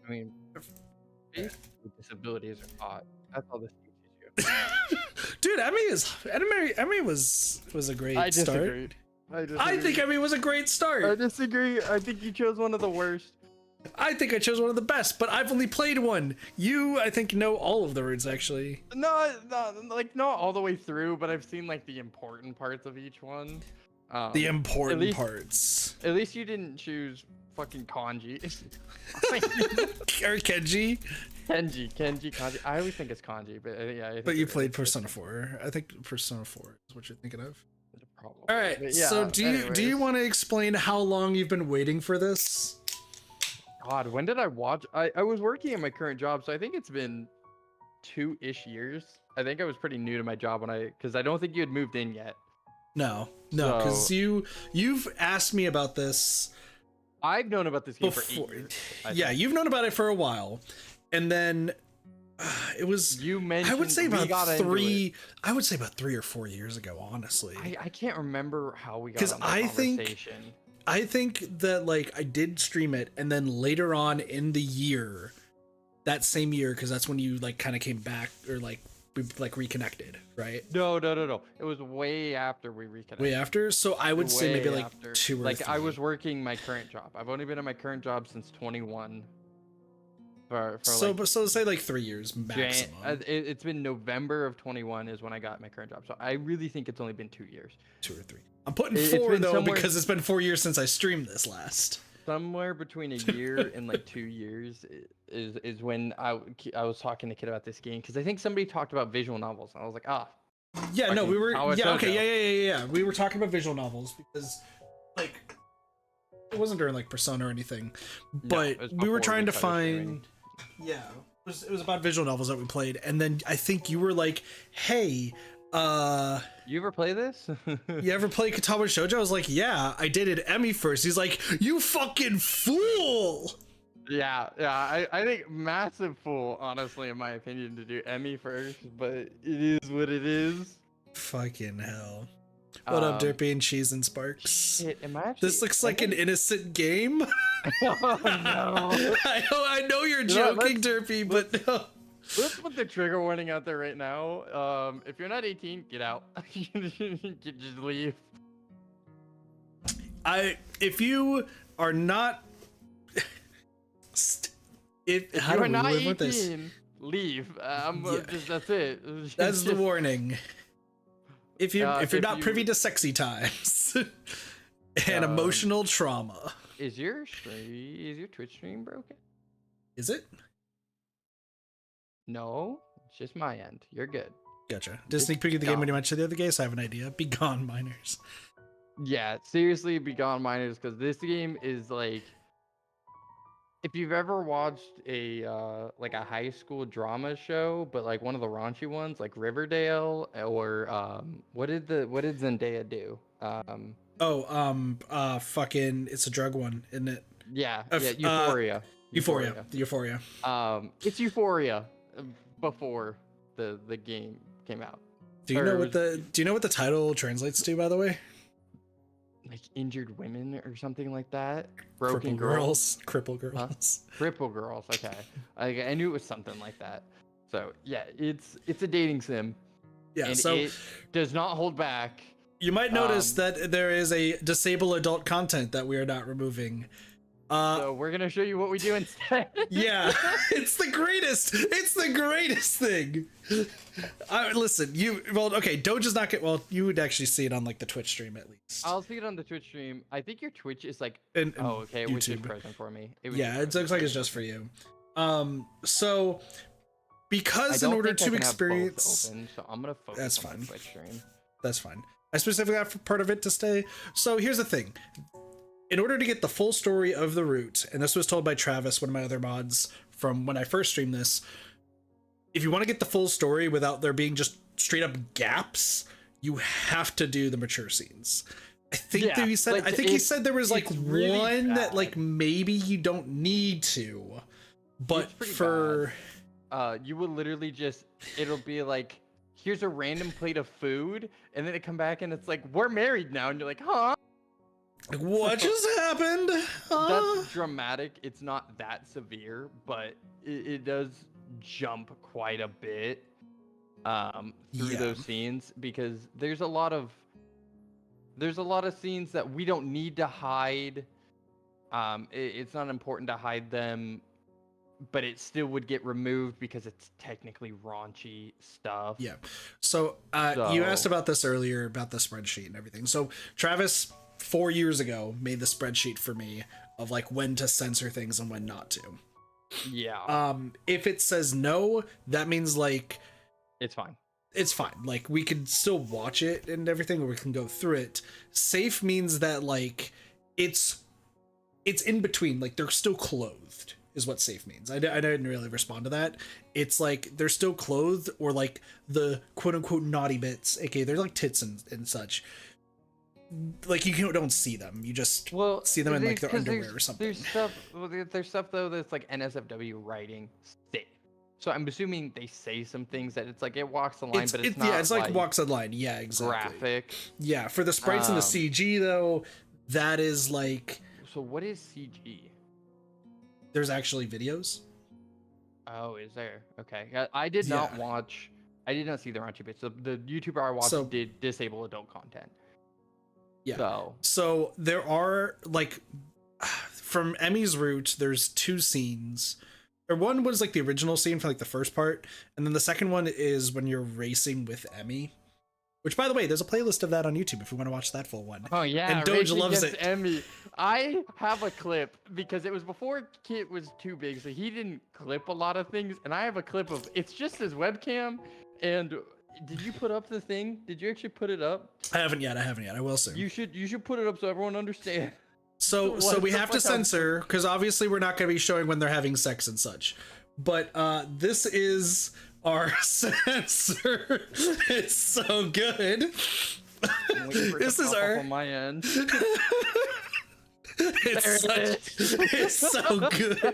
I mean, people with disabilities are hot. That's all this teaches you. Dude, Emmy was a great I start. disagree. I think Emmy was a great I start. disagree. I think you chose one of the worst. I think I chose one of the best, but I've only played one. You, I think, know all of the words actually. No, like not all the way through, but I've seen like the important parts of each one. The important least, parts. At least you didn't choose fucking kanji. Or Kenji. Kenji, kanji. I always think it's kanji, but yeah. I think But you played Persona 4. I think Persona 4 is what you're thinking of. Problem. All right. Yeah, so do you want to explain how long you've been waiting for this? God, when did I watch? I was working at my current job, so I think it's been 2-ish years. I think I was pretty new to my job because I don't think you had moved in yet. No, because So, you've asked me about this. I've known about this game Before, for 8 years. Yeah, you've known about it for a while, and then it was. You mentioned. I would say about three. I would say about 3 or 4 years ago, honestly. I can't remember how we got. Because on that conversation. I think that like I did stream it, and then later on in the year, that same year, because that's when you like kind of came back or like we like reconnected, right? No. It was way after we reconnected. Way after, so I would say maybe like after. 2 or like 3. I was working my current job. I've only been at my current job since 21. So say like 3 years maximum. It's been November of 21 is when I got my current job. So I really think it's only been 2 years. 2 or 3. I'm putting 4 though because it's been 4 years since I streamed this last. Somewhere between a year and like 2 years is when I was talking to Kid about this game because I think somebody talked about visual novels and I was like, yeah, no, we were yeah, okay, yeah. We were talking about visual novels because like it wasn't during like Persona or anything, but we were trying to find. Yeah, it was about visual novels that we played, and then I think you were like, "Hey, you ever play this? You ever play Katawa Shoujo?" I was like, "Yeah, I did it Emmy first." He's like, "You fucking fool!" Yeah. I think massive fool, honestly, in my opinion, to do Emmy first, but it is what it is. Fucking hell. What up, Derpy and Cheese and Sparks? Shit, this looks like an innocent game. Oh no! I know you're joking, Derpy, but no. Let's put the trigger warning out there right now. If you're not 18, get out. Just leave. If you are not, how do we live with this? Leave. That's it. That's the warning. If you're not privy to sexy times and emotional trauma. Is your Twitch stream broken? Is it? No, it's just my end. You're good. Gotcha. Just sneak peek of the game when you mentioned the other game, so I have an idea. Be gone, miners. Yeah, seriously, be gone, miners, because this game is like, if you've ever watched a like a high school drama show, but like one of the raunchy ones, like Riverdale, or what did Zendaya do? Fucking, it's a drug one, isn't it? Yeah, Euphoria. Euphoria. It's Euphoria before the game came out. Do you know what the title translates to, by the way? Like injured women or something like that. Broken Cripple girls. Cripple girls. Huh? Cripple girls. Okay, I knew it was something like that. So yeah, it's a dating sim. Yeah, and so it does not hold back. You might notice that there is a disable adult content that we are not removing. So we're gonna show you what we do instead. Yeah, it's the greatest. It's the greatest thing. Listen, Doge is not you would actually see it on like the Twitch stream at least. I'll see it on the Twitch stream. I think your Twitch is like. Okay, it was just present for me. It looks like it's just for you. So because in order to experience, open, so I'm gonna focus on the Twitch stream. That's fine. I specifically got part of it to stay. So here's the thing. In order to get the full story of the route, and this was told by Travis, one of my other mods from when I first streamed this, if you want to get the full story without there being just straight up gaps, you have to do the mature scenes. I think that he said, like, he said there was like really one bad. That like maybe you don't need to, but for you will literally it'll be like, here's a random plate of food, and then it come back and it's like, we're married now, and you're like, huh? Like, what just happened? That's dramatic. It's not that severe, but it does jump quite a bit through those scenes, because there's a lot of scenes that we don't need to hide. It's not important to hide them, but it still would get removed because it's technically raunchy stuff. Yeah. So you asked about this earlier, about the spreadsheet and everything. So Travis 4 years ago made the spreadsheet for me of like when to censor things and when not to. Yeah. If it says no, that means like it's fine. It's fine. Like we could still watch it and everything, or we can go through it. Safe means that like it's in between, like they're still clothed is what safe means. I didn't really respond to that. It's like they're still clothed, or like the quote unquote naughty bits, aka they're like tits and such. Like you don't see them, you just see them in like their underwear or something. There's stuff though that's like NSFW writing safe. So I'm assuming they say some things that it's like it walks the line, but it's not. Yeah, it's like walks the line. Yeah, exactly. Graphic. Yeah, for the sprites and the CG though, that is like. So what is CG? There's actually videos. Oh, is there? Okay, I did not watch. I did not see the raunchy bits. The YouTuber I watched did disable adult content. Yeah. So there are like from Emmy's route, there's 2 scenes. Or one was like the original scene for like the first part, and then the second one is when you're racing with Emmy. Which, by the way, there's a playlist of that on YouTube if you want to watch that full one. Oh yeah, and Doge loves it. Emmy. I have a clip because it was before Kit was too big, so he didn't clip a lot of things. And I have a clip of it's just his webcam. And did you put up the thing? Did you actually put it up? I haven't yet. I will soon. You should put it up so everyone understands. So we have to censor because obviously we're not going to be showing when they're having sex and such. But this is our censor. It's so good. This is our on my end. It's so good.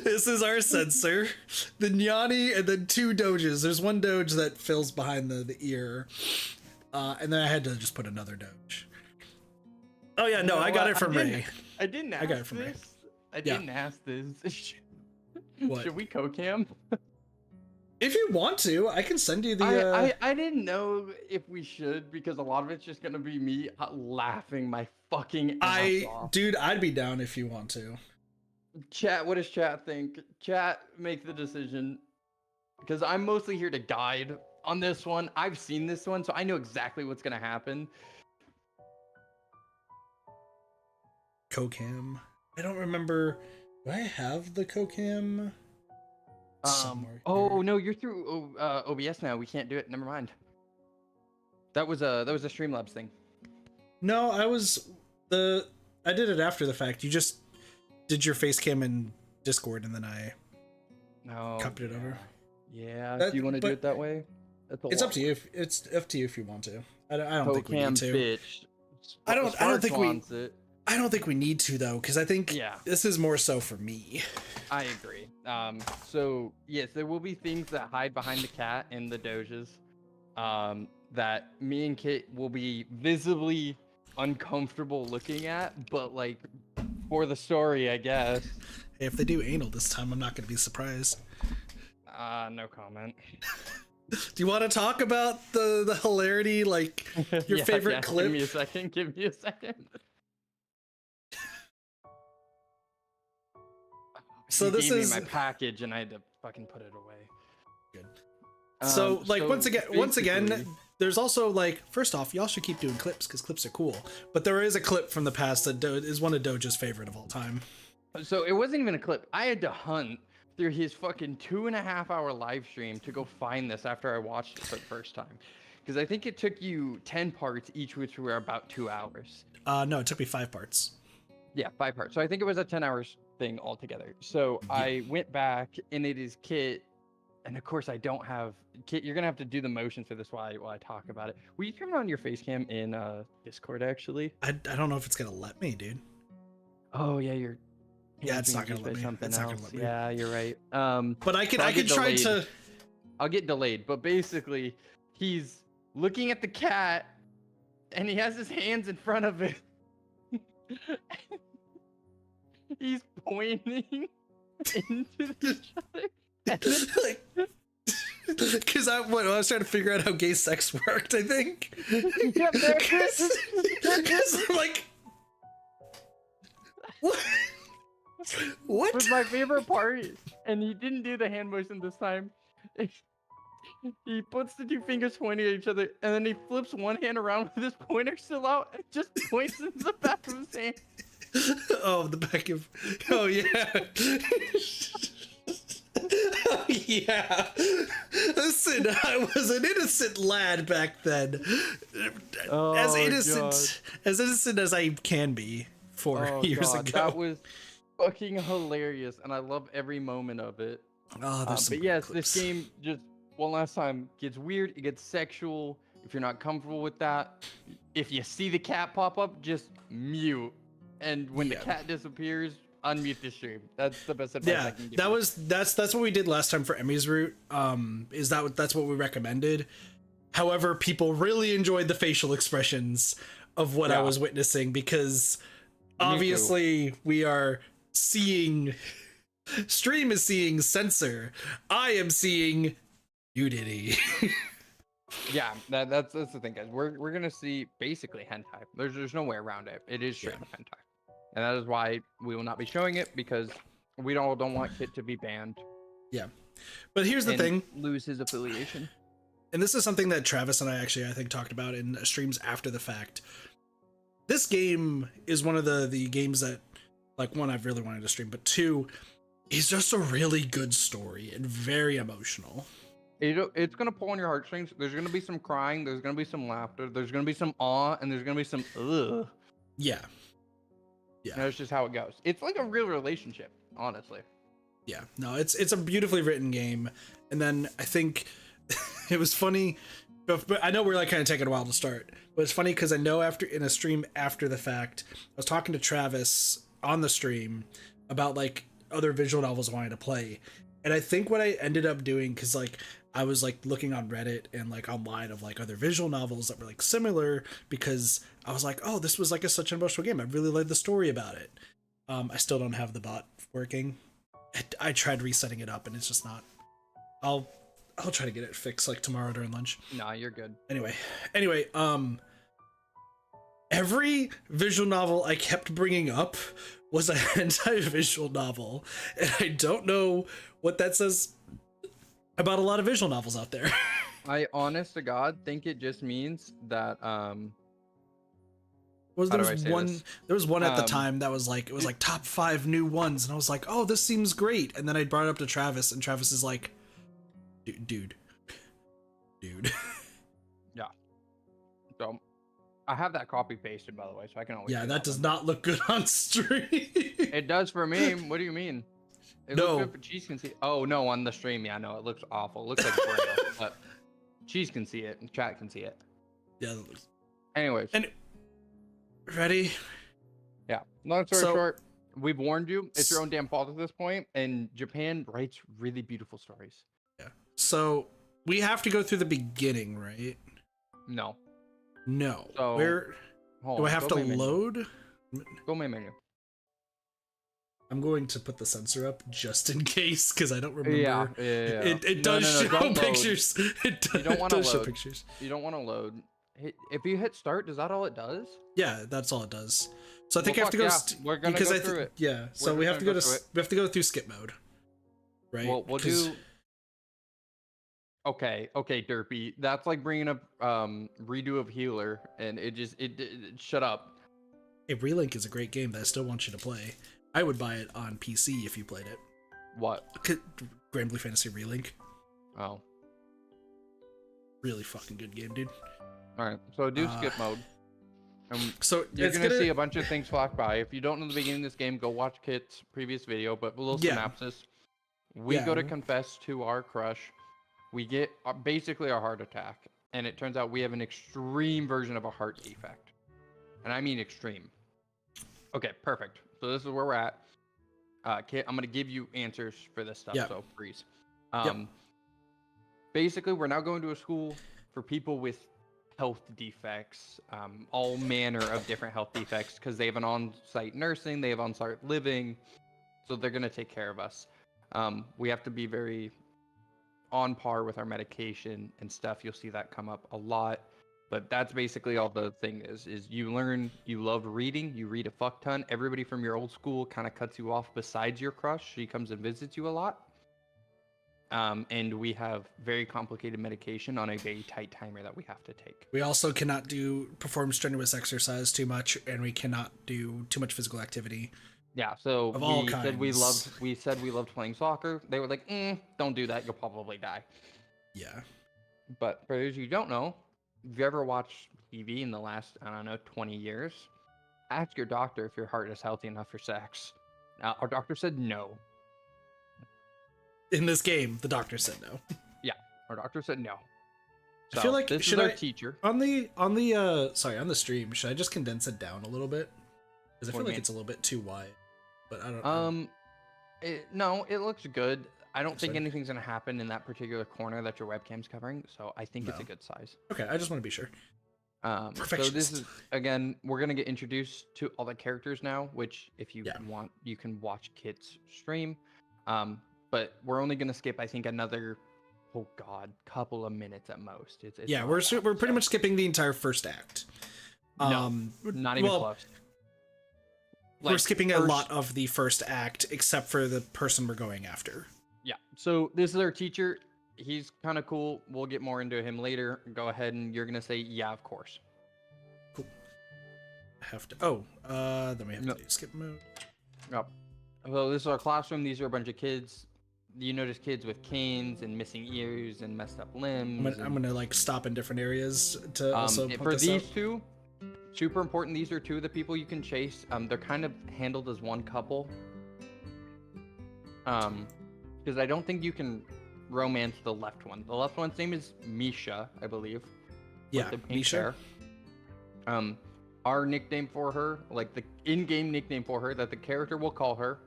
This is our censor. The Nyani and then 2 Doges. There's one Doge that fills behind the ear. And then I had to just put another Doge. Oh yeah, no, I got it from Ray. I didn't ask this. I didn't ask this. What? Should we co-cam? If you want to, I can send you the. I didn't know if we should, because a lot of it's just gonna be me laughing my fucking ass off. Dude, I'd be down if you want to. Chat, what does chat think? Chat, make the decision, because I'm mostly here to guide on this one. I've seen this one, so I know exactly what's gonna happen. Co-cam. I don't remember. Do I have the co-cam? Oh no, you're through OBS now. We can't do it. Never mind. That was a Streamlabs thing. No, I did it after the fact. You just did your face cam in Discord, and then I copied it over. Yeah. Do you want to do it that way? It's up to you. It's up to you if you want to. I don't think we need to. Bitch. I don't think we need to though, because I think this is more so for me. I agree. So yes, there will be things that hide behind the cat in the Doges, that me and Kit will be visibly uncomfortable looking at, but like for the story, I guess. Hey, if they do anal this time, I'm not going to be surprised. No comment. Do you want to talk about the hilarity, like your favorite clip? Give me a second. So this is my package, and I had to fucking put it away. Good. So like once again, there's also like, first off, y'all should keep doing clips because clips are cool. But there is a clip from the past that is one of Doge's favorite of all time. So it wasn't even a clip. I had to hunt through his fucking 2.5-hour live stream to go find this after I watched it for the first time, because I think it took you 10 parts each, which were about 2 hours. No, it took me 5 parts. Yeah, 5 parts. So I think it was a 10 hours thing altogether. So I went back, and it is Kit, and of course I don't have Kit. You're gonna have to do the motion for this while I talk about it. Will you turn on your face cam in Discord? Actually, I don't know if it's gonna let me, dude. Oh yeah, it's not gonna let me. It's not gonna let me. Yeah, you're right. But I can try to. I'll get delayed, but basically, he's looking at the cat, and he has his hands in front of it. He's pointing into each other. And then, Like, because I was trying to figure out how gay sex worked, I think. yeah, Because I'm like, what? What? was my favorite part, and he didn't do the hand motion this time. He puts the two fingers pointing at each other, and then he flips one hand around with his pointer still out and just points into the back of his hand. Oh, the back of. Oh, yeah. Oh, yeah. Listen, I was an innocent lad back then. Oh, as innocent as I can be 4 years ago. That was fucking hilarious, and I love every moment of it. Oh, there's some but yes, clips. this game just one last time gets weird. It gets sexual. If you're not comfortable with that, if you see the cat pop up, just mute. And when the cat disappears, unmute the stream. That's the best advice I can give. That's what we did last time for Emmy's route. That's what we recommended. However, people really enjoyed the facial expressions of what I was witnessing, because obviously we are seeing. Stream is seeing censor. I am seeing nudity. Yeah, that's the thing, guys. We're gonna see basically hentai. There's no way around it. It is straight up hentai, and that is why we will not be showing it, because we don't want Kit to be banned. Yeah, but here's the thing: lose his affiliation. And this is something that Travis and I think talked about in streams after the fact. This game is one of the games that, like, one, I've really wanted to stream, but two, is just a really good story and very emotional. It's gonna pull on your heartstrings. There's gonna be some crying. There's gonna be some laughter. There's gonna be some awe, and there's gonna be some ugh. Yeah. And that's just how it goes. It's like a real relationship, honestly. Yeah. No, it's a beautifully written game. And then I think it was funny, but I know we're like kind of taking a while to start. But it's funny because I know in a stream after the fact, I was talking to Travis on the stream about like other visual novels I wanted to play. And I think what I ended up doing, because like I was like looking on Reddit and like online of like other visual novels that were like similar, because I was like, oh, this was like such an emotional game. I really liked the story about it. I still don't have the bot working. I tried resetting it up and it's just not. I'll try to get it fixed like tomorrow during lunch. Nah, you're good. Anyway, every visual novel I kept bringing up was a hentai visual novel, and I don't know what that says about a lot of visual novels out there. I honest to God think it just means that there was one at the time that was like, it was like top 5 new ones, and I was like, oh, this seems great. And then I brought it up to Travis, and Travis is like, dude. Yeah. So I have that copy pasted, by the way, so I can always. Yeah, that does not look good on stream. It does for me. What do you mean? It looks good for Cheese can see. Oh no, on the stream, yeah, no, it looks awful. It looks like braille, but Cheese can see it and chat can see it. Yeah. That looks... Anyways. And ready? Yeah. Long story short, we've warned you. It's your own damn fault at this point, and Japan writes really beautiful stories. Yeah. So we have to go through the beginning, right? No. So where do I have to load? Go main menu. I'm going to put the sensor up just in case, because I don't remember. Yeah. It does show pictures. You don't want to load. Pictures. You don't want to load. If you hit start, is that all it does? Yeah, that's all it does. So I think I have to go. We're gonna go through it. Yeah. So we have to go through skip mode. Right. Well, we'll do. Okay, Derpy. That's like bringing up redo of Healer, and it shut up. Hey, Relink is a great game that I still want you to play. I would buy it on PC if you played it. What? Grand Blue Fantasy Relink. Oh. Really fucking good game, dude. All right, so do skip mode. So you're gonna see a bunch of things flash by. If you don't know the beginning of this game, go watch Kit's previous video. But a little synopsis: we go to confess to our crush. We get basically a heart attack, and it turns out we have an extreme version of a heart defect, and I mean extreme. Okay, perfect. So this is where we're at. Kit, I'm gonna give you answers for this stuff. So freeze. Basically, we're now going to a school for people with health defects, all manner of different health defects, because they have an on-site nursing, they have on-site living, so they're going to take care of us. We have to be very on par with our medication and stuff. You'll see that come up a lot. But that's basically all the thing is you learn, you love reading, you read a fuck ton. Everybody from your old school kind of cuts you off besides your crush. She comes and visits you a lot. And we have very complicated medication on a very tight timer that we have to take. We also cannot perform strenuous exercise too much, and we cannot do too much physical activity. Yeah, so of all kinds. we said we loved playing soccer. They were like, don't do that, you'll probably die. Yeah. But for those you don't know, if you ever watched TV in the last, 20 years, ask your doctor if your heart is healthy enough for sex. Our doctor said no. In this game, the doctor said no. Yeah, our doctor said no. So, I feel like this is our teacher on the stream. Should I just condense it down a little bit? Because I feel like it's a little bit too wide. But I don't know. No, it looks good. I don't think anything's gonna happen in that particular corner that your webcam's covering, so I think it's a good size. Okay, I just want to be sure. So this is, again, we're gonna get introduced to all the characters now, which if you want, you can watch Kit's stream. But we're only gonna skip, I think, another, couple of minutes at most. It's we're pretty much skipping the entire first act. No, not even close. We're skipping a lot of the first act, except for the person we're going after. Yeah, so this is our teacher. He's kind of cool. We'll get more into him later. Go ahead and you're going to say, yeah, of course. Cool. Then we have to do skip mode. Yep. So this is our classroom. These are a bunch of kids. You notice kids with canes and missing ears and messed up limbs. I'm gonna like stop in different areas to also point for this these out. two. Super important. These are two of the people you can chase. They're kind of handled as one couple. Because I don't think you can romance the left one. The left one's name is Misha, I believe. Yeah, Misha. Our nickname for her, like the in-game nickname for her that the character will call her,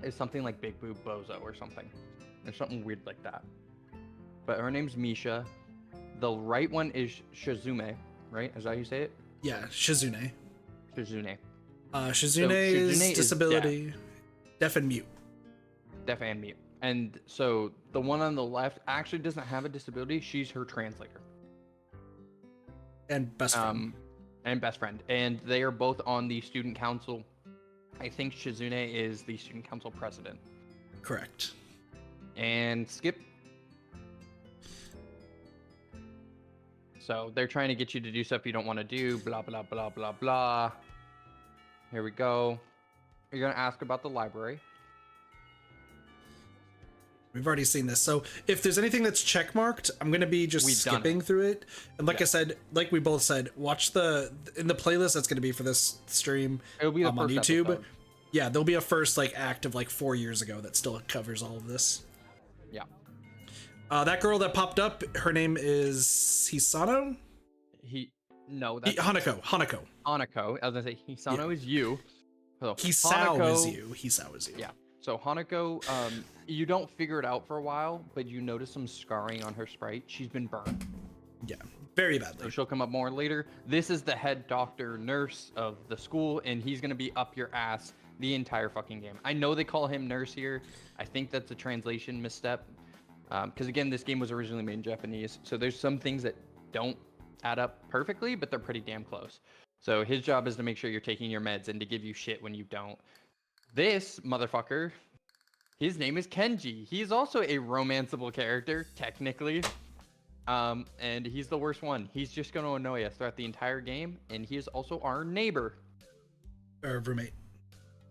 is something like Big Boob Bozo or something. Or something weird like that. But her name's Misha. The right one is Shizume, right? Is that how you say it? Yeah, Shizune. Shizune. Shizune is disability, deaf and mute. Deaf and mute. And so the one on the left actually doesn't have a disability. She's her translator. And best friend. And they are both on the student council. I think Shizune is the student council president. Correct. And skip. So they're trying to get you to do stuff you don't want to do, blah, blah, blah, blah, blah. Here we go. You're going to ask about the library. We've already seen this. So if there's anything that's checkmarked, I'm going to be just skipping through it. And like I said, like we both said, watch in the playlist that's going to be for this stream. It'll be the on first YouTube. Episode. Yeah, there'll be a first act of 4 years ago that still covers all of this. Yeah. That girl that popped up, her name is Hisano? Hanako. Hanako. I was gonna say Hisano is you. So Hisao is you. Hisao is you. Yeah. So Hanako, you don't figure it out for a while, but you notice some scarring on her sprite. She's been burned. Yeah, very badly. So she'll come up more later. This is the head doctor nurse of the school, and he's gonna be up your ass the entire fucking game. I know they call him nurse here. I think that's a translation misstep. Because again, this game was originally made in Japanese, so there's some things that don't add up perfectly, but they're pretty damn close. So his job is to make sure you're taking your meds and to give you shit when you don't. This motherfucker, his name is Kenji. He's also a romanceable character, technically. And he's the worst one. He's just going to annoy us throughout the entire game, and he is also our neighbor. Or roommate.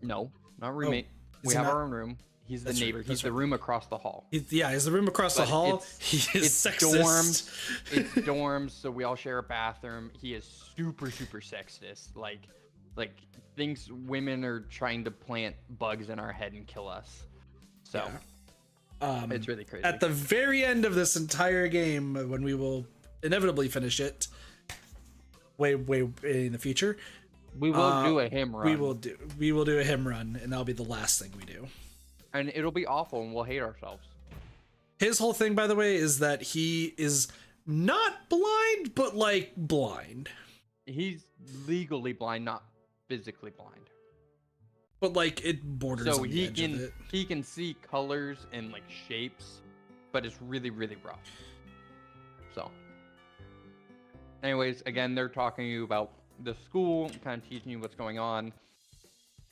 No, not roommate. We have our own room. He's the neighbor. He's the room across the hall. He's the room across the hall. He is sexist. It's dorms, so we all share a bathroom. He is super, super sexist. Like thinks women are trying to plant bugs in our head and kill us. So it's really crazy. At the very end of this entire game, when we will inevitably finish it, way in the future, we will do a him run. We will do a him run, and that'll be the last thing we do. And it'll be awful, and we'll hate ourselves. His whole thing, by the way, is that he is not blind, but like blind. He's legally blind, not physically blind. But like it borders So on the edge of it. he can see colors and like shapes, but it's really, really rough. So anyways, again, they're talking to you about the school, kind of teaching you what's going on.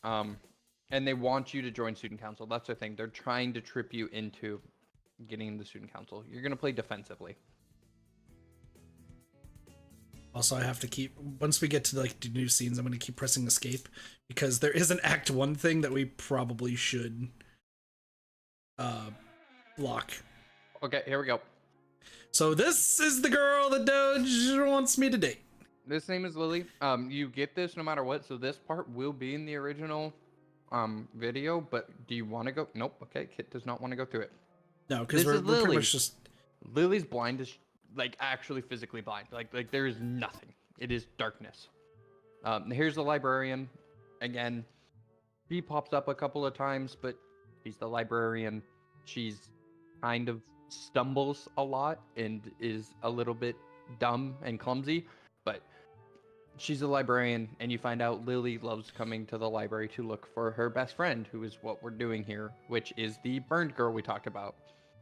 And they want you to join student council. That's their thing. They're trying to trip you into getting in the student council. You're going to play defensively. Also, I have to keep, once we get to like the new scenes, I'm going to keep pressing escape because there is an Act 1 thing that we probably should block. Okay, here we go. So this is the girl that Doge wants me to date. This name is Lily. You get this no matter what. So this part will be in the original video, but do you want to go? Nope. Okay, Kit does not want to go through it. No, because we're pretty much just... Lily's blind is like actually physically blind. Like there is nothing. It is darkness. Here's the librarian. Again, she pops up a couple of times, but she's the librarian. She's kind of stumbles a lot and is a little bit dumb and clumsy, but she's a librarian, and you find out Lily loves coming to the library to look for her best friend, who is what we're doing here, which is the burned girl we talked about.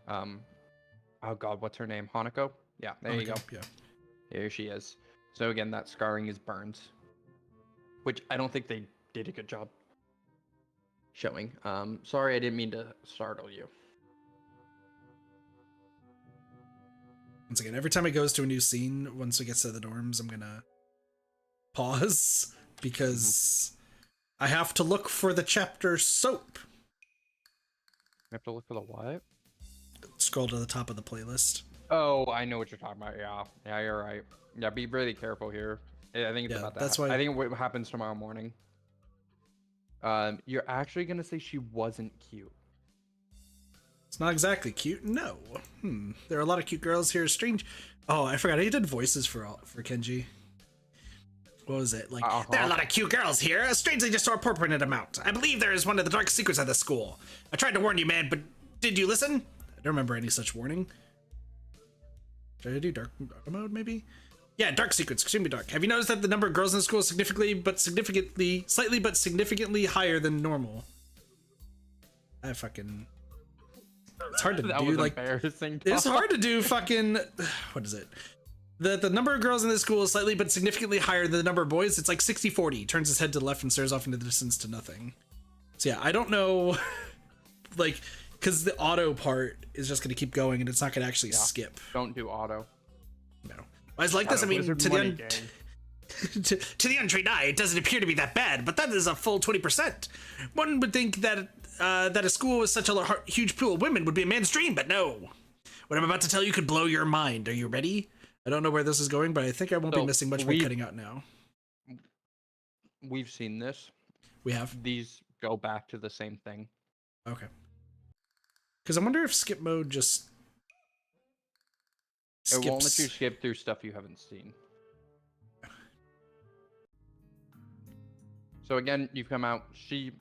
Oh god, what's her name? Hanako? Yeah, there you go. Yeah. There she is. So again, that scarring is burns, which I don't think they did a good job showing. Sorry, I didn't mean to startle you. Once again, every time it goes to a new scene, once it gets to the dorms, I'm gonna pause because I have to look for the chapter soap. You have to look for the what? Scroll to the top of the playlist. Oh, I know what you're talking about. Yeah, you're right. Yeah, be really careful here. I think it's about that. That's why I think what happens tomorrow morning. You're actually gonna say she wasn't cute. It's not exactly cute. No. There are a lot of cute girls here. Strange. Oh, I forgot. I did voices for Kenji. What was it? Like, there are a lot of cute girls here. A strangely disproportionate amount. I believe there is one of the dark secrets of the school. I tried to warn you, man, but did you listen? I don't remember any such warning. Should I do dark mode, maybe? Yeah, dark secrets, extremely dark. Have you noticed that the number of girls in the school is slightly but significantly higher than normal? I fucking... It's hard to do, like... It's hard to do fucking... What is it? The number of girls in this school is slightly but significantly higher than the number of boys. It's like 60-40. Turns his head to the left and stares off into the distance to nothing. So yeah, I don't know... like, because the auto part is just going to keep going and it's not going to actually skip. Don't do auto. No. I was like this, I mean, to the untrained eye, it doesn't appear to be that bad, but that is a full 20%. One would think that that a school with such a huge pool of women would be a man's dream, but no. What I'm about to tell you could blow your mind. Are you ready? I don't know where this is going, but I think I won't be missing much by cutting out now. We've seen this. We have? These go back to the same thing. Okay. Because I wonder if skip mode just... It won't let you skip through stuff you haven't seen. So again, you've come out. She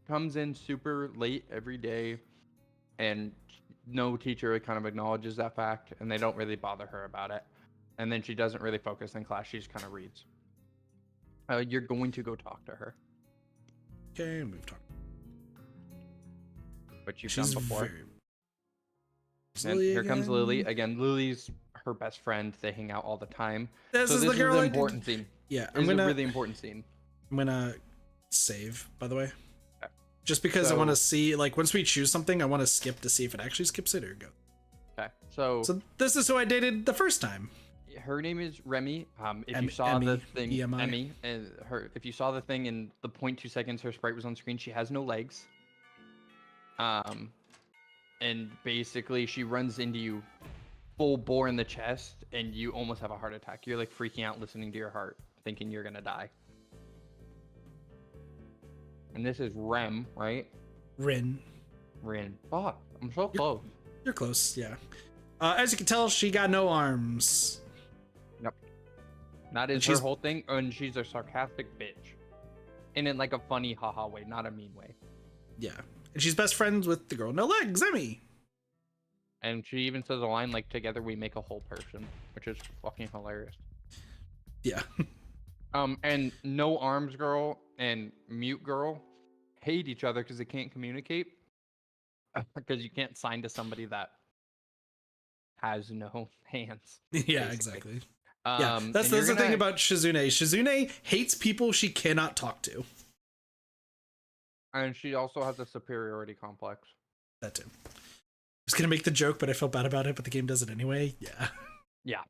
comes in super late every day, and no teacher kind of acknowledges that fact, and they don't really bother her about it. And then she doesn't really focus in class. She just kind of reads. You're going to go talk to her. Okay, we've talked. But you've done before. And here comes Lily. Again, Lily's her best friend. They hang out all the time. This is the girl. An important scene. Yeah, this is a really important scene. I'm gonna save, by the way. Okay. Just because I want to see, like, once we choose something, I want to skip to see if it actually skips it or go. Okay, so this is who I dated the first time. Her name is Remy. If you saw the thing, Emmy, and if you saw the thing in the 0.2 seconds her sprite was on screen, she has no legs. And basically she runs into you full bore in the chest, and you almost have a heart attack. You're like freaking out, listening to your heart, thinking you're gonna die. And this is Rem, right? Rin. Fuck, I'm so close. You're close, yeah. As you can tell, she got no arms. Yep. That is her whole thing, and she's a sarcastic bitch. And in like a funny haha way, not a mean way. Yeah. And she's best friends with the girl no legs, Emmy. And she even says a line like, "Together we make a whole person," which which is fucking hilarious. Yeah. And no arms girl and mute girl hate each other because they can't communicate because you can't sign to somebody that has no hands. Yeah, basically. exactly. Yeah, that's and the thing about Shizune. Shizune hates people she cannot talk to. And she also has a superiority complex. That too. I was gonna make the joke, but I felt bad about it. But the game does it anyway. Yeah. Yeah.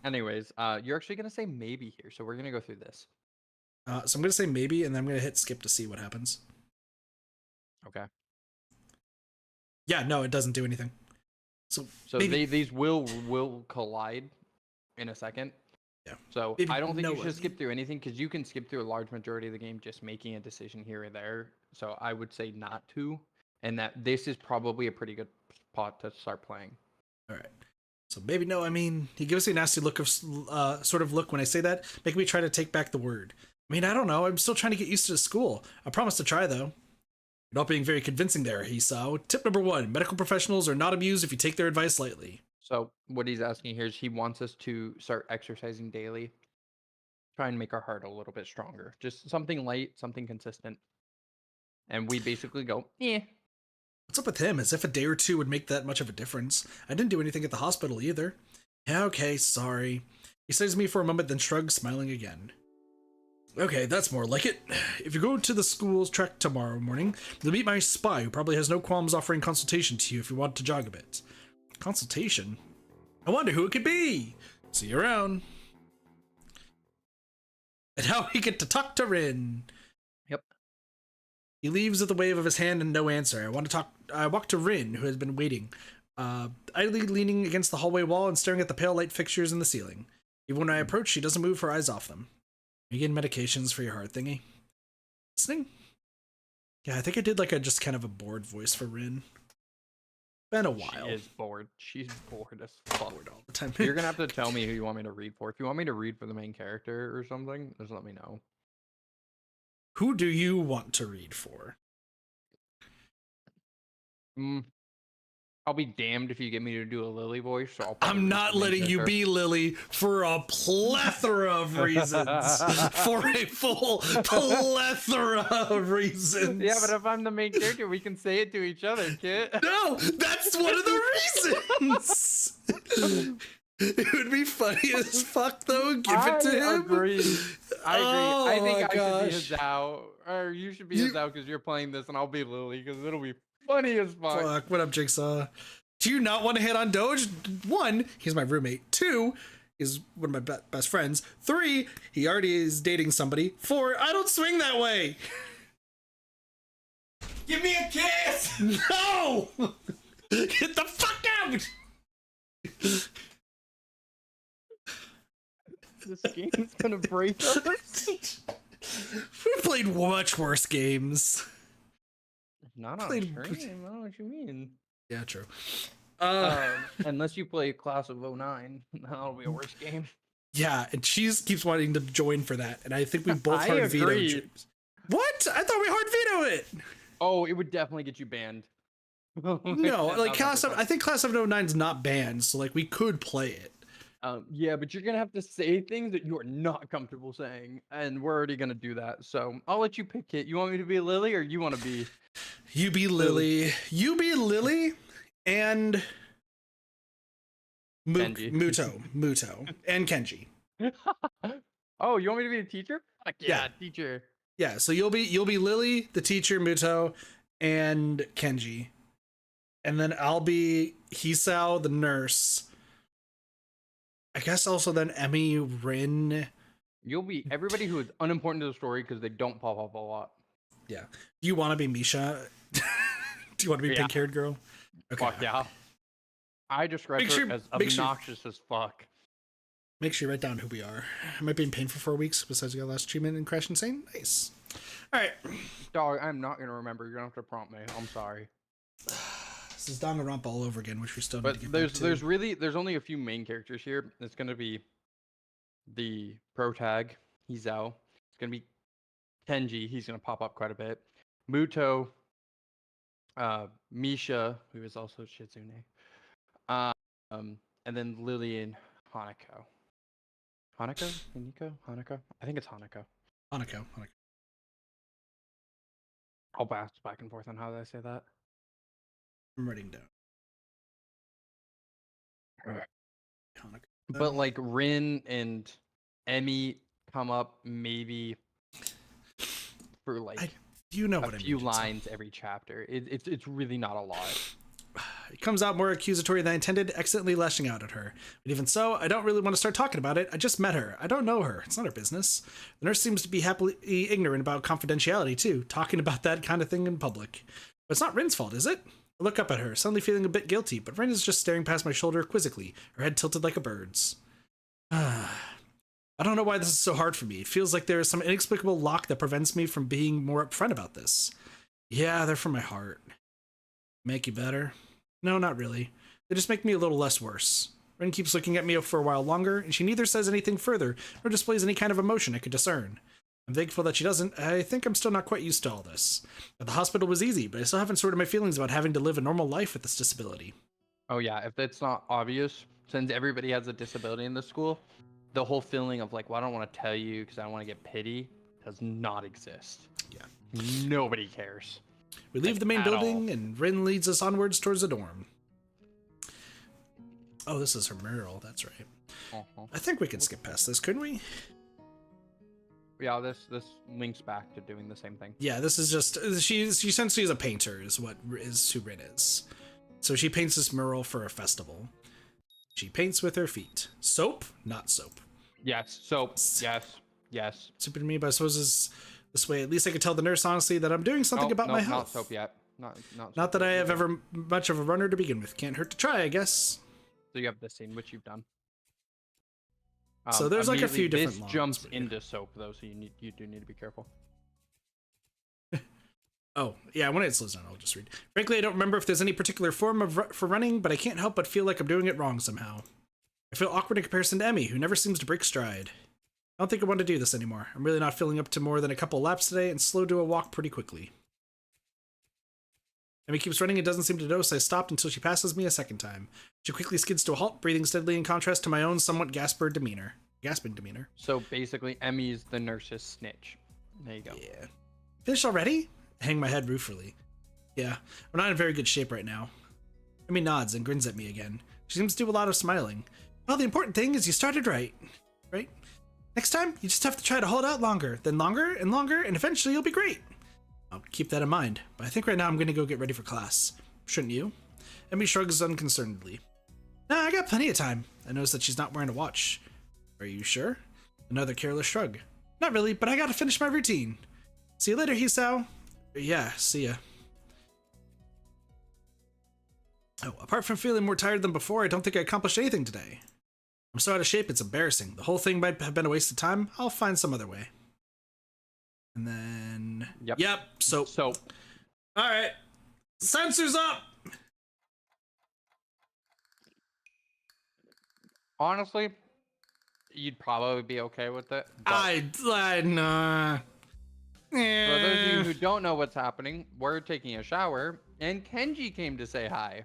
Anyways, you're actually gonna say maybe here, so we're gonna go through this. So I'm gonna say maybe, and then I'm gonna hit skip to see what happens. Okay. Yeah, no, it doesn't do anything. So these will collide in a second. Yeah. So Maybe I don't think no, you should skip through anything because you can skip through a large majority of the game just making a decision here or there. So I would say not to, and that this is probably a pretty good spot to start playing. All right. So maybe no. I mean, he gives me a nasty look of sort of look when I say that, making me try to take back the word. I mean, I don't know. I'm still trying to get used to the school. I promise to try though. You're not being very convincing there, Hisao. Tip number 1: medical professionals are not abused if you take their advice lightly. So what he's asking here is he wants us to start exercising daily. Try and make our heart a little bit stronger. Just something light, something consistent. And we basically go, yeah. What's up with him? As if a day or two would make that much of a difference. I didn't do anything at the hospital either. Yeah, okay, sorry. He stares at me for a moment, then shrugs, smiling again. Okay, that's more like it. If you go to the school's trek tomorrow morning, you'll meet my spy, who probably has no qualms offering consultation to you if you want to jog a bit. Consultation? I wonder who it could be! See you around. And now we get to talk to Rin. Yep. He leaves with a wave of his hand and no answer. I walk to Rin, who has been waiting, idly leaning against the hallway wall and staring at the pale light fixtures in the ceiling. Even when I approach, she doesn't move her eyes off them. You getting medications for your heart thingy? Listening? Yeah, I think I did like just kind of a bored voice for Rin. Been a while. She is bored. She's bored as fuck. Bored all the time. You're gonna have to tell me who you want me to read for. If you want me to read for the main character or something, just let me know. Who do you want to read for? I'll be damned if you get me to do a Lilly voice. So I'm not letting you be Lilly for a plethora of reasons. For a full plethora of reasons. Yeah, but if I'm the main character, we can say it to each other, kid. No, that's one of the reasons. It would be funny as fuck, though. Give it to him. Agree. I agree. Oh, I think I gosh. should be Hizao, or you should be Hizao because you're playing this, and I'll be Lilly because it'll be funny as fuck. Fuck, what up, Jigsaw? Do you not want to hit on Doge? 1, he's my roommate. 2, he's one of my best friends. 3, he already is dating somebody. 4, I don't swing that way. Give me a kiss! No! Get the fuck out! This game's gonna break us. We played much worse games. Not on stream. I don't know what you mean. Yeah, true. Unless you play Class of 09, that'll be a worse game. Yeah, and Cheese keeps wanting to join for that, and I think we both hard veto James. What? I thought we hard veto it. Oh, it would definitely get you banned. No, like I think Class of 09 is not banned, so like we could play it. Yeah, but you're gonna have to say things that you are not comfortable saying, and we're already gonna do that. So I'll let you pick it. You want me to be Lilly, or you want to be? You be Lilly. You be Lilly, and Muto, and Kenji. Oh, you want me to be the teacher? Fuck yeah, teacher. Yeah, so you'll be Lilly, the teacher, Muto, and Kenji, and then I'll be Hisao, the nurse. I guess also then Emmy, Rin. You'll be everybody who is unimportant to the story because they don't pop up a lot. Yeah. Do you want to be Misha? Do you want to be pink-haired girl? Okay. Fuck yeah. I describe her as obnoxious as fuck. Make sure you write down who we are. I might be in pain for 4 weeks besides you got last treatment and Crash Insane. Nice. All right. Dog, I'm not going to remember. You're going to have to prompt me. I'm sorry. This is Danganronpa all over again, which we still need to get back to. There's only a few main characters here. It's gonna be the protag, Hisao. It's gonna be Kenji. He's gonna pop up quite a bit. Muto, Misha, who is also Shizune, and then Lilly and Hanako. Hanako? Hiniko? Hanako? I think it's Hanako. Hanako. I'll bounce back and forth on how I say that. I'm writing down. Hanako. But like Rin and Emmy come up maybe for like you know a what I mean, few lines every chapter. It's really not a lot. It comes out more accusatory than I intended, accidentally lashing out at her. But even so, I don't really want to start talking about it. I just met her. I don't know her. It's not her business. The nurse seems to be happily ignorant about confidentiality, too, talking about that kind of thing in public. But it's not Rin's fault, is it? I look up at her, suddenly feeling a bit guilty, but Rin is just staring past my shoulder quizzically, her head tilted like a bird's. I don't know why this is so hard for me. It feels like there is some inexplicable lock that prevents me from being more upfront about this. Yeah, they're from my heart. Make you better? No, not really. They just make me a little less worse. Rin keeps looking at me for a while longer, and she neither says anything further, nor displays any kind of emotion I could discern. I'm thankful that she doesn't. I think I'm still not quite used to all this. At the hospital was easy, but I still haven't sorted my feelings about having to live a normal life with this disability. Oh yeah, if that's not obvious, since everybody has a disability in this school, the whole feeling of like, well, I don't want to tell you because I don't want to get pity does not exist. Yeah. Nobody cares. We leave Like, the main at building, all. and Rin leads us onwards towards the dorm. Oh, this is her mural. That's right. I think we can skip past this, couldn't we? Yeah, this links back to doing the same thing. Yeah, this is just she essentially is a painter, is who Rin is. So she paints this mural for a festival. She paints with her feet. Soap, not soap. Yes, soap. Yes. Stupid to me, but I suppose is this way. At least I could tell the nurse honestly that I'm doing something about my health. Not soap yet. Not Not that I have ever much of a runner to begin with. Can't hurt to try, I guess. So you have this scene, which you've done. So there's like a few different This lines, jumps but yeah. into soap though, so you do need to be careful. Oh, yeah, when it slows down, I'll just read. Frankly, I don't remember if there's any particular form for running, but I can't help but feel like I'm doing it wrong somehow. I feel awkward in comparison to Emmy, who never seems to break stride. I don't think I want to do this anymore. I'm really not filling up to more than a couple laps today and slow to a walk pretty quickly. Emmy keeps running and doesn't seem to notice I stopped until she passes me a second time. She quickly skids to a halt, breathing steadily in contrast to my own somewhat gasping demeanor. So basically, Emmy's the nurse's snitch. There you go. Yeah. Finished already? I hang my head ruefully. Yeah, we're not in very good shape right now. Emmy nods and grins at me again. She seems to do a lot of smiling. Well, the important thing is you started right? Next time, you just have to try to hold out longer, then longer, and eventually you'll be great. I'll keep that in mind, but I think right now I'm gonna go get ready for class. Shouldn't you? Emmy shrugs unconcernedly. Nah, I got plenty of time. I notice that she's not wearing a watch. Are you sure? Another careless shrug. Not really, but I gotta finish my routine. See you later, Hisao. Yeah, see ya. Oh, apart from feeling more tired than before, I don't think I accomplished anything today. I'm so out of shape, it's embarrassing. The whole thing might have been a waste of time. I'll find some other way. And then... Yep, soap. Alright. Sensors up! Honestly, you'd probably be okay with it. Nah. For those of you who don't know what's happening, we're taking a shower, and Kenji came to say hi.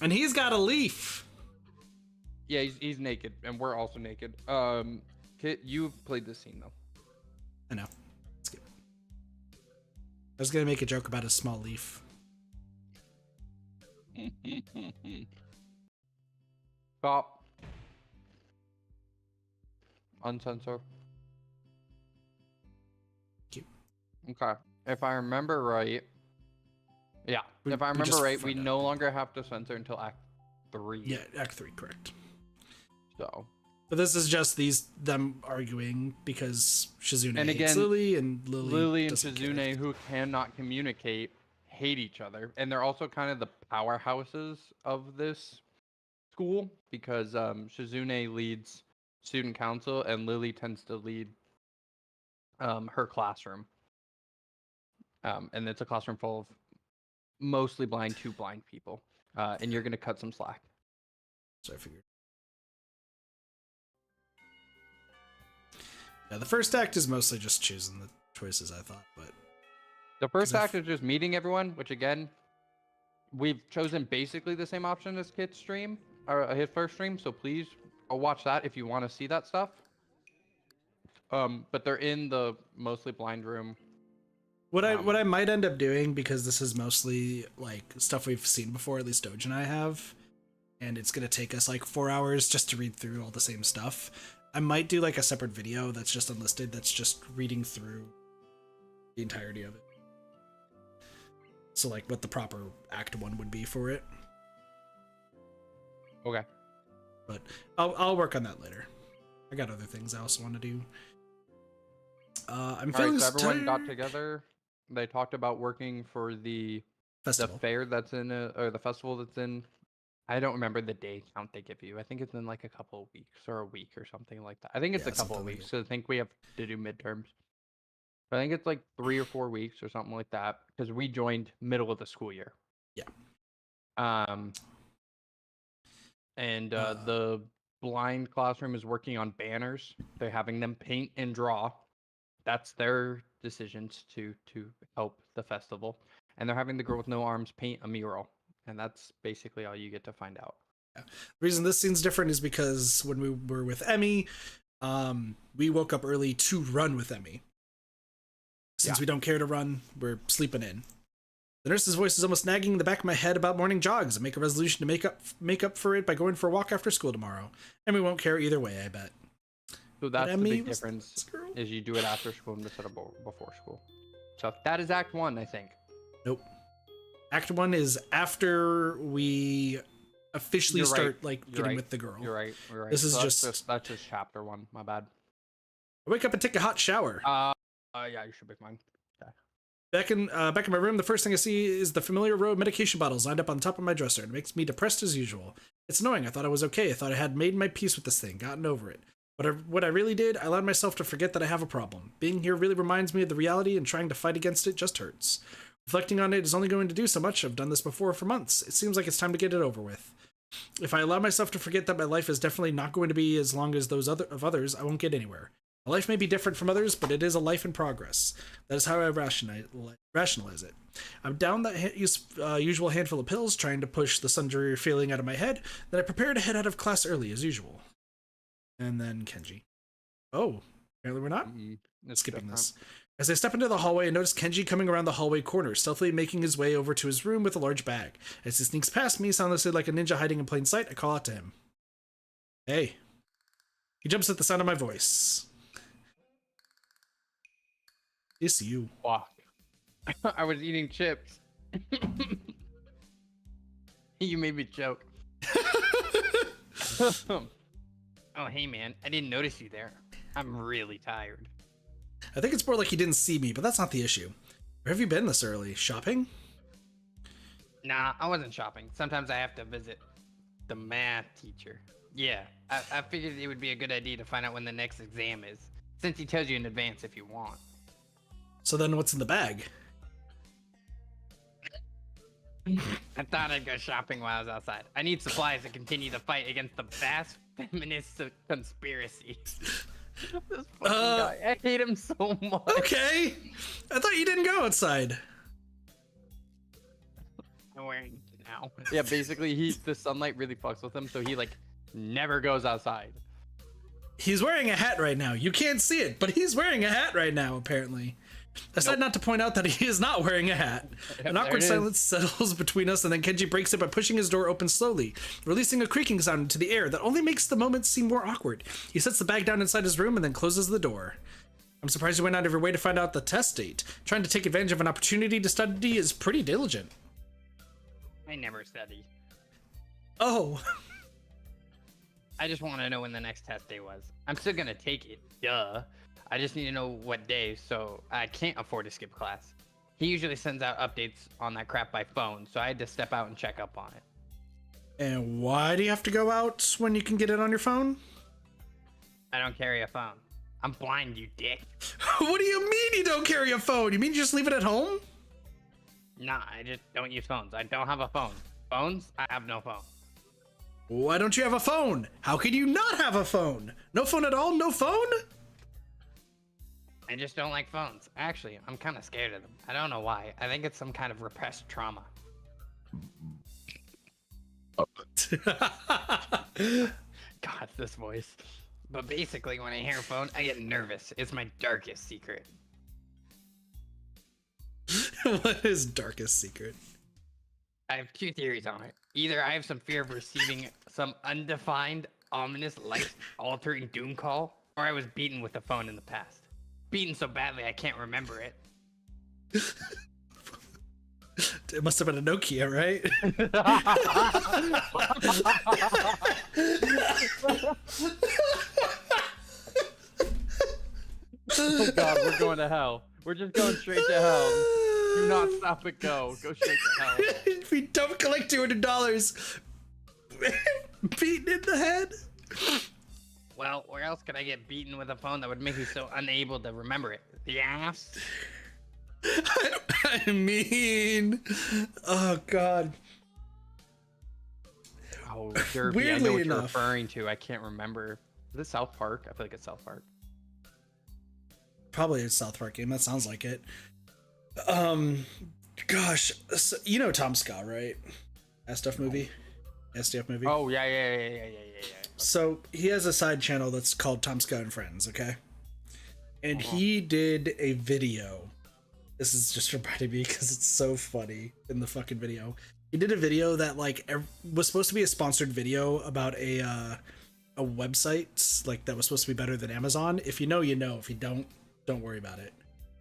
And he's got a leaf. Yeah, he's naked, and we're also naked. You've played this scene though. I know. Skip it. I was gonna make a joke about a small leaf. Stop. Uncensor. Okay. If I remember right, we no longer have to censor until Act 3. Yeah, Act 3, correct. So. But this is just them arguing because Shizune And hates again, Lilly, and Lilly and doesn't Shizune, care. who cannot communicate, hate each other, and they're also kind of the powerhouses of this school because Shizune leads student council and Lilly tends to lead her classroom. And it's a classroom full of mostly blind to blind people. And you're going to cut some slack. So I figured. Yeah, the first act is mostly just choosing the choices, I thought, but... The first act is just meeting everyone, which again, we've chosen basically the same option as Kit's stream, or his first stream, so please I'll watch that if you want to see that stuff. But they're in the mostly blind room. What I might end up doing, because this is mostly like stuff we've seen before, at least Doge and I have, and it's gonna take us like 4 hours just to read through all the same stuff. I might do like a separate video that's just unlisted, that's just reading through the entirety of it. So like what the proper Act 1 would be for it. Okay. But I'll work on that later. I got other things I also want to do. I'm feeling so everyone got together. They talked about working for the fair that's in or the festival that's in. I don't remember the day count they give you. I think it's in like a couple of weeks or a week or something like that. I think it's a couple of weeks. So I think we have to do midterms. I think it's like 3 or 4 weeks or something like that because we joined middle of the school year. Yeah. And the blind classroom is working on banners. They're having them paint and draw. That's their decisions to help the festival. And they're having the girl with no arms paint a mural. And that's basically all you get to find out. Yeah. The reason this scene's different is because when we were with Emmy, we woke up early to run with Emmy. Since we don't care to run, we're sleeping in. The nurse's voice is almost nagging in the back of my head about morning jogs. I make a resolution to make up for it by going for a walk after school tomorrow. Emmy won't care either way, I bet. So that's the big difference, is you do it after school instead of before school. So that is Act 1, I think. Nope. Act 1 is after we officially start getting with the girl. You're right. This is that's just chapter 1. My bad. I wake up and take a hot shower. Yeah, you should be fine. Okay. Back in my room, the first thing I see is the familiar row of medication bottles lined up on top of my dresser. It makes me depressed as usual. It's annoying. I thought I was okay. I thought I had made my peace with this thing, gotten over it. But what I really did, I allowed myself to forget that I have a problem. Being here really reminds me of the reality, and trying to fight against it just hurts. Reflecting on it is only going to do so much. I've done this before for months. It seems like it's time to get it over with. If I allow myself to forget that my life is definitely not going to be as long as those of others, I won't get anywhere. My life may be different from others, but it is a life in progress. That is how I rationalize it. I'm down that usual handful of pills, trying to push the sundry feeling out of my head. Then I prepare to head out of class early, as usual. And then Kenji. Oh, apparently we're not skipping this. As I step into the hallway, I notice Kenji coming around the hallway corner, stealthily making his way over to his room with a large bag. As he sneaks past me, soundlessly like a ninja hiding in plain sight, I call out to him. Hey. He jumps at the sound of my voice. It's you. Fuck. I was eating chips. You made me choke. Oh, hey, man. I didn't notice you there. I'm really tired. I think it's more like he didn't see me, but that's not the issue. Where have you been this early? Shopping? Nah, I wasn't shopping. Sometimes I have to visit the math teacher. Yeah, I figured it would be a good idea to find out when the next exam is, since he tells you in advance if you want. So then what's in the bag? I thought I'd go shopping while I was outside. I need supplies to continue the fight against the vast feminist conspiracy. This fucking guy. I hate him so much. Okay. I thought you didn't go outside. I'm wearing it now. Yeah, basically the sunlight really fucks with him, so he never goes outside. He's wearing a hat right now. You can't see it, but he's wearing a hat right now, apparently. I said not to point out that he is not wearing a hat. An awkward silence settles between us, and then Kenji breaks it by pushing his door open slowly, releasing a creaking sound into the air that only makes the moment seem more awkward. He sets the bag down inside his room and then closes the door. I'm surprised you went out of your way to find out the test date. Trying to take advantage of an opportunity to study is pretty diligent. I never study. Oh. I just want to know when the next test day was. I'm still gonna take it, duh. I just need to know what day, so I can't afford to skip class. He usually sends out updates on that crap by phone, so I had to step out and check up on it. And why do you have to go out when you can get it on your phone? I don't carry a phone. I'm blind, you dick. What do you mean you don't carry a phone? You mean you just leave it at home? Nah, I just don't use phones. I don't have a phone. Phones? I have no phone. Why don't you have a phone? How could you not have a phone? No phone at all? No phone? I just don't like phones. Actually, I'm kind of scared of them. I don't know why. I think it's some kind of repressed trauma. God, this voice. But basically, when I hear a phone, I get nervous. It's my darkest secret. What is darkest secret? I have two theories on it. Either I have some fear of receiving some undefined, ominous, life-altering doom call, or I was beaten with a phone in the past. Beaten so badly I can't remember it. It must have been a Nokia, right? Oh God, we're going to hell. We're just going straight to hell. Do not stop it. Go straight to hell. If we don't collect $200, beaten in the head. Well, where else could I get beaten with a phone that would make me so unable to remember it? The ass? I mean, oh God. Oh, Derpy, I know Weirdly what you're enough. referring to. I can't remember. Is it South Park? I feel like it's South Park. Probably a South Park game. That sounds like it. Gosh, so, you know Tom Scott, right? SDF movie. movie. Oh yeah. So he has a side channel that's called Tom Scott and Friends. Okay, and he did a video. This is just reminding me because it's so funny in the fucking video. He did a video that like was supposed to be a sponsored video about a website like that was supposed to be better than Amazon. If you know, you know. If you don't worry about it.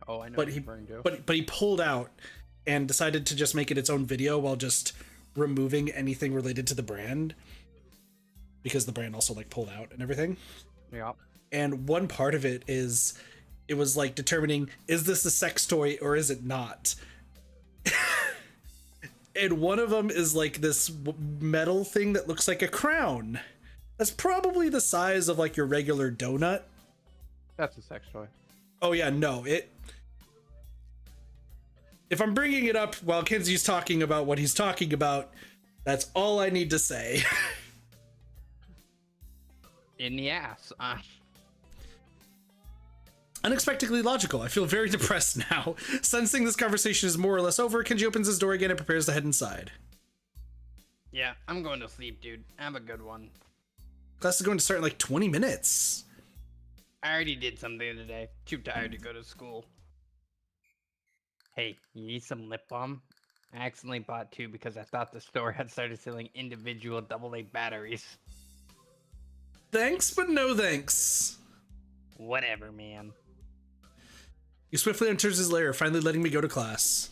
Oh, I know. But what he you're referring to. but he pulled out and decided to just make it its own video while just removing anything related to the brand because the brand also like pulled out and everything. Yeah. And one part of it is it was like determining, is this a sex toy or is it not? And one of them is like this metal thing that looks like a crown. That's probably the size of like your regular donut. That's a sex toy. Oh yeah, no, if I'm bringing it up while Kenzie's talking about what he's talking about, that's all I need to say. In the ass. Unexpectedly logical. I feel very depressed now. Sensing this conversation is more or less over, Kenji opens his door again and prepares to head inside. Yeah, I'm going to sleep, dude. Have a good one. Class is going to start in like 20 minutes. I already did something today. Too tired to go to school. Hey, you need some lip balm? I accidentally bought two because I thought the store had started selling individual AA batteries. Thanks, but no thanks. Whatever, man. He swiftly enters his lair, finally letting me go to class.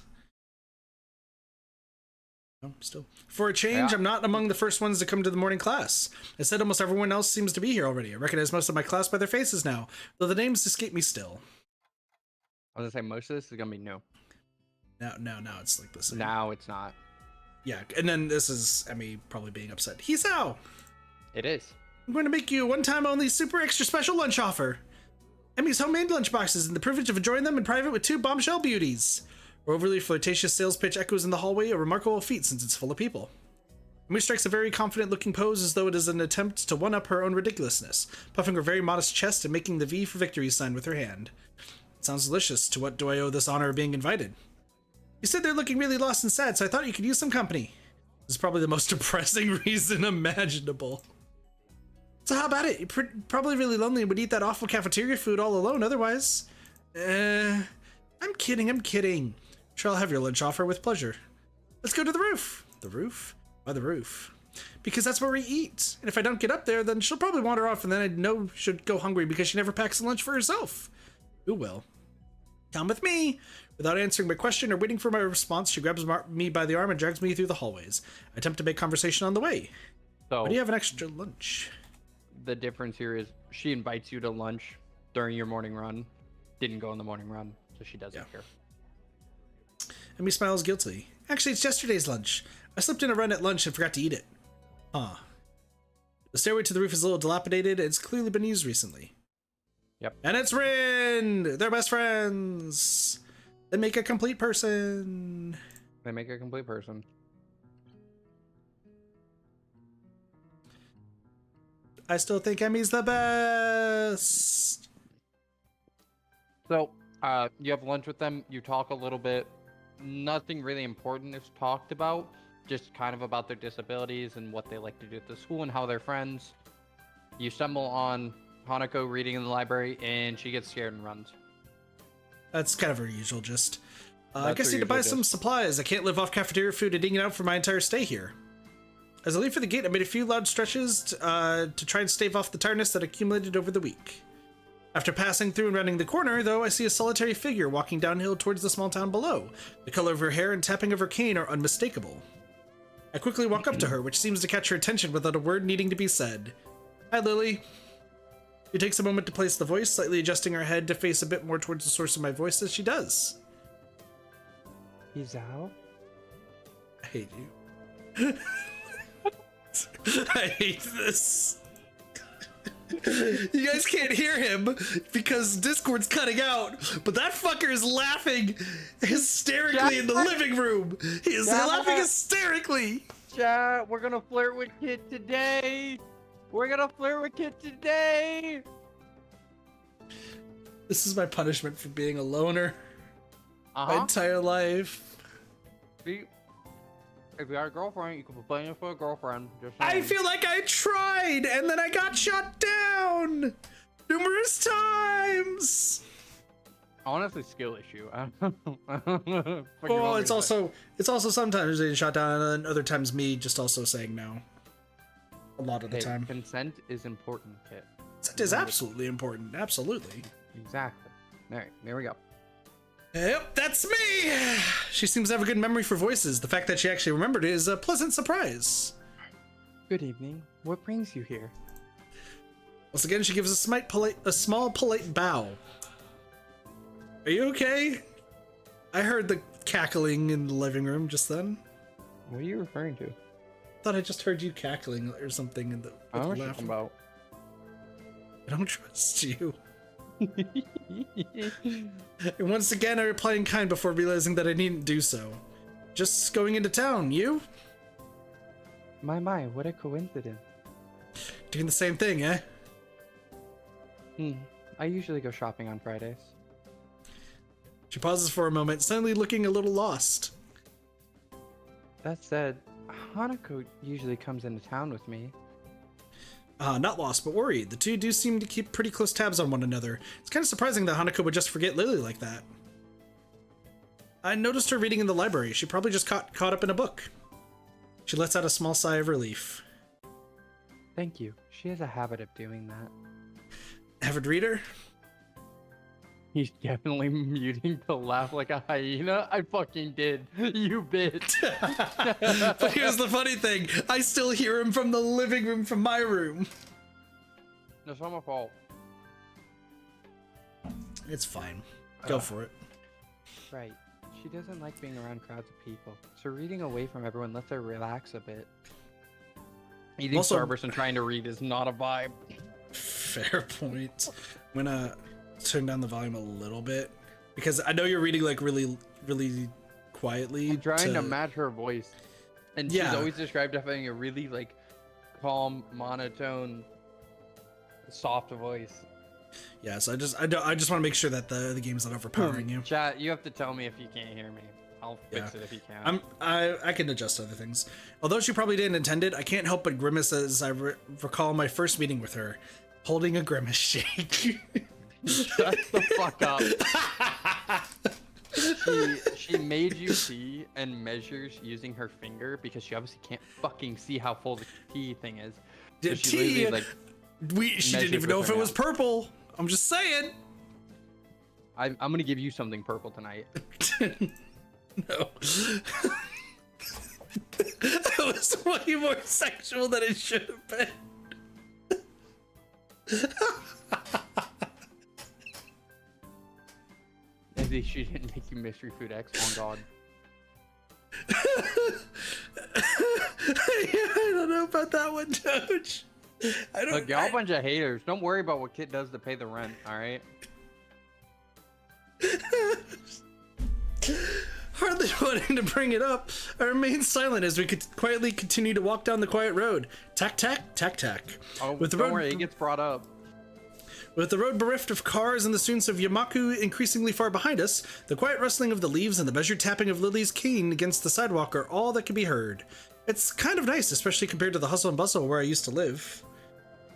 Oh, still. For a change, Yeah. I'm not among the first ones to come to the morning class. Instead, almost everyone else seems to be here already. I recognize most of my class by their faces now, though the names escape me still. I was gonna say most of this is gonna be new. Now it's like this. Now it's not. Yeah, and then this is Emmy probably being upset. Hisao! It is. I'm going to make you a one-time only super extra special lunch offer. Emmy's homemade lunch boxes and the privilege of enjoying them in private with two bombshell beauties. Her overly flirtatious sales pitch echoes in the hallway, a remarkable feat since it's full of people. Emmy strikes a very confident-looking pose as though it is an attempt to one-up her own ridiculousness, puffing her very modest chest and making the V for victory sign with her hand. It sounds delicious. To what do I owe this honor of being invited? You said they're looking really lost and sad, so I thought you could use some company. This is probably the most depressing reason imaginable. So how about it? You're probably really lonely and would eat that awful cafeteria food all alone otherwise. I'm kidding. Sure, I'll have your lunch offer with pleasure. Let's go to the roof. The roof? Why the roof? Because that's where we eat. And if I don't get up there, then she'll probably wander off and then I know she'll go hungry because she never packs a lunch for herself. Who will? Come with me. Without answering my question or waiting for my response, she grabs me by the arm and drags me through the hallways. I attempt to make conversation on the way. So Why do you have an extra lunch? the difference here is she invites you to lunch during your morning run. Didn't go on the morning run, so she doesn't care. Emmy smiles guiltily. Actually, it's yesterday's lunch. I slipped in a run at lunch and forgot to eat it. Huh. The stairway to the roof is a little dilapidated and it's clearly been used recently. Yep. And it's Rin! They're best friends! They make a complete person. They make a complete person. I still think Emmy's the best. So, you have lunch with them, you talk a little bit. Nothing really important is talked about, just kind of about their disabilities and what they like to do at the school and how they're friends. You stumble on Hanako reading in the library, and she gets scared and runs. That's kind of her usual gist. I That's guess her I need to buy usual some gist. supplies. I can't live off cafeteria food and eating out for my entire stay here. As I leave for the gate, I made a few loud stretches to try and stave off the tiredness that accumulated over the week. After passing through and rounding the corner, though, I see a solitary figure walking downhill towards the small town below. The color of her hair and tapping of her cane are unmistakable. I quickly walk up to her, which seems to catch her attention without a word needing to be said. Hi, Lily. She takes a moment to place the voice, slightly adjusting her head to face a bit more towards the source of my voice as she does. Izao? I hate you. I hate this. You guys can't hear him because Discord's cutting out, but that fucker is laughing hysterically in the living room. He is laughing hysterically. Chat, we're gonna flirt with Kid today. We're gonna flirt with Kid today. This is my punishment for being a loner my Uh-huh. entire life. If you got a girlfriend, you can complain for a girlfriend. Just I saying. feel like I tried and then I got shot down numerous times. Honestly, skill issue. I don't know. Fucking Oh, want me it's to also sometimes getting shot down and then other times me just also saying no. A lot of the Hey, time. consent is important, Kit. It is absolutely important. Absolutely. Exactly. All right, there we go. Yep, that's me. She seems to have a good memory for voices. The fact that she actually remembered it is a pleasant surprise. Good evening. What brings you here? Once again, she gives a small polite bow. Are you okay? I heard the cackling in the living room just then. What are you referring to? Thought I just heard you cackling or something in the I don't know with what you're laughing. talking about. I don't trust you. And once again, I reply in kind before realizing that I needn't do so. Just going into town, you? My, what a coincidence. Doing the same thing, eh? I usually go shopping on Fridays. She pauses for a moment, suddenly looking a little lost. That said, Hanako usually comes into town with me. Not lost, but worried. The two do seem to keep pretty close tabs on one another. It's kind of surprising that Hanako would just forget Lily like that. I noticed her reading in the library. She probably just caught up in a book. She lets out a small sigh of relief. Thank you. She has a habit of doing that. Avid reader? He's definitely muting to laugh like a hyena. I fucking did. You bitch. But here's the funny thing. I still hear him from the living room from my room. That's not my fault. It's fine. Go for it. Right. She doesn't like being around crowds of people, so reading away from everyone lets her relax a bit. Eating Also- Starburst and trying to read is not a vibe. Fair point. I'm gonna turn down the volume a little bit because I know you're reading like really, really quietly. I'm trying to match her voice, and she's Yeah. always described as having a really like calm, monotone, soft voice. Yeah, so I just want to make sure that the game's not overpowering you. Chat, you have to tell me if you can't hear me. I'll fix Yeah. it if you can. I can adjust other things. Although she probably didn't intend it, I can't help but grimace as I recall my first meeting with her, holding a grimace shake. Shut the fuck up. She made you see and measures using her finger because she obviously can't fucking see how full the tea thing is. So The she tea, literally, like, she didn't measured even know with if her it was mouth. purple. I'm just saying. I'm gonna give you something purple tonight. No. That was way more sexual than it should have been. At least she didn't make you mystery food X. Oh god. I don't know about that one, Doge. I don't. Look, y'all a bunch of haters. Don't worry about what Kit does to pay the rent, alright? Hardly wanting to bring it up, I remained silent as we could quietly continue to walk down the quiet road. Tack, tack, tack, tack. Oh, With the don't road- worry, it gets brought up. With the road bereft of cars and the students of Yamaku increasingly far behind us, the quiet rustling of the leaves and the measured tapping of Lily's cane against the sidewalk are all that can be heard. It's kind of nice, especially compared to the hustle and bustle where I used to live.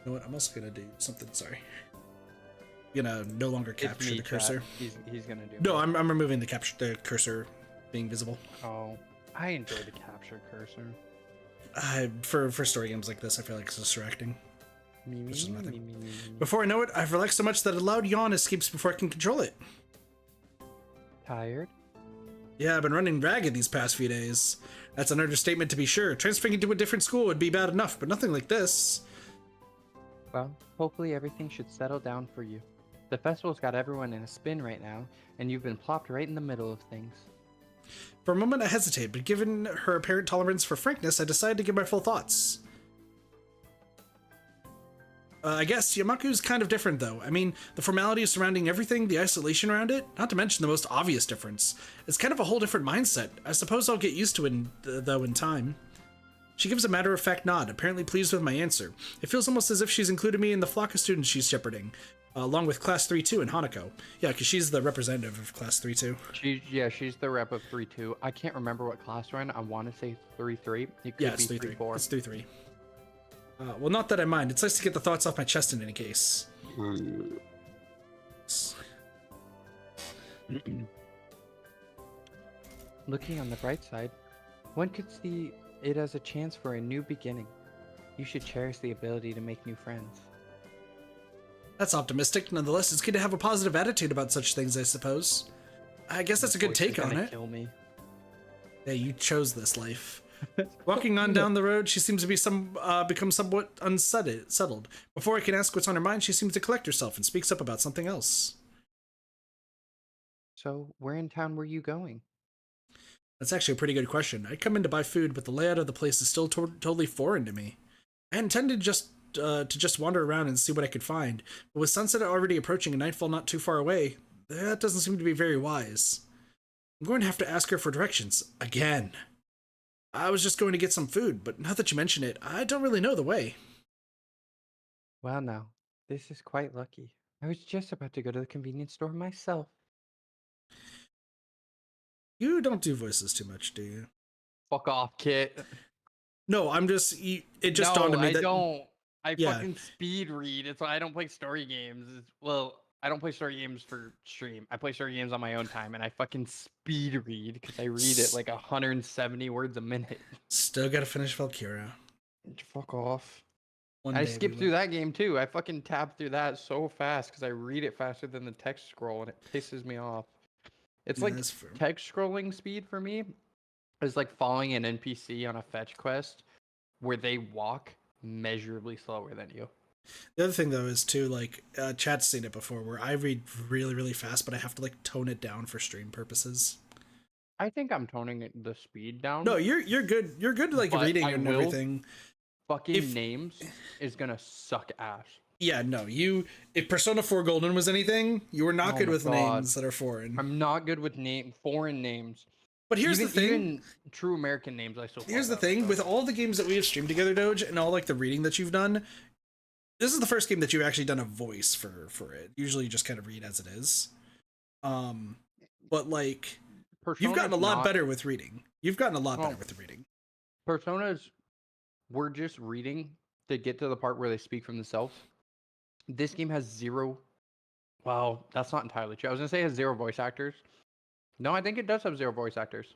You know what? I'm also gonna do something. Sorry. I'm gonna no longer capture the cursor. He's gonna do. No, I'm removing the cursor being visible. Oh, I enjoy the capture cursor. For story games like this, I feel like it's distracting. Which is nothing. Me. Before I know it, I've relaxed so much that a loud yawn escapes before I can control it. Tired? Yeah, I've been running ragged these past few days. That's an understatement to be sure. Transferring into a different school would be bad enough, but nothing like this. Well, hopefully everything should settle down for you. The festival's got everyone in a spin right now, and you've been plopped right in the middle of things. For a moment I hesitated, but given her apparent tolerance for frankness, I decided to give my full thoughts. I guess Yamaku's kind of different, though. I mean, the formalities surrounding everything, the isolation around it, not to mention the most obvious difference. It's kind of a whole different mindset. I suppose I'll get used to it, though, in time. She gives a matter-of-fact nod, apparently pleased with my answer. It feels almost as if she's included me in the flock of students she's shepherding, along with Class 3-2 and Hanako. Yeah, because she's the representative of Class 3-2. She's the rep of 3-2. I can't remember what class we're in. I want to say 3-3. It could Yeah, it's be 3-3. 3-4. It's 3-3. Well, not that I mind. It's nice to get the thoughts off my chest in any case. Looking on the bright side, one could see it as a chance for a new beginning. You should cherish the ability to make new friends. That's optimistic. Nonetheless, it's good to have a positive attitude about such things, I suppose. I guess that's a good take on it. Kill me. Yeah, you chose this life. Walking on down the road, she seems to be become somewhat unsettled. Before I can ask what's on her mind, she seems to collect herself and speaks up about something else. So, where in town were you going? That's actually a pretty good question. I'd come in to buy food, but the layout of the place is still totally foreign to me. I intended to just wander around and see what I could find, but with sunset already approaching and nightfall not too far away, that doesn't seem to be very wise. I'm going to have to ask her for directions again. I was just going to get some food, but now that you mention it, I don't really know the way. Well, now, this is quite lucky. I was just about to go to the convenience store myself. You don't do voices too much, do you? Fuck off, Kit. No, I'm just. It just dawned on me that. I don't. I Yeah. fucking speed read. It's why I don't play story games. Well, I don't play story games for stream. I play story games on my own time, and I fucking speed read because I read it like 170 words a minute. Still gotta finish Valkyria. Fuck off. One I day skipped we through will. that game too. I fucking tabbed through that so fast because I read it faster than the text scroll, and it pisses me off. It's Yeah, like that's fair. text scrolling speed for me is like following an NPC on a fetch quest where they walk measurably slower than you. The other thing though is too, like, chat's seen it before, where I read really, really fast, but I have to like tone it down for stream purposes. I think I'm toning the speed down. No, you're good. You're good, like But reading I and will- everything. Fucking if- names is gonna suck ass. Yeah, no, if Persona 4 Golden was anything, you were not Oh good my with God. names that are foreign. I'm not good with foreign names. But here's the thing. Even true American names, I still. Here's the fuck up, thing, so. with all the games that we have streamed together, Doge, and all like the reading that you've done, this is the first game that you've actually done a voice for it. Usually you just kind of read as it is. But like you've gotten a lot better with reading. You've gotten a lot better with the reading. Personas, we're just reading to get to the part where they speak from themselves. This game has zero. Well, that's not entirely true. I was gonna say it has zero voice actors. No, I think it does have zero voice actors.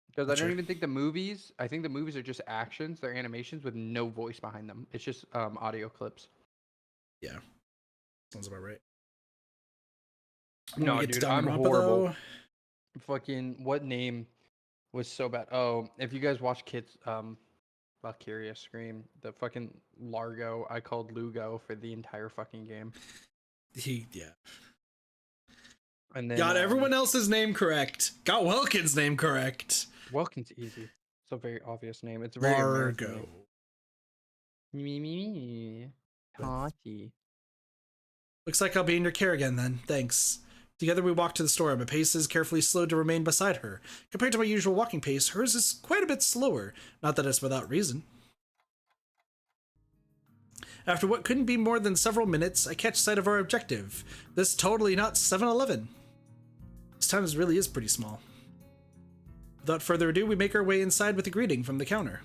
Because I don't Sure. even think the movies. I think the movies are just actions. They're animations with no voice behind them. It's just audio clips. Sounds about right. No, When we get to dude, I'm Danganronpa, horrible. though, Fucking what name was so bad? Oh, if you guys watch Kids Valkyria Scream, the fucking Largo I called Lugo for the entire fucking game. yeah. And then Got everyone else's name correct. Got Welkin's name correct. Welkin's easy. It's a very obvious name. It's a very American Largo. name. Me. Tati. Looks like I'll be in your care again then. Thanks. Together we walk to the store. My pace is carefully slowed to remain beside her. Compared to my usual walking pace, hers is quite a bit slower. Not that it's without reason. After what couldn't be more than several minutes, I catch sight of our objective. This totally not 7-Eleven. This town really is pretty small. Without further ado, we make our way inside with a greeting from the counter.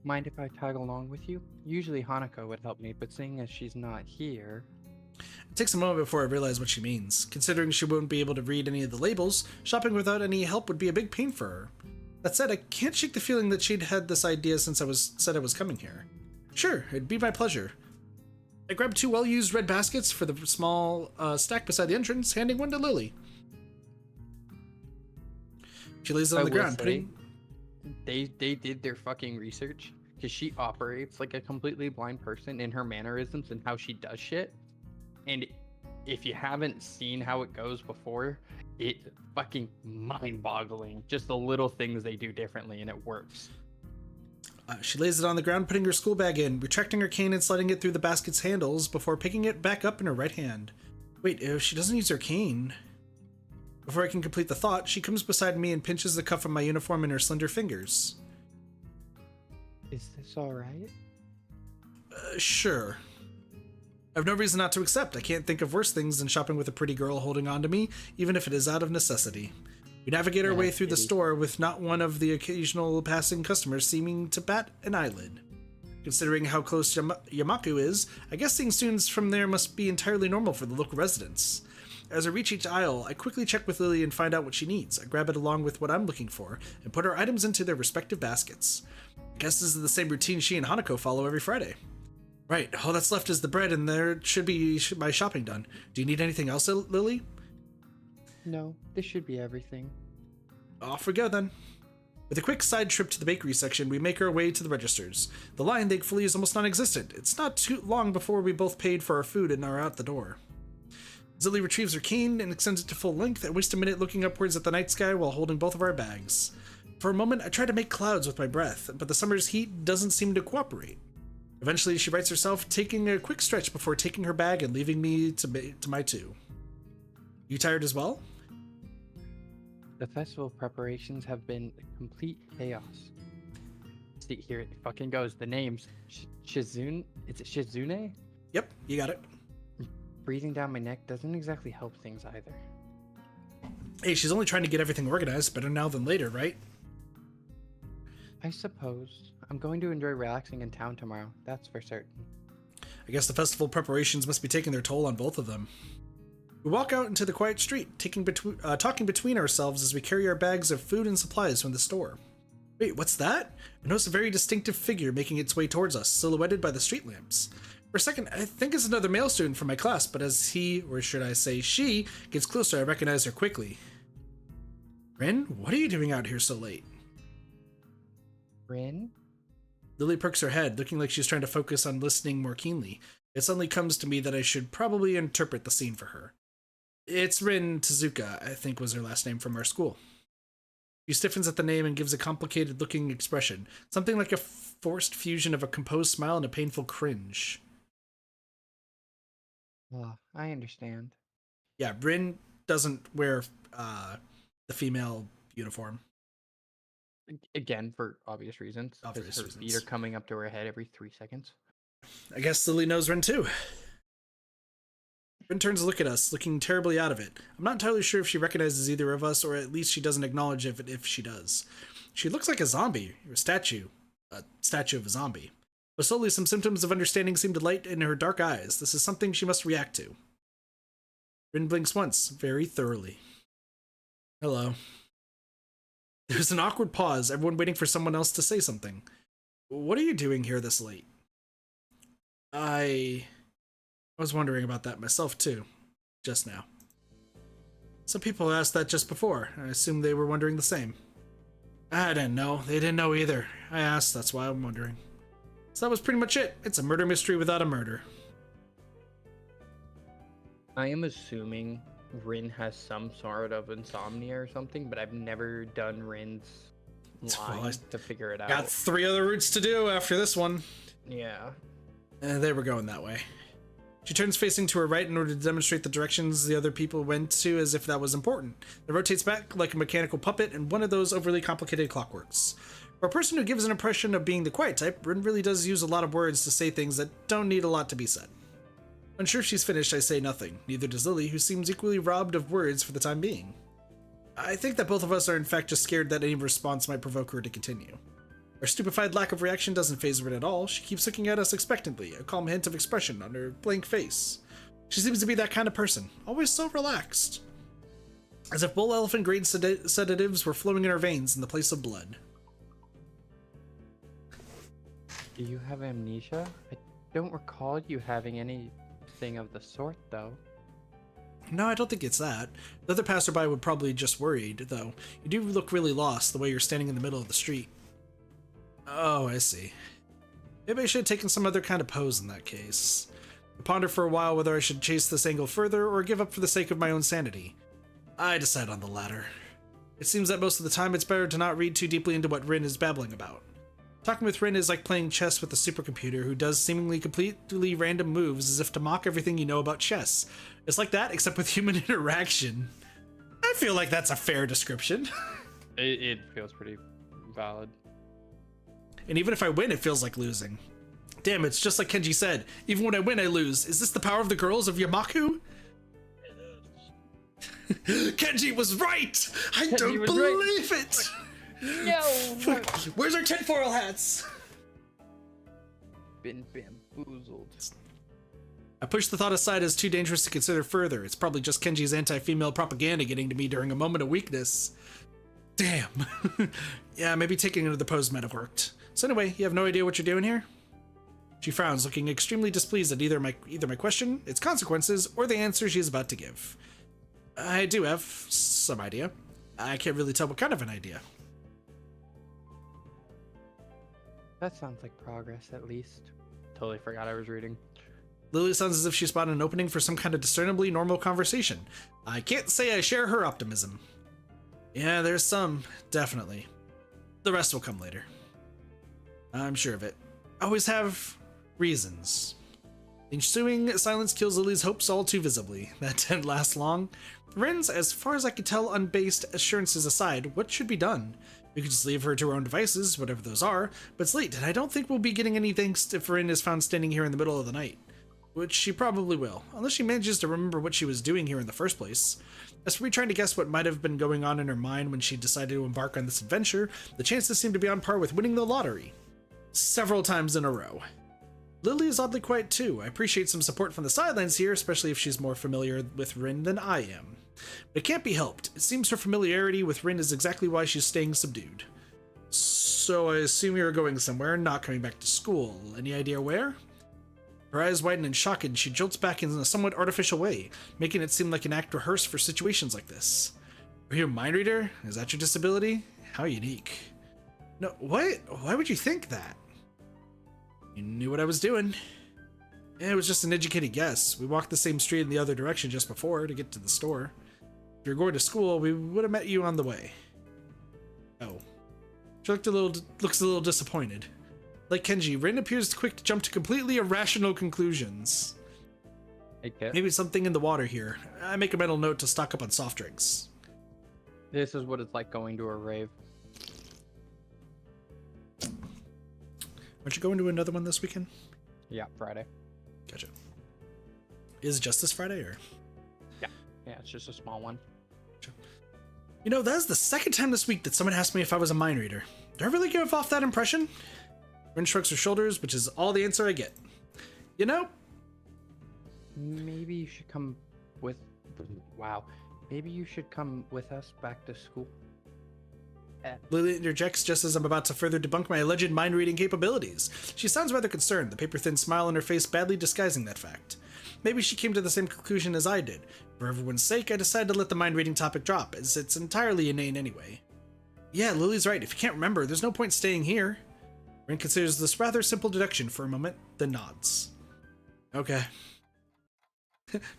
Mind if I tag along with you? Usually Hanako would help me, but seeing as she's not here... It takes a moment before I realize what she means. Considering she wouldn't be able to read any of the labels, shopping without any help would be a big pain for her. That said, I can't shake the feeling that she'd had this idea since said I was coming here. Sure, it'd be my pleasure. I grabbed 2 well-used red baskets for the small stack beside the entrance, handing one to Lilly. She lays it on the ground, putting... They did their fucking research, because she operates like a completely blind person in her mannerisms and how she does shit. And if you haven't seen how it goes before, it's fucking mind-boggling. Just the little things they do differently, and it works. She lays it on the ground, putting her school bag in, retracting her cane and sliding it through the basket's handles before picking it back up in her right hand. Wait, if she doesn't use her cane... Before I can complete the thought, she comes beside me and pinches the cuff of my uniform in her slender fingers. Is this alright? Sure. I have no reason not to accept. I can't think of worse things than shopping with a pretty girl holding on to me, even if it is out of necessity. We navigate our way through the store with not one of the occasional passing customers seeming to bat an eyelid. Considering how close Yamaku is, I guess seeing students from there must be entirely normal for the local residents. As I reach each aisle, I quickly check with Lilly and find out what she needs. I grab it along with what I'm looking for, and put our items into their respective baskets. I guess this is the same routine she and Hanako follow every Friday. Right, all that's left is the bread, and there should be my shopping done. Do you need anything else, Lilly? No, this should be everything. Off we go, then. With a quick side trip to the bakery section, we make our way to the registers. The line, thankfully, is almost non-existent. It's not too long before we both paid for our food and are out the door. Lilly retrieves her cane and extends it to full length. I waste a minute looking upwards at the night sky while holding both of our bags. For a moment, I try to make clouds with my breath, but the summer's heat doesn't seem to cooperate. Eventually, she rights herself, taking a quick stretch before taking her bag and leaving me to my 2. You tired as well? The festival preparations have been complete chaos. See, here it fucking goes. The names. Shizune? Is it Shizune? Yep, you got it. Breathing down my neck doesn't exactly help things either. Hey, she's only trying to get everything organized. Better now than later, right? I suppose. I'm going to enjoy relaxing in town tomorrow. That's for certain. I guess the festival preparations must be taking their toll on both of them. We walk out into the quiet street, talking between ourselves as we carry our bags of food and supplies from the store. Wait, what's that? I notice a very distinctive figure making its way towards us, silhouetted by the street lamps. For a second, I think it's another male student from my class, but as he, or should I say she, gets closer, I recognize her quickly. Rin, what are you doing out here so late? Rin? Lilly perks her head, looking like she's trying to focus on listening more keenly. It suddenly comes to me that I should probably interpret the scene for her. It's Rin Tezuka, I think was her last name from our school. She stiffens at the name and gives a complicated-looking expression, something like a forced fusion of a composed smile and a painful cringe. I understand. Yeah, Rin doesn't wear the female uniform. Again, for obvious reasons. Because her feet are coming up to her head every 3 seconds. I guess Lilly knows Rin too. Rin turns to look at us, looking terribly out of it. I'm not entirely sure if she recognizes either of us, or at least she doesn't acknowledge it if she does. She looks like a zombie, or a statue of a zombie. But slowly some symptoms of understanding seem to light in her dark eyes. This is something she must react to. Rin blinks once, very thoroughly. Hello. There's an awkward pause, everyone waiting for someone else to say something. What are you doing here this late? I was wondering about that myself too, just now. Some people asked that just before. I assumed they were wondering the same. I didn't know. They didn't know either. I asked, that's why I'm wondering. So that was pretty much it. It's a murder mystery without a murder. I am assuming Rin has some sort of insomnia or something, but I've never done Rin's line to figure it out. Got 3 other routes to do after this one. Yeah. They were going that way. She turns facing to her right in order to demonstrate the directions the other people went to as if that was important. It rotates back like a mechanical puppet and one of those overly complicated clockworks. For a person who gives an impression of being the quiet type, Rin really does use a lot of words to say things that don't need a lot to be said. Unsure if she's finished, I say nothing. Neither does Lilly, who seems equally robbed of words for the time being. I think that both of us are in fact just scared that any response might provoke her to continue. Her stupefied lack of reaction doesn't faze Rin at all. She keeps looking at us expectantly, a calm hint of expression on her blank face. She seems to be that kind of person, always so relaxed. As if bull elephant grade sedatives were flowing in her veins in the place of blood. Do you have amnesia? I don't recall you having anything of the sort, though. No, I don't think it's that. The other passerby would probably just worried, though. You do look really lost the way you're standing in the middle of the street. Oh, I see. Maybe I should have taken some other kind of pose in that case. I pondered for a while whether I should chase this angle further or give up for the sake of my own sanity. I decide on the latter. It seems that most of the time it's better to not read too deeply into what Rin is babbling about. Talking with Rin is like playing chess with a supercomputer who does seemingly completely random moves as if to mock everything you know about chess. It's like that, except with human interaction. I feel like that's a fair description. It feels pretty valid. And even if I win, it feels like losing. Damn, it's just like Kenji said. Even when I win, I lose. Is this the power of the girls of Yamaku? Kenji was right! I don't believe it! No! Where's our tinfoil hats? Been bamboozled. I pushed the thought aside as too dangerous to consider further. It's probably just Kenji's anti-female propaganda getting to me during a moment of weakness. Damn. Yeah, maybe taking another pose might have worked. So anyway, you have no idea what you're doing here? She frowns, looking extremely displeased at either my question, its consequences, or the answer she is about to give. I do have some idea. I can't really tell what kind of an idea. That sounds like progress, at least. Totally forgot I was reading. Lilly sounds as if she spotted an opening for some kind of discernibly normal conversation. I can't say I share her optimism. Yeah, there's some, definitely. The rest will come later. I'm sure of it. I always have reasons. The ensuing silence kills Lilly's hopes all too visibly. That didn't last long. Rin's, as far as I could tell, unbased assurances aside, what should be done? We could just leave her to her own devices, whatever those are, but it's late, and I don't think we'll be getting any thanks if Rin is found standing here in the middle of the night. Which she probably will, unless she manages to remember what she was doing here in the first place. As for me trying to guess what might have been going on in her mind when she decided to embark on this adventure, the chances seem to be on par with winning the lottery. Several times in a row. Lilly is oddly quiet too. I appreciate some support from the sidelines here, especially if she's more familiar with Rin than I am. But it can't be helped. It seems her familiarity with Rin is exactly why she's staying subdued. So I assume you're going somewhere, not coming back to school. Any idea where? Her eyes widen in shock and she jolts back in a somewhat artificial way, making it seem like an act rehearsed for situations like this. Are you a mind reader? Is that your disability? How unique. No, what? Why would you think that? You knew what I was doing. Yeah, it was just an educated guess. We walked the same street in the other direction just before to get to the store. If you're going to school, we would have met you on the way. Oh. She looks a little disappointed. Like Kenji, Rin appears quick to jump to completely irrational conclusions. Maybe something in the water here. I make a mental note to stock up on soft drinks. This is what it's like going to a rave. Aren't you going to another one this weekend? Yeah, Friday. Gotcha. Is it just this Friday, or? Yeah, it's just a small one. Gotcha. You know, that's the second time this week that someone asked me if I was a mind reader. Do I really give off that impression? Rin shrugs her shoulders, which is all the answer I get. You know? Maybe you should come with... Wow. Maybe you should come with us back to school. Lilly interjects just as I'm about to further debunk my alleged mind-reading capabilities. She sounds rather concerned, the paper-thin smile on her face badly disguising that fact. Maybe she came to the same conclusion as I did. For everyone's sake, I decided to let the mind-reading topic drop, as it's entirely inane anyway. Yeah, Lily's right. If you can't remember, there's no point staying here. Rin considers this rather simple deduction for a moment, then nods. Okay.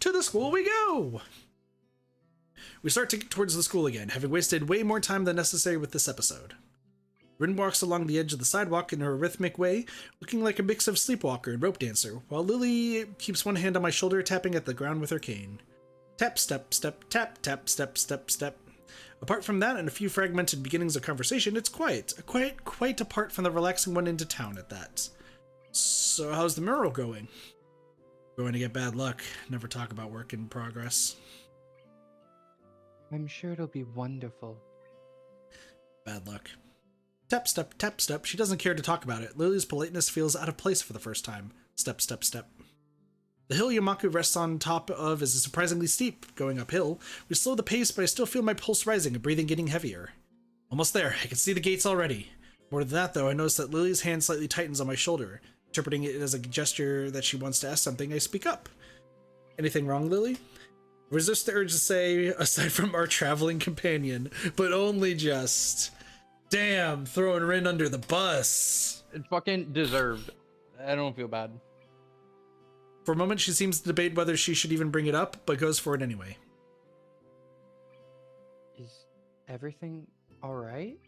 To the school we go! We start to get towards the school again, having wasted way more time than necessary with this episode. Rin walks along the edge of the sidewalk in her rhythmic way, looking like a mix of sleepwalker and rope dancer, while Lilly keeps one hand on my shoulder, tapping at the ground with her cane. Tap, step, step, tap, tap, step, step, step. Apart from that and a few fragmented beginnings of conversation, it's quiet. Quite apart from the relaxing one into town at that. So how's the mural going? Going to get bad luck. Never talk about work in progress. I'm sure it'll be wonderful. Bad luck. Tap, step, tap, step. She doesn't care to talk about it. Lily's politeness feels out of place for the first time. Step, step, step. The hill Yamaku rests on top of is surprisingly steep. Going uphill, we slow the pace, but I still feel my pulse rising and breathing getting heavier. Almost there. I can see the gates already. More than that, though, I notice that Lily's hand slightly tightens on my shoulder. Interpreting it as a gesture that she wants to ask something, I speak up. Anything wrong, Lily? Resist the urge to say, aside from our traveling companion, but only just. Damn, throwing Rin under the bus. It's fucking deserved. I don't feel bad. For a moment, she seems to debate whether she should even bring it up, but goes for it anyway. Is everything alright?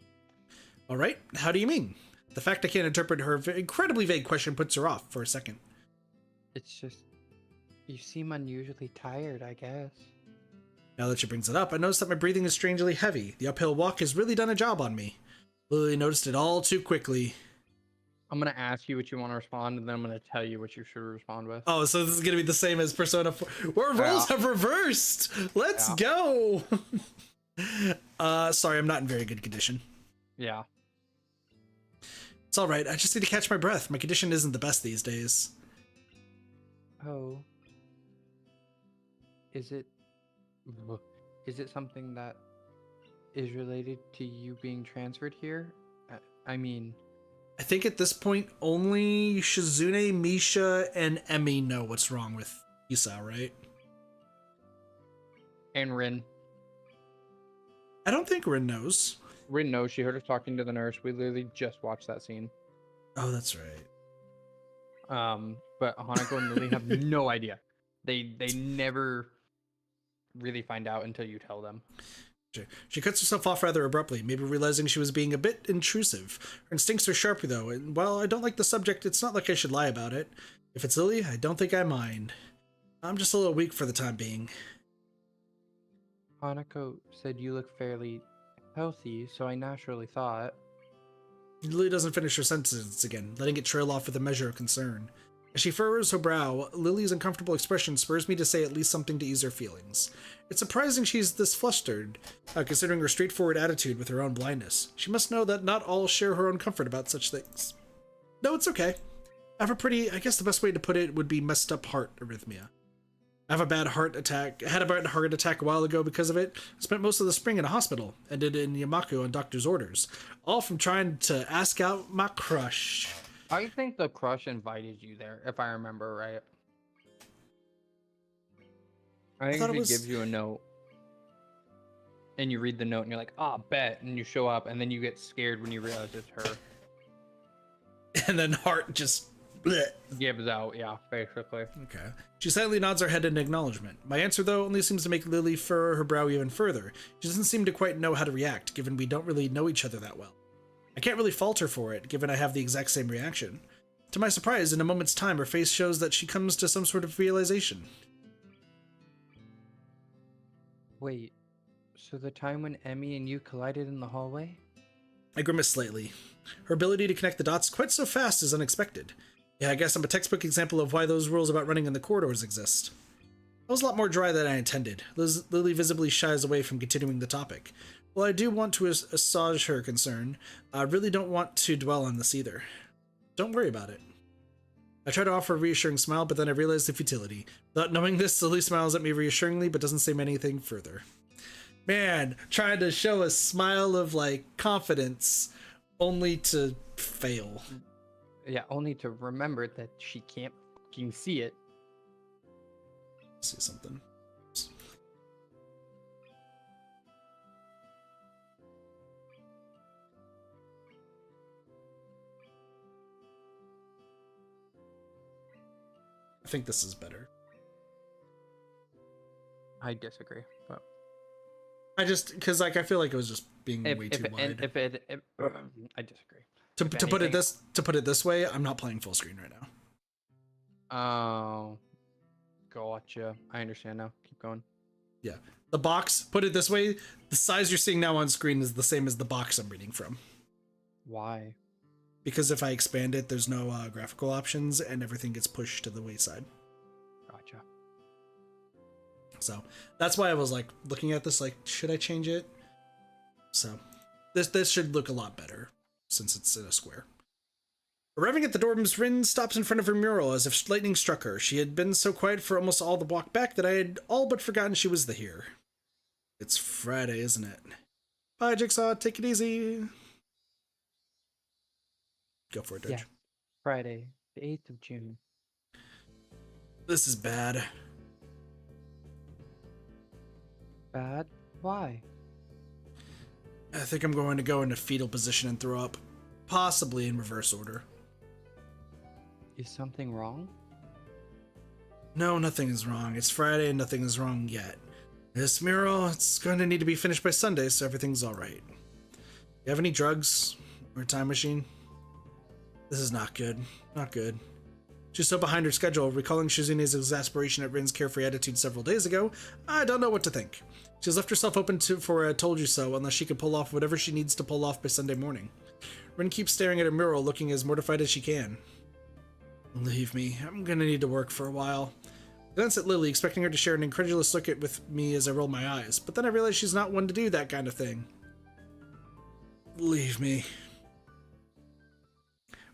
Alright, how do you mean? The fact I can't interpret her incredibly vague question puts her off for a second. It's just, you seem unusually tired, I guess. Now that she brings it up, I notice that my breathing is strangely heavy. The uphill walk has really done a job on me. Lily noticed it all too quickly. I'm gonna ask you what you want to respond, and then I'm gonna tell you what you should respond with. Oh, so this is gonna be the same as Persona 4. Where roles have reversed! Let's go! Sorry, I'm not in very good condition. Yeah. It's alright, I just need to catch my breath. My condition isn't the best these days. Oh. Is it something that is related to you being transferred here? I mean... I think at this point, only Shizune, Misha, and Emmy know what's wrong with Isa, right? And Rin. I don't think Rin knows. Rin knows. She heard us talking to the nurse. We literally just watched that scene. Oh, that's right. But Hanako and Lily have no idea. They never really find out until you tell them. She cuts herself off rather abruptly, maybe realizing she was being a bit intrusive. Her instincts are sharp, though, and while I don't like the subject, it's not like I should lie about it. If it's Lily, I don't think I mind. I'm just a little weak for the time being. Hanako said you look fairly healthy, so I naturally thought... Lily doesn't finish her sentence again, letting it trail off with a measure of concern. As she furrows her brow, Lily's uncomfortable expression spurs me to say at least something to ease her feelings. It's surprising she's this flustered, considering her straightforward attitude with her own blindness. She must know that not all share her own comfort about such things. No, it's okay. I have a pretty, I guess the best way to put it would be messed up heart arrhythmia. I have a bad heart attack. I had a bad heart attack a while ago because of it. I spent most of the spring in a hospital, ended in Yamaku on doctor's orders. All from trying to ask out my crush. I think the crush invited you there, if I remember right. I think she gives you a note. And you read the note and you're like, ah, bet. And you show up and then you get scared when you realize it's her. And then heart just bleh. Gives out, yeah, basically. Okay. She silently nods her head in acknowledgement. My answer, though, only seems to make Lily furrow her brow even further. She doesn't seem to quite know how to react, given we don't really know each other that well. I can't really fault her for it, given I have the exact same reaction. To my surprise, in a moment's time, her face shows that she comes to some sort of realization. Wait, so the time when Emmy and you collided in the hallway? I grimace slightly. Her ability to connect the dots quite so fast is unexpected. Yeah, I guess I'm a textbook example of why those rules about running in the corridors exist. That was a lot more dry than I intended. Lily visibly shies away from continuing the topic. While I do want to assuage her concern, I really don't want to dwell on this either. Don't worry about it. I try to offer a reassuring smile, but then I realize the futility. Without knowing this, Lily smiles at me reassuringly, but doesn't say anything further. Man, trying to show a smile of, like, confidence, only to fail. Yeah, only to remember that she can't fucking see it. See something. I think this is better. I disagree, but I just, because like I feel like it was just being way too wide. I disagree. To put it this way, I'm not playing full screen right now. Oh, gotcha. I understand now. Keep going. Yeah, the box. Put it this way: the size you're seeing now on screen is the same as the box I'm reading from. Why? Because if I expand it, there's no graphical options, and everything gets pushed to the wayside. Gotcha. So that's why I was like looking at this, like, should I change it? So this should look a lot better. since it's in a square. Arriving at the dorms, Rin stops in front of her mural as if lightning struck her. She had been so quiet for almost all the walk back that I had all but forgotten she was here. It's Friday, isn't it? Bye, Jigsaw. Take it easy. Go for it, Doge. Yeah. Friday, the 8th of June. This is bad. Bad? Why? I think I'm going to go into fetal position and throw up. Possibly in reverse order. Is something wrong? No, nothing is wrong. It's Friday and nothing is wrong yet. This mural, it's going to need to be finished by Sunday, so everything's alright. You have any drugs? Or a time machine? This is not good. Not good. She's so behind her schedule, recalling Shizune's exasperation at Rin's carefree attitude several days ago. I don't know what to think. She's left herself open for a told you so, unless she can pull off whatever she needs to pull off by Sunday morning. Rin keeps staring at her mural, looking as mortified as she can. Leave me. I'm gonna need to work for a while. I glance at Lilly, expecting her to share an incredulous look with me as I roll my eyes, but then I realize she's not one to do that kind of thing. Leave me.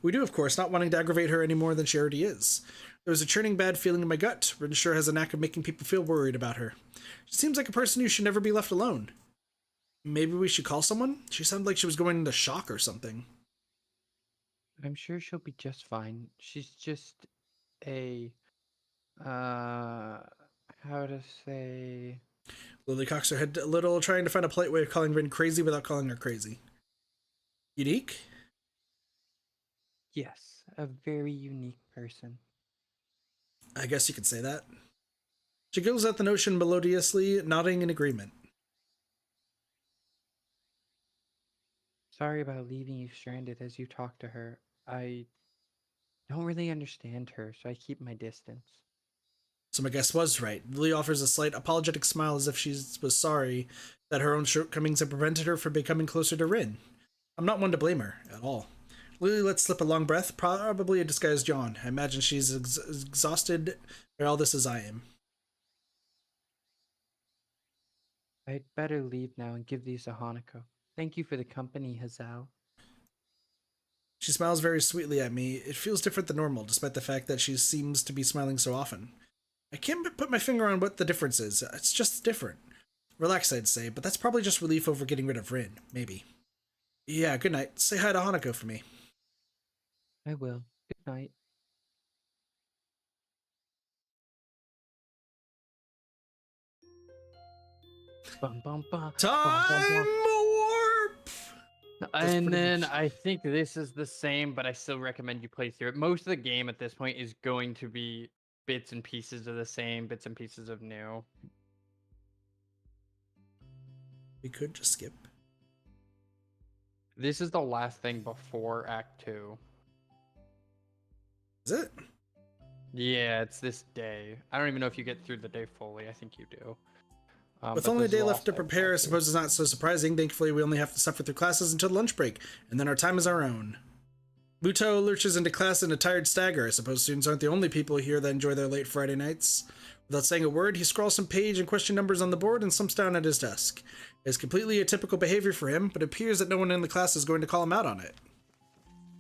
We do, of course, not wanting to aggravate her any more than she already is. There was a churning bad feeling in my gut. Rin sure has a knack of making people feel worried about her. She seems like a person who should never be left alone. Maybe we should call someone? She sounded like she was going into shock or something. I'm sure she'll be just fine. She's just a... how to say... Lily cocks her head a little, trying to find a polite way of calling Rin crazy without calling her crazy. Unique? Yes, a very unique person. I guess you could say that. She giggles at the notion melodiously, nodding in agreement. Sorry about leaving you stranded as you talk to her. I don't really understand her, so I keep my distance. So my guess was right. Lily offers a slight apologetic smile as if she was sorry that her own shortcomings had prevented her from becoming closer to Rin. I'm not one to blame her, at all. Lily lets slip a long breath, probably a disguised yawn. I imagine she's exhausted by all this as I am. I'd better leave now and give these to Hanako. Thank you for the company, Hazao. She smiles very sweetly at me. It feels different than normal, despite the fact that she seems to be smiling so often. I can't put my finger on what the difference is. It's just different. Relaxed, I'd say, but that's probably just relief over getting rid of Rin, maybe. Yeah, good night. Say hi to Hanako for me. I will. Good night. Bum, bum, bum, Time warp! And then I think this is the same, but I still recommend you play through it. Most of the game at this point is going to be bits and pieces of the same, bits and pieces of new. We could just skip. This is the last thing before Act 2. Is it? Yeah, it's this day. I don't even know if you get through the day fully. I think you do. With but only a this day is the left to last prepare, I Act 2. suppose it's not so surprising. Thankfully, we only have to suffer through classes until lunch break, and then our time is our own. Muto lurches into class in a tired stagger. I suppose students aren't the only people here that enjoy their late Friday nights. Without saying a word, he scrawls some page and question numbers on the board and slumps down at his desk. It's completely atypical behavior for him, but it appears that no one in the class is going to call him out on it.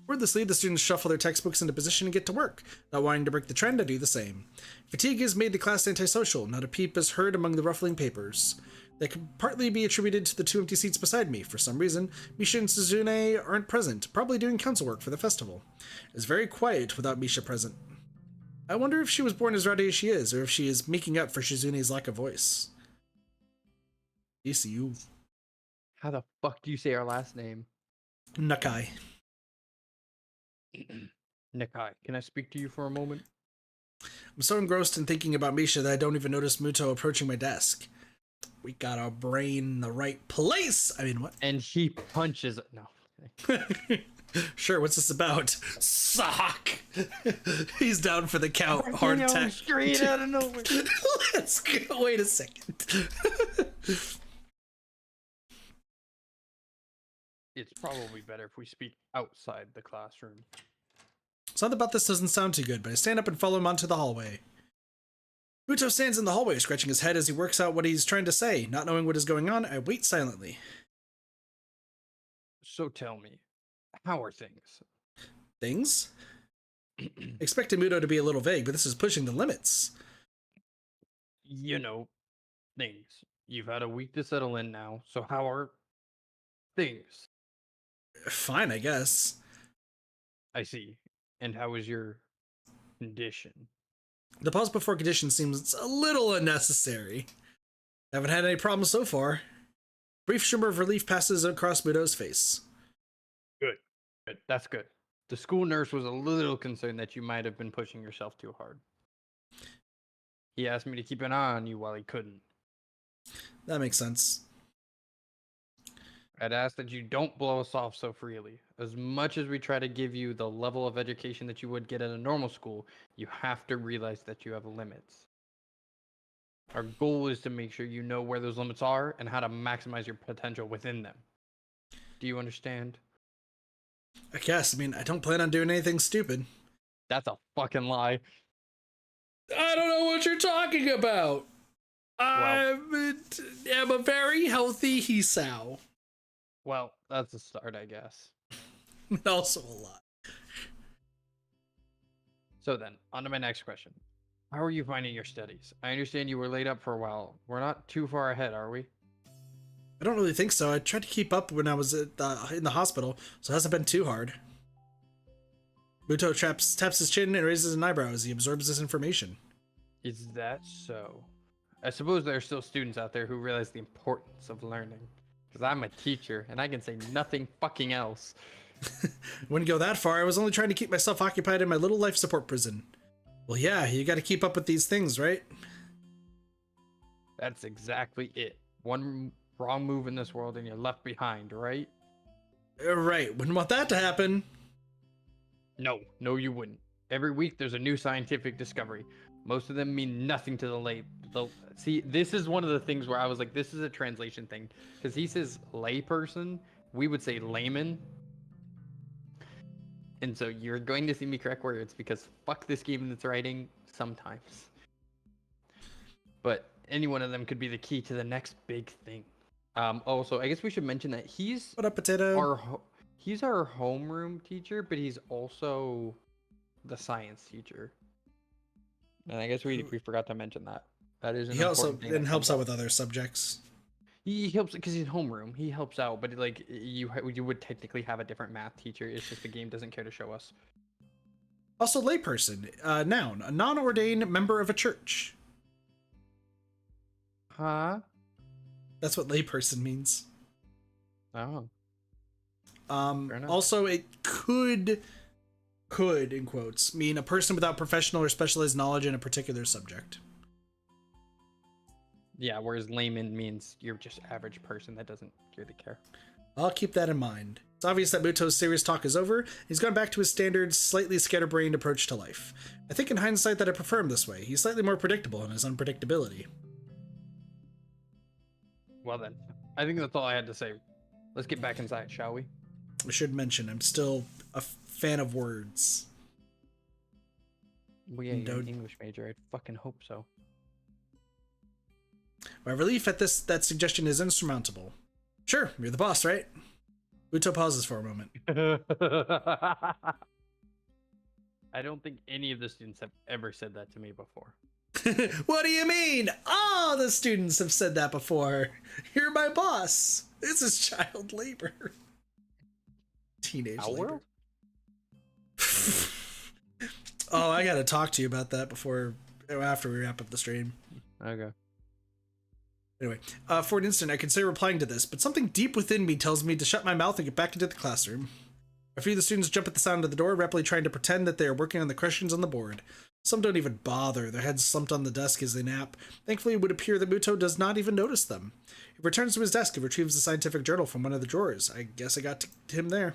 Wordlessly, the students shuffle their textbooks into position and get to work. Not wanting to break the trend, I do the same. Fatigue has made the class antisocial. Not a peep is heard among the ruffling papers. That could partly be attributed to the 2 empty seats beside me. For some reason, Misha and Suzune aren't present, probably doing council work for the festival. It's very quiet without Misha present. I wonder if she was born as rowdy as she is, or if she is making up for Shizune's lack of voice. DCU. How the fuck do you say our last name? Nakai. Nikai, can I speak to you for a moment? I'm so engrossed in thinking about Misha that I don't even notice Muto approaching my desk. We got our brain in the right place. I mean, what? And he punches. No. Sure, what's this about? Sock! He's down for the count. Hard attack. Straight out of nowhere. Let's go. Wait a second. It's probably better if we speak outside the classroom. Something about this doesn't sound too good, but I stand up and follow him onto the hallway. Muto stands in the hallway, scratching his head as he works out what he's trying to say. Not knowing what is going on, I wait silently. So tell me, How are things? Things? Expected Muto to be a little vague, but this is pushing the limits. You know, things. You've had a week to settle in now, so how are things? Fine, I guess. I see. And how is your condition? The pause before condition seems a little unnecessary. Haven't had any problems so far. Brief shimmer of relief passes across Muto's face. Good. Good. That's good. The school nurse was a little concerned that you might have been pushing yourself too hard. He asked me to keep an eye on you while he couldn't. That makes sense. I'd ask that you don't blow us off so freely. As much as we try to give you the level of education that you would get at a normal school, you have to realize that you have limits. Our goal is to make sure you know where those limits are and how to maximize your potential within them. Do you understand? I guess. I mean, I don't plan on doing anything stupid. That's a fucking lie. I don't know what you're talking about. I am a very healthy Hisao. Well, that's a start, I guess. Also a lot. So then, on to my next question. How are you finding your studies? I understand you were laid up for a while. We're not too far ahead, are we? I don't really think so. I tried to keep up when I was in the hospital, so it hasn't been too hard. Muto taps his chin and raises an eyebrow as he absorbs this information. Is that so? I suppose there are still students out there who realize the importance of learning. Because I'm a teacher, and I can say nothing fucking else. Wouldn't go that far. I was only trying to keep myself occupied in my little life support prison. Well, yeah, you gotta keep up with these things, right? That's exactly it. One wrong move in this world and you're left behind, right? Right, wouldn't want that to happen. No, you wouldn't. Every week there's a new scientific discovery. Most of them mean nothing to the lay. See, this is one of the things where I was like, this is a translation thing. Because he says layperson, we would say layman. And so you're going to see me correct words because fuck this game and its writing sometimes. But any one of them could be the key to the next big thing. Also, I guess we should mention that he's What up, potato? He's our homeroom teacher, but he's also the science teacher. And I guess we forgot to mention that. That is an He also important thing that helps comes out up. with other subjects. He helps because he's homeroom. He helps out, but like you would technically have a different math teacher. It's just the game doesn't care to show us. Also, layperson, noun, a non-ordained member of a church. Huh? That's what layperson means. Oh. Fair enough. Also, it could, in quotes, mean a person without professional or specialized knowledge in a particular subject. Yeah, whereas layman means you're just average person that doesn't really care. I'll keep that in mind. It's obvious that Muto's serious talk is over. He's gone back to his standard, slightly scatterbrained approach to life. I think in hindsight that I prefer him this way. He's slightly more predictable in his unpredictability. Well then, I think that's all I had to say. Let's get back inside, shall we? I should mention, I'm still a fan of words. Well, yeah, you're an Doge. English major. I'd fucking hope so. My relief at that suggestion is insurmountable. Sure, you're the boss, right? Muto pauses for a moment. I don't think any of the students have ever said that to me before. What do you mean? All the students have said that before. You're my boss. This is child labor. Teenage Our labor. world? Oh, I gotta talk to you about that after we wrap up the stream. Okay. Anyway, for an instant, I consider replying to this, but something deep within me tells me to shut my mouth and get back into the classroom. A few of the students jump at the sound of the door, rapidly trying to pretend that they are working on the questions on the board. Some don't even bother, their heads slumped on the desk as they nap. Thankfully, it would appear that Muto does not even notice them. He returns to his desk and retrieves the scientific journal from one of the drawers. I guess I got to him there.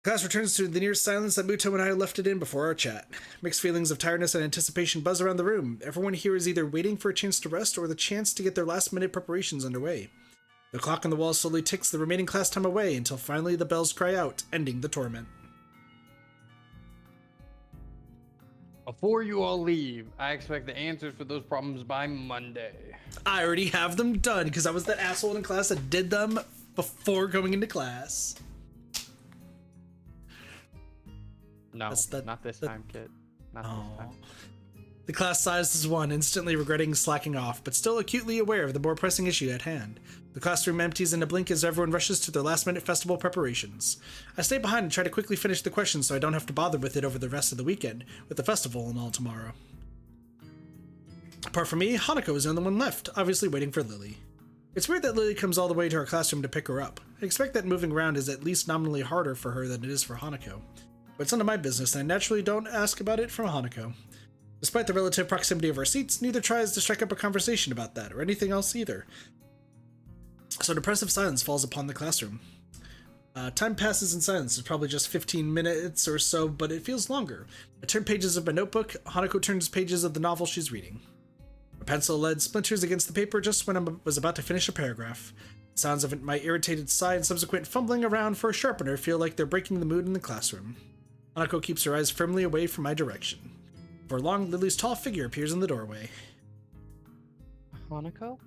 Class returns to the near silence that Muto and I left it in before our chat. Mixed feelings of tiredness and anticipation buzz around the room. Everyone here is either waiting for a chance to rest or the chance to get their last-minute preparations underway. The clock on the wall slowly ticks the remaining class time away until finally the bells cry out, ending the torment. Before you all leave, I expect the answers for those problems by Monday. I already have them done because I was that asshole in class that did them before going into class. No, That, not this that, time, kid. Not oh. this time. The class sizes one, instantly regretting slacking off, but still acutely aware of the more pressing issue at hand. The classroom empties in a blink as everyone rushes to their last-minute festival preparations. I stay behind and try to quickly finish the questions so I don't have to bother with it over the rest of the weekend, with the festival and all tomorrow. Apart from me, Hanako is the only one left, obviously waiting for Lilly. It's weird that Lilly comes all the way to our classroom to pick her up. I expect that moving around is at least nominally harder for her than it is for Hanako. But it's none of my business, and I naturally don't ask about it from Hanako. Despite the relative proximity of our seats, neither tries to strike up a conversation about that, or anything else either. So depressive silence falls upon the classroom. Time passes in silence. It's probably just 15 minutes or so, but it feels longer. I turn pages of my notebook. Hanako turns pages of the novel she's reading. My pencil lead splinters against the paper just when I was about to finish a paragraph. The sounds of my irritated sigh and subsequent fumbling around for a sharpener feel like they're breaking the mood in the classroom. Hanako keeps her eyes firmly away from my direction. For long, Lily's tall figure appears in the doorway. Hanako?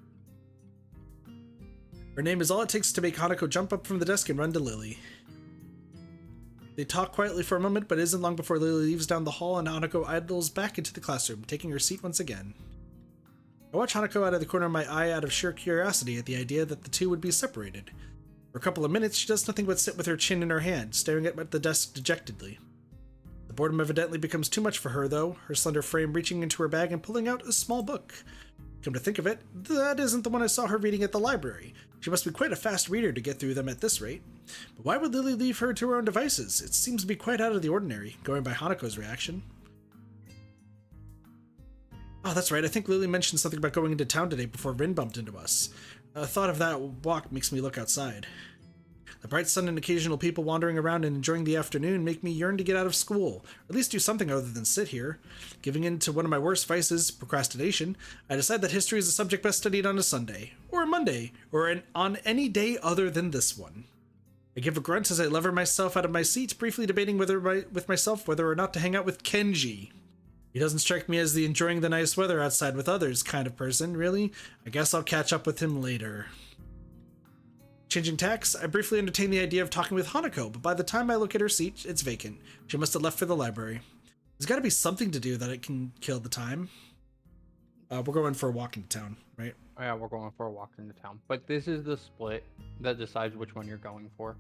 Her name is all it takes to make Hanako jump up from the desk and run to Lilly. They talk quietly for a moment, but it isn't long before Lilly leaves down the hall and Hanako idles back into the classroom, taking her seat once again. I watch Hanako out of the corner of my eye out of sheer curiosity at the idea that the two would be separated. For a couple of minutes, she does nothing but sit with her chin in her hand, staring at the desk dejectedly. The boredom evidently becomes too much for her, though, her slender frame reaching into her bag and pulling out a small book. Come to think of it, that isn't the one I saw her reading at the library. She must be quite a fast reader to get through them at this rate. But why would Lilly leave her to her own devices? It seems to be quite out of the ordinary, going by Hanako's reaction. Oh, that's right, I think Lilly mentioned something about going into town today before Rin bumped into us. The thought of that walk makes me look outside. The bright sun and occasional people wandering around and enjoying the afternoon make me yearn to get out of school, or at least do something other than sit here. Giving in to one of my worst vices, procrastination, I decide that history is a subject best studied on a Sunday, or a Monday, or on any day other than this one. I give a grunt as I lever myself out of my seat, briefly debating with myself whether or not to hang out with Kenji. He doesn't strike me as the enjoying the nice weather outside with others kind of person, really. I guess I'll catch up with him later. Changing tacks, I briefly entertain the idea of talking with Hanako, but by the time I look at her seat, it's vacant. She must have left for the library. There's got to be something to do that it can kill the time. We're going for a walk into town, right? Yeah, we're going for a walk into town. But this is the split that decides which one you're going for.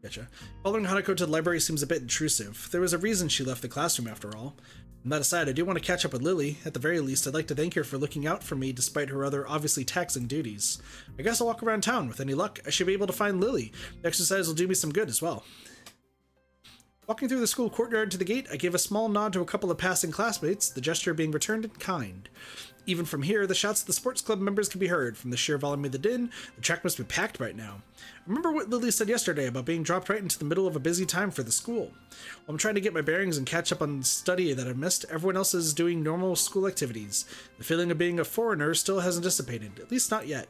Gotcha. Following Hanako to the library seems a bit intrusive. There was a reason she left the classroom after all. And that aside, I do want to catch up with Lilly. At the very least, I'd like to thank her for looking out for me despite her other obviously taxing duties. I guess I'll walk around town. With any luck, I should be able to find Lilly. The exercise will do me some good as well. Walking through the school courtyard to the gate, I gave a small nod to a couple of passing classmates, the gesture being returned in kind. Even from here, the shouts of the sports club members can be heard. From the sheer volume of the din, the track must be packed right now. Remember what Lilly said yesterday about being dropped right into the middle of a busy time for the school. While I'm trying to get my bearings and catch up on study that I've missed, everyone else is doing normal school activities. The feeling of being a foreigner still hasn't dissipated, at least not yet.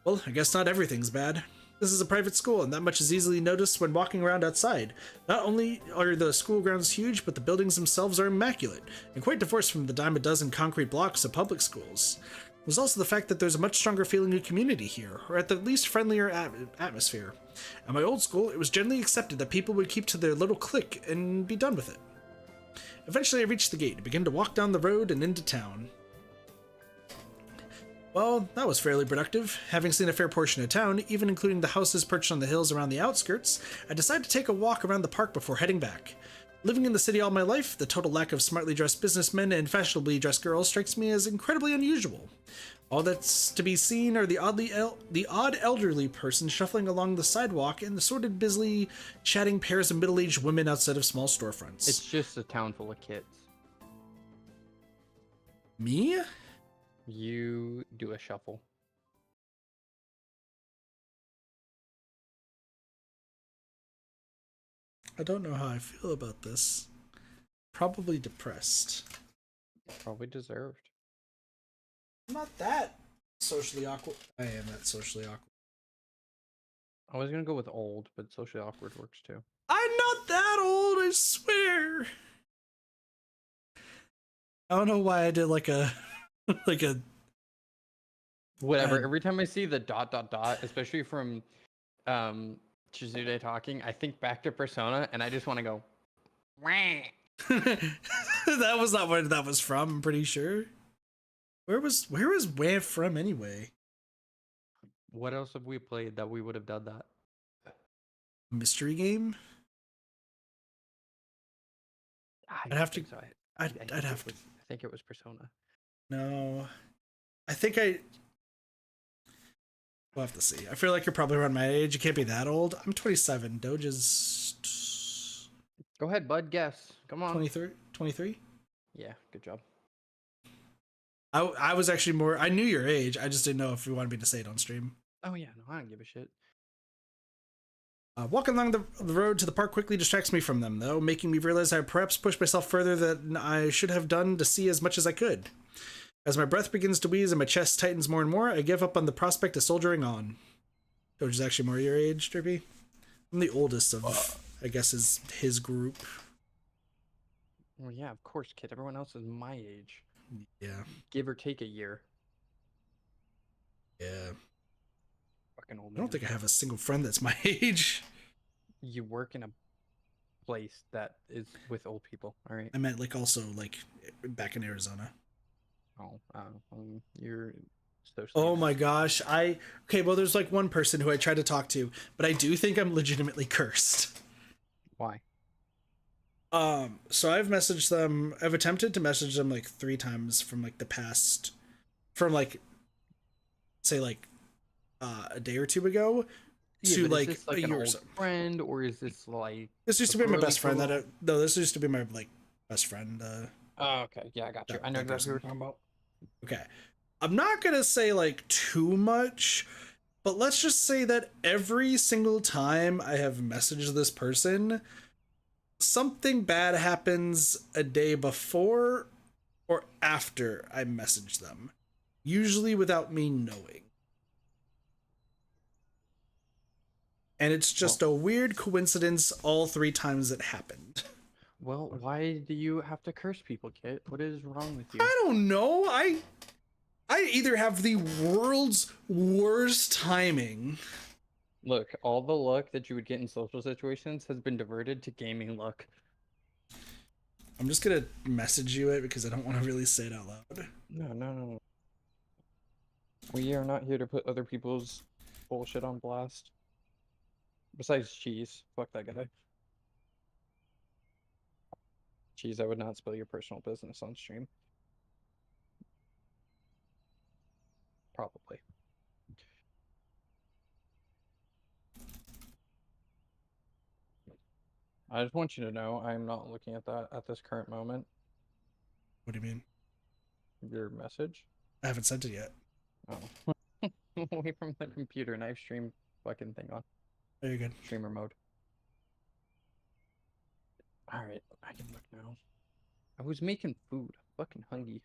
Well, I guess not everything's bad. This is a private school, and that much is easily noticed when walking around outside. Not only are the school grounds huge, but the buildings themselves are immaculate, and quite divorced from the dime a dozen concrete blocks of public schools. There's also the fact that there's a much stronger feeling of community here, or at the least friendlier atmosphere. At my old school, it was generally accepted that people would keep to their little clique and be done with it. Eventually I reached the gate and began to walk down the road and into town. Well, that was fairly productive. Having seen a fair portion of town, even including the houses perched on the hills around the outskirts, I decided to take a walk around the park before heading back. Living in the city all my life, the total lack of smartly dressed businessmen and fashionably dressed girls strikes me as incredibly unusual. All that's to be seen are the odd elderly person shuffling along the sidewalk and the sordid, busily chatting pairs of middle-aged women outside of small storefronts. It's just a town full of kids. Me? You do a shuffle. I don't know how I feel about this. Probably depressed. Probably deserved. I'm not that socially awkward. I am that socially awkward. I was gonna go with old, but socially awkward works too. I'm not that old, I swear. I don't know why I did like a whatever. Every time I see the ... especially from Chizude talking, I think back to Persona and I just want to go That was not what that was from, I'm pretty sure. Where was Wham from anyway? What else have we played that we would have done that? Mystery game? I'd have to. So. I'd have to. I think it was Persona. No, I think I. We'll have to see. I feel like you're probably around my age. You can't be that old. I'm 27. Doge is. Go ahead, bud. Guess. Come on. 23. 23. Yeah. Good job. I was actually more. I knew your age. I just didn't know if you wanted me to say it on stream. Oh yeah. No, I don't give a shit. Walking along the road to the park quickly distracts me from them, though, making me realize I perhaps pushed myself further than I should have done to see as much as I could. As my breath begins to wheeze and my chest tightens more and more, I give up on the prospect of soldiering on. Which is actually more your age, Derpy. I'm the oldest of, I guess, his group. Well, yeah, of course, kid. Everyone else is my age. Yeah. Give or take a year. Yeah. Fucking old man. I don't think I have a single friend that's my age. You work in a place that is with old people, all right? I meant like also like back in Arizona. Oh, you're so. Oh my gosh, okay. Well, there's like one person who I tried to talk to, but I do think I'm legitimately cursed. Why? So I've messaged them. I've attempted to message them like 3 times from like the past, from like, say like, a day or 2 ago. Yeah, to like, like, is this like a an year or old so. friend, or is this like? This used to be my best friend. No, this used to be my like best friend. Oh, okay. Yeah, I got you. I know exactly what you're talking about. Okay. I'm not gonna say like too much, but let's just say that every single time I have messaged this person, something bad happens a day before or after I message them, usually without me knowing. And it's just a weird coincidence all 3 times it happened. Well, why do you have to curse people, Kit? What is wrong with you? I don't know. I either have the world's worst timing. Look, all the luck that you would get in social situations has been diverted to gaming luck. I'm just gonna message you it because I don't want to really say it out loud. No. We are not here to put other people's bullshit on blast. Besides Cheese. Fuck that guy. Cheese, I would not spill your personal business on stream. Probably. I just want you to know I am not looking at that at this current moment. What do you mean? Your message? I haven't sent it yet. Oh. Away from the computer, and I have stream fucking thing on. Very good. Streamer mode. Alright, I can look now. I was making food. Fucking hungry.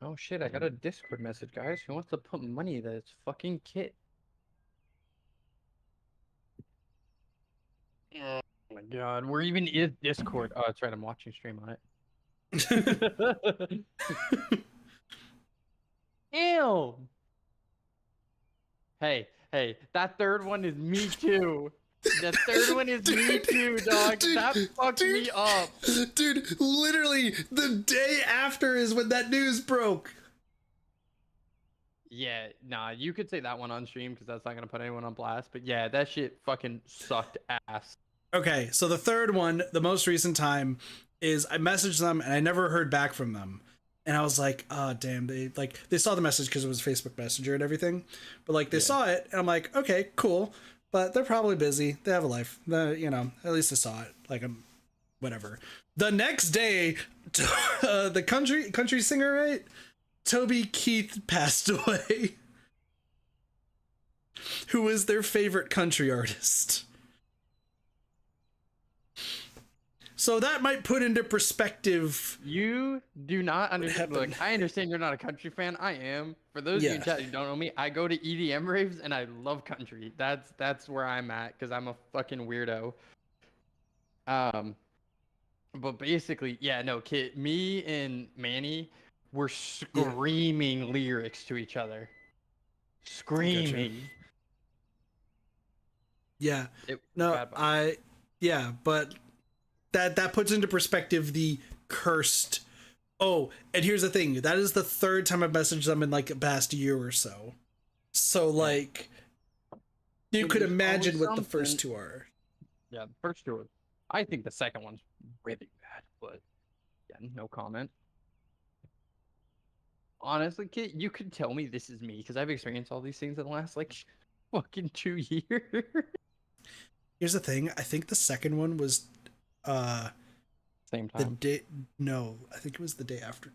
Oh shit, I got a Discord message, guys. Who wants to put money that it's fucking Kit? Oh my god, where even is Discord? Oh, that's right, I'm watching stream on it. Ew! Hey, that third one is me too. The third one is me too, dog. That fucked me up. Dude, literally, the day after is when that news broke. Yeah, nah, you could say that one on stream because that's not gonna put anyone on blast. But yeah, that shit fucking sucked ass. Okay, so the third one, the most recent time, is I messaged them and I never heard back from them. And I was like, oh, damn, they saw the message because it was Facebook Messenger and everything. But like they saw it and I'm like, okay, cool. But they're probably busy. They have a life. You know, at least I saw it. Like, whatever. The next day, the country singer, right? Toby Keith passed away. Who was their favorite country artist. So that might put into perspective. You do not understand. Look, I understand you're not a country fan. I am. For those of you in chat who don't know me, I go to EDM raves and I love country. That's where I'm at because I'm a fucking weirdo. But basically, yeah, no, kid, me and Manny were screaming lyrics to each other. Screaming. Yeah. It No, bad vibes. yeah, but that puts into perspective the cursed. Oh, and here's the thing. That is the third time I've messaged them in like the past year or so. So Yeah. like you And could there's always imagine what the something. first two are. Yeah, the first two. I think the second one's really bad, but yeah, no comment. Honestly, kid, you could tell me this is me because I've experienced all these things in the last like fucking 2 years. Here's the thing. I think the second one was uh Same the time. day. No, I think it was the day after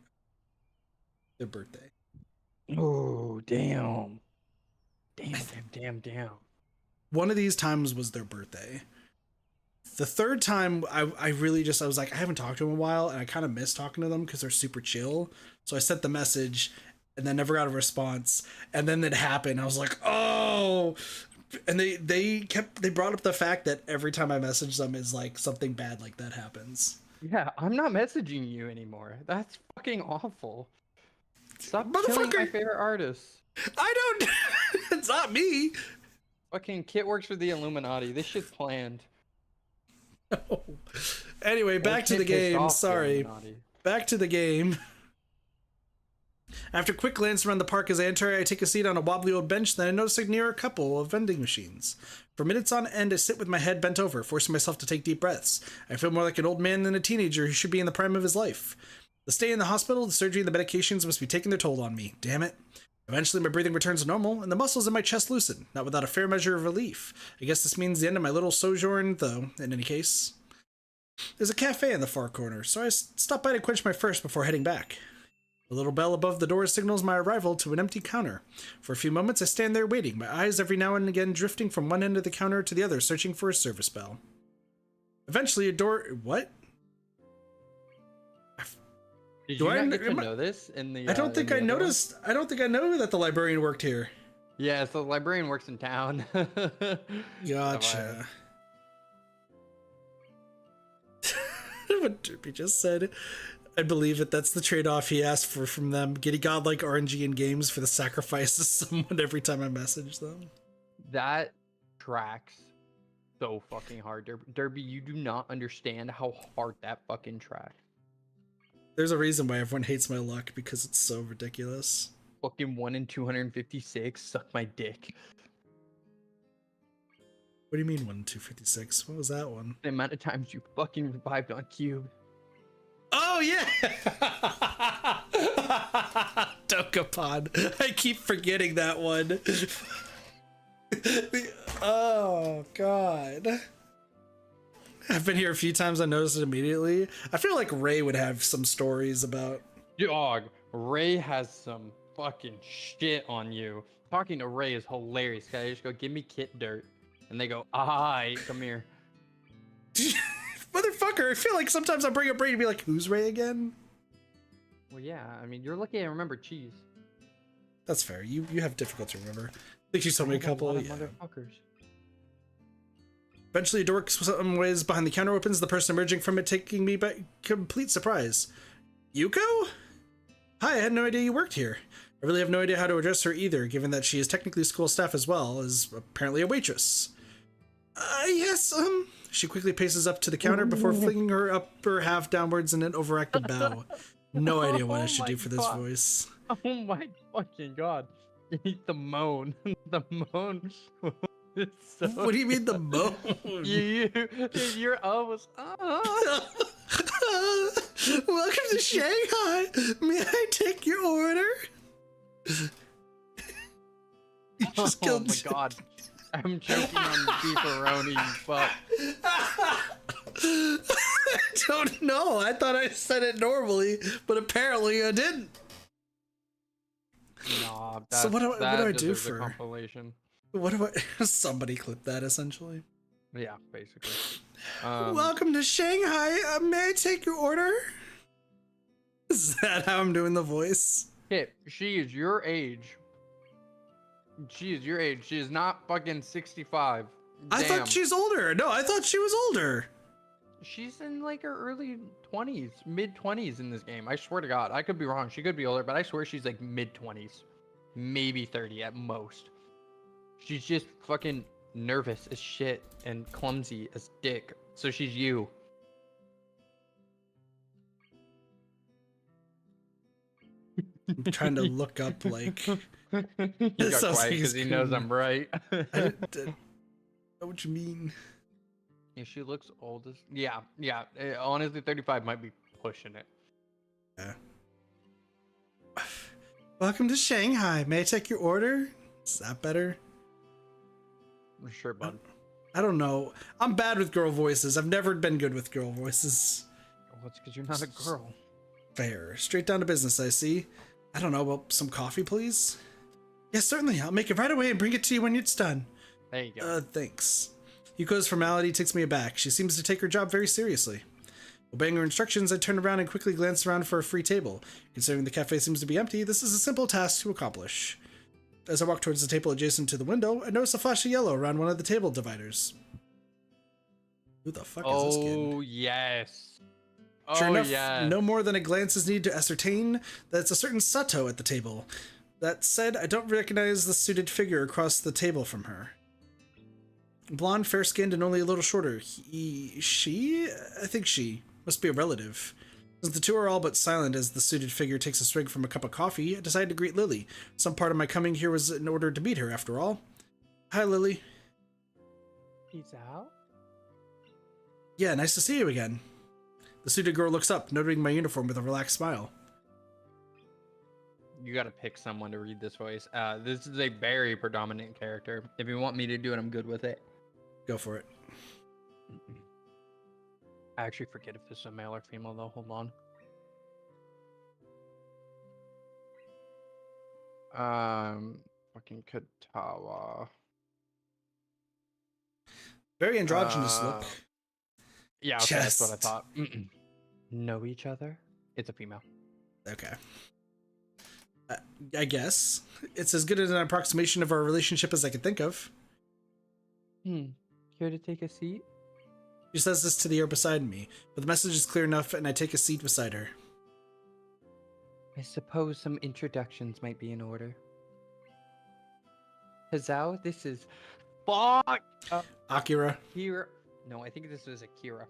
their birthday. Oh, damn. Damn. One of these times was their birthday. The third time, I really just, I was like, I haven't talked to them in a while, and I kind of miss talking to them because they're super chill. So I sent the message, and then never got a response. And then it happened. I was like, oh. And they brought up the fact that every time I message them is like something bad like that happens. Yeah, I'm not messaging you anymore. That's fucking awful. Stop killing my Motherfucker, favorite artists. I don't. It's not me. Fucking Kit works for the Illuminati. This shit's planned. No. Anyway, Or back to Kit the pissed game. off the Sorry. Illuminati. Back to the game. After a quick glance around the park as I enter, I take a seat on a wobbly old bench, then I notice near a couple of vending machines. For minutes on end, I sit with my head bent over, forcing myself to take deep breaths. I feel more like an old man than a teenager who should be in the prime of his life. The stay in the hospital, the surgery, and the medications must be taking their toll on me. Damn it. Eventually, my breathing returns to normal, and the muscles in my chest loosen, not without a fair measure of relief. I guess this means the end of my little sojourn, though, in any case. There's a cafe in the far corner, so I stop by to quench my thirst before heading back. The little bell above the door signals my arrival to an empty counter. For a few moments, I stand there waiting, my eyes every now and again drifting from one end of the counter to the other, searching for a service bell. Eventually, a door... What? Did Do you I not get to am I- know this in the? I don't think in I the other one? noticed. I don't think I know that the librarian worked here. Yeah, so the librarian works in town. Gotcha. What Derpy just said. I believe it. That's the trade-off he asked for from them. Getting godlike RNG in games for the sacrifice of someone every time I message them. That tracks so fucking hard, Derby. You do not understand how hard that fucking tracks. There's a reason why everyone hates my luck, because it's so ridiculous. Fucking 1 in 256. Suck my dick. What do you mean 1 in 256? What was that one? The amount of times you fucking revived on Cube. Oh yeah! Dokapon. I keep forgetting that one. Oh god. I've been here a few times, I noticed it immediately. I feel like Ray would have some stories about... Dog, Ray has some fucking shit on you. Talking to Ray is hilarious. Guys, I just go, give me Kit dirt. And they go, alright, come here. Motherfucker, I feel like sometimes I'll bring up Ray and be like, who's Ray again? Well, yeah, I mean, you're lucky I remember cheese. That's fair. You have difficulty to remember. I think you told me a couple. Of Yeah. motherfuckers. Eventually, a door some ways behind the counter opens, the person emerging from it taking me by complete surprise. Yuko? Hi, I had no idea you worked here. I really have no idea how to address her either, given that she is technically school staff as well as apparently a waitress. Yes, She quickly paces up to the counter before flinging her upper half downwards in an overactive bow. No idea what I should do for this voice. Oh my fucking god. The moan. The moan. So What do you mean the moan? You're almost. Welcome to Shanghai. May I take your order? You just Oh killed my god. I'm choking on the beefaroni, you fuck. I don't know. I thought I said it normally, but apparently I didn't. Nah, So what do I do deserves a for- compilation? What do I... Somebody clip that, essentially. Yeah, basically. Welcome to Shanghai. May I take your order? Is that how I'm doing the voice? Kit, she is your age. She is your age. She is not fucking 65. I Damn. thought she's older. No, I thought she was older. She's in like her early 20s, mid 20s in this game. I swear to God. I could be wrong. She could be older, but I swear she's like mid 20s. Maybe 30 at most. She's just fucking nervous as shit and clumsy as dick. So she's you. I'm trying to look up like. He got quiet because he knows I'm right. I didn't know what you mean. Yeah, she looks old as. Yeah. Honestly, 35 might be pushing it. Yeah. Welcome to Shanghai. May I take your order? Is that better? Sure, bud. I don't know. I'm bad with girl voices. I've never been good with girl voices. Well, it's because you're not a girl. Fair. Straight down to business, I see. I don't know. Well, some coffee, please? Yes, certainly. I'll make it right away and bring it to you when it's done. There you go. Thanks. Yuko's formality takes me aback. She seems to take her job very seriously. Obeying her instructions, I turn around and quickly glance around for a free table. Considering the cafe seems to be empty, this is a simple task to accomplish. As I walk towards the table adjacent to the window, I notice a flash of yellow around one of the table dividers. Who the fuck is this kid? Oh, yes. Sure Oh, enough, yes. no more than a glance is needed to ascertain that it's a certain Sato at the table. That said, I don't recognize the suited figure across the table from her. Blonde, fair-skinned, and only a little shorter. She? I think she. Must be a relative. Since the two are all but silent as the suited figure takes a swig from a cup of coffee, I decide to greet Lilly. Some part of my coming here was in order to meet her, after all. Hi, Lilly. Peace out. Yeah, nice to see you again. The suited girl looks up, noting my uniform with a relaxed smile. You gotta pick someone to read this voice. This is a very predominant character. If you want me to do it, I'm good with it. Go for it. I actually forget if this is a male or female, though. Hold on. Fucking Katawa. Very androgynous look. Yeah, okay, that's what I Chest. thought. Know each other? It's a female. Okay. I guess. It's as good as an approximation of our relationship as I could think of. Care to take a seat? She says this to the air beside me, but the message is clear enough and I take a seat beside her. I suppose some introductions might be in order. Hazao, this is... Fuck! Akira. Akira. No, I think this is Akira.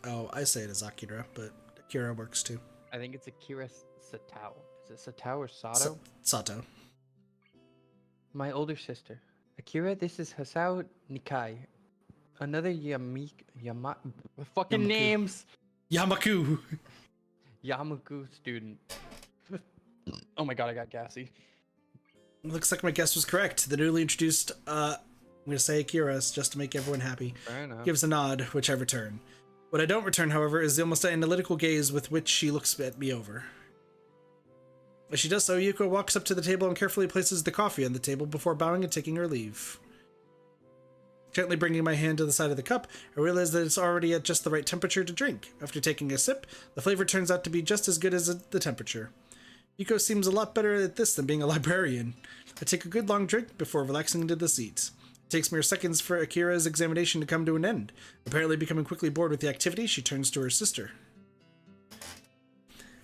Oh, I say it as Akira, but Akira works too. I think it's Akira Satao. Is it Satao or Sato? Sato. My older sister. Akira, this is Hasao Nikai. Another fucking Yamaku. names! Yamaku! Yamaku student. Oh my god, I got gassy. Looks like my guess was correct. The newly introduced, I'm gonna say Akira just to make everyone happy. Fair enough. Gives a nod, which I return. What I don't return, however, is the almost analytical gaze with which she looks at me over. As she does so, Yuko walks up to the table and carefully places the coffee on the table before bowing and taking her leave. Gently bringing my hand to the side of the cup, I realize that it's already at just the right temperature to drink. After taking a sip, the flavor turns out to be just as good as the temperature. Yuko seems a lot better at this than being a librarian. I take a good long drink before relaxing into the seat. It takes mere seconds for Akira's examination to come to an end. Apparently becoming quickly bored with the activity, she turns to her sister.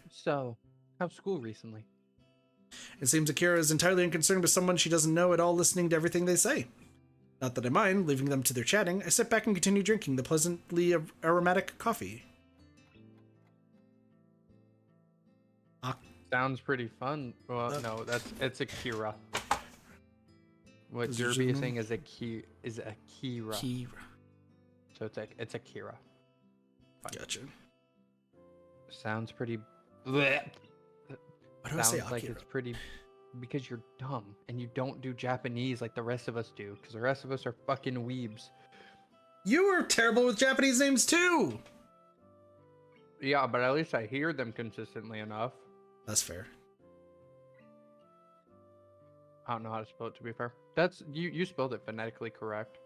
So, how's school recently? It seems Akira is entirely unconcerned with someone she doesn't know at all, listening to everything they say. Not that I mind, leaving them to their chatting, I sit back and continue drinking the pleasantly aromatic coffee. Sounds pretty fun. Well, no, it's Akira. What Is Derby is Jun- saying is Akira. Kira. So it's Akira. Fine. Gotcha. Sounds pretty. Bleh. Why do I say Sounds like Akira? it's pretty. Because you're dumb and you don't do Japanese like the rest of us do. Because the rest of us are fucking weebs. You were terrible with Japanese names too! Yeah, but at least I hear them consistently enough. That's fair. I don't know how to spell it, to be fair. That's you spelled it phonetically correct.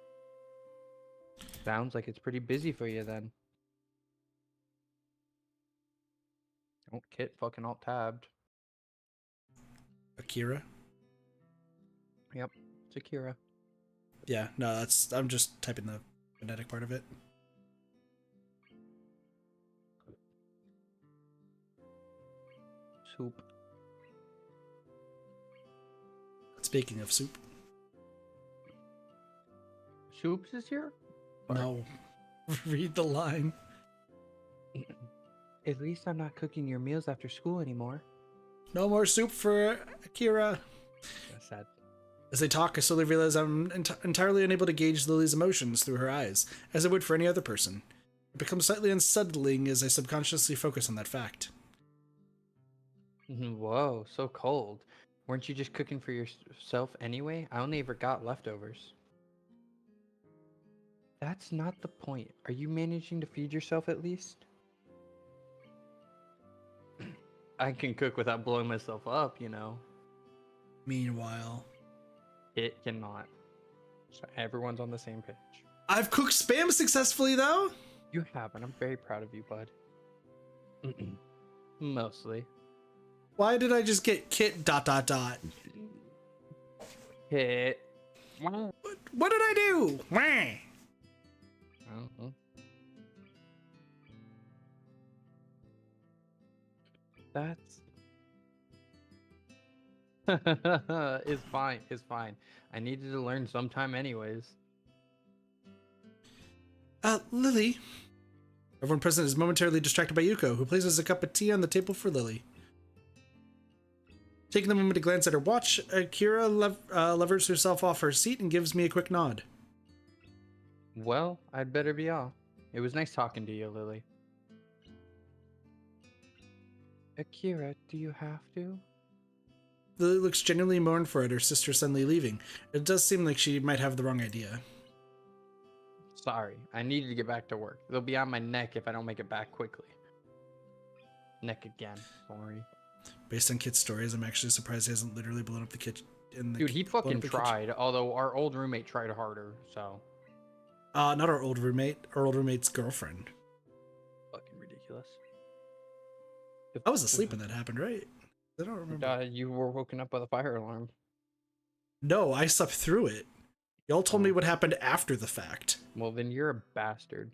Sounds like it's pretty busy for you then. Don't kit fucking alt tabbed. Akira? Yep, it's Akira. Yeah, no, I'm just typing the phonetic part of it. Soup. Speaking of soup. Soups is here? No. Read the line. At least I'm not cooking your meals after school anymore. No more soup for Akira. That's sad. As they talk, I slowly realize I'm entirely unable to gauge Lily's emotions through her eyes, as I would for any other person. It becomes slightly unsettling as I subconsciously focus on that fact. Whoa, so cold. Weren't you just cooking for yourself anyway? I only ever got leftovers. That's not the point. Are you managing to feed yourself at least? I can cook without blowing myself up, you know. Meanwhile, It cannot. So everyone's on the same page. I've cooked spam successfully, though. You have, and I'm very proud of you, bud. Mostly. Why did I just get Kit ... Hit. What did I do? Wah. Uh-huh. That's it's fine. It's fine. I needed to learn sometime anyways. Lily. Everyone present is momentarily distracted by Yuko, who places a cup of tea on the table for Lily. Taking the moment to glance at her watch, Akira levers herself off her seat and gives me a quick nod. Well, I'd better be off. It was nice talking to you, Lily. Akira, do you have to? Lily looks genuinely mournful at her sister suddenly leaving. It does seem like she might have the wrong idea. Sorry, I needed to get back to work. They'll be on my neck if I don't make it back quickly. Neck again. Sorry. Based on Kit's stories, I'm actually surprised he hasn't literally blown up the kitchen. Dude, he fucking tried, although our old roommate tried harder, so. Not our old roommate. Our old roommate's girlfriend. Fucking ridiculous. I was asleep when that happened, right? I don't remember. You were woken up by the fire alarm. No, I slept through it. Y'all told me what happened after the fact. Well, then you're a bastard.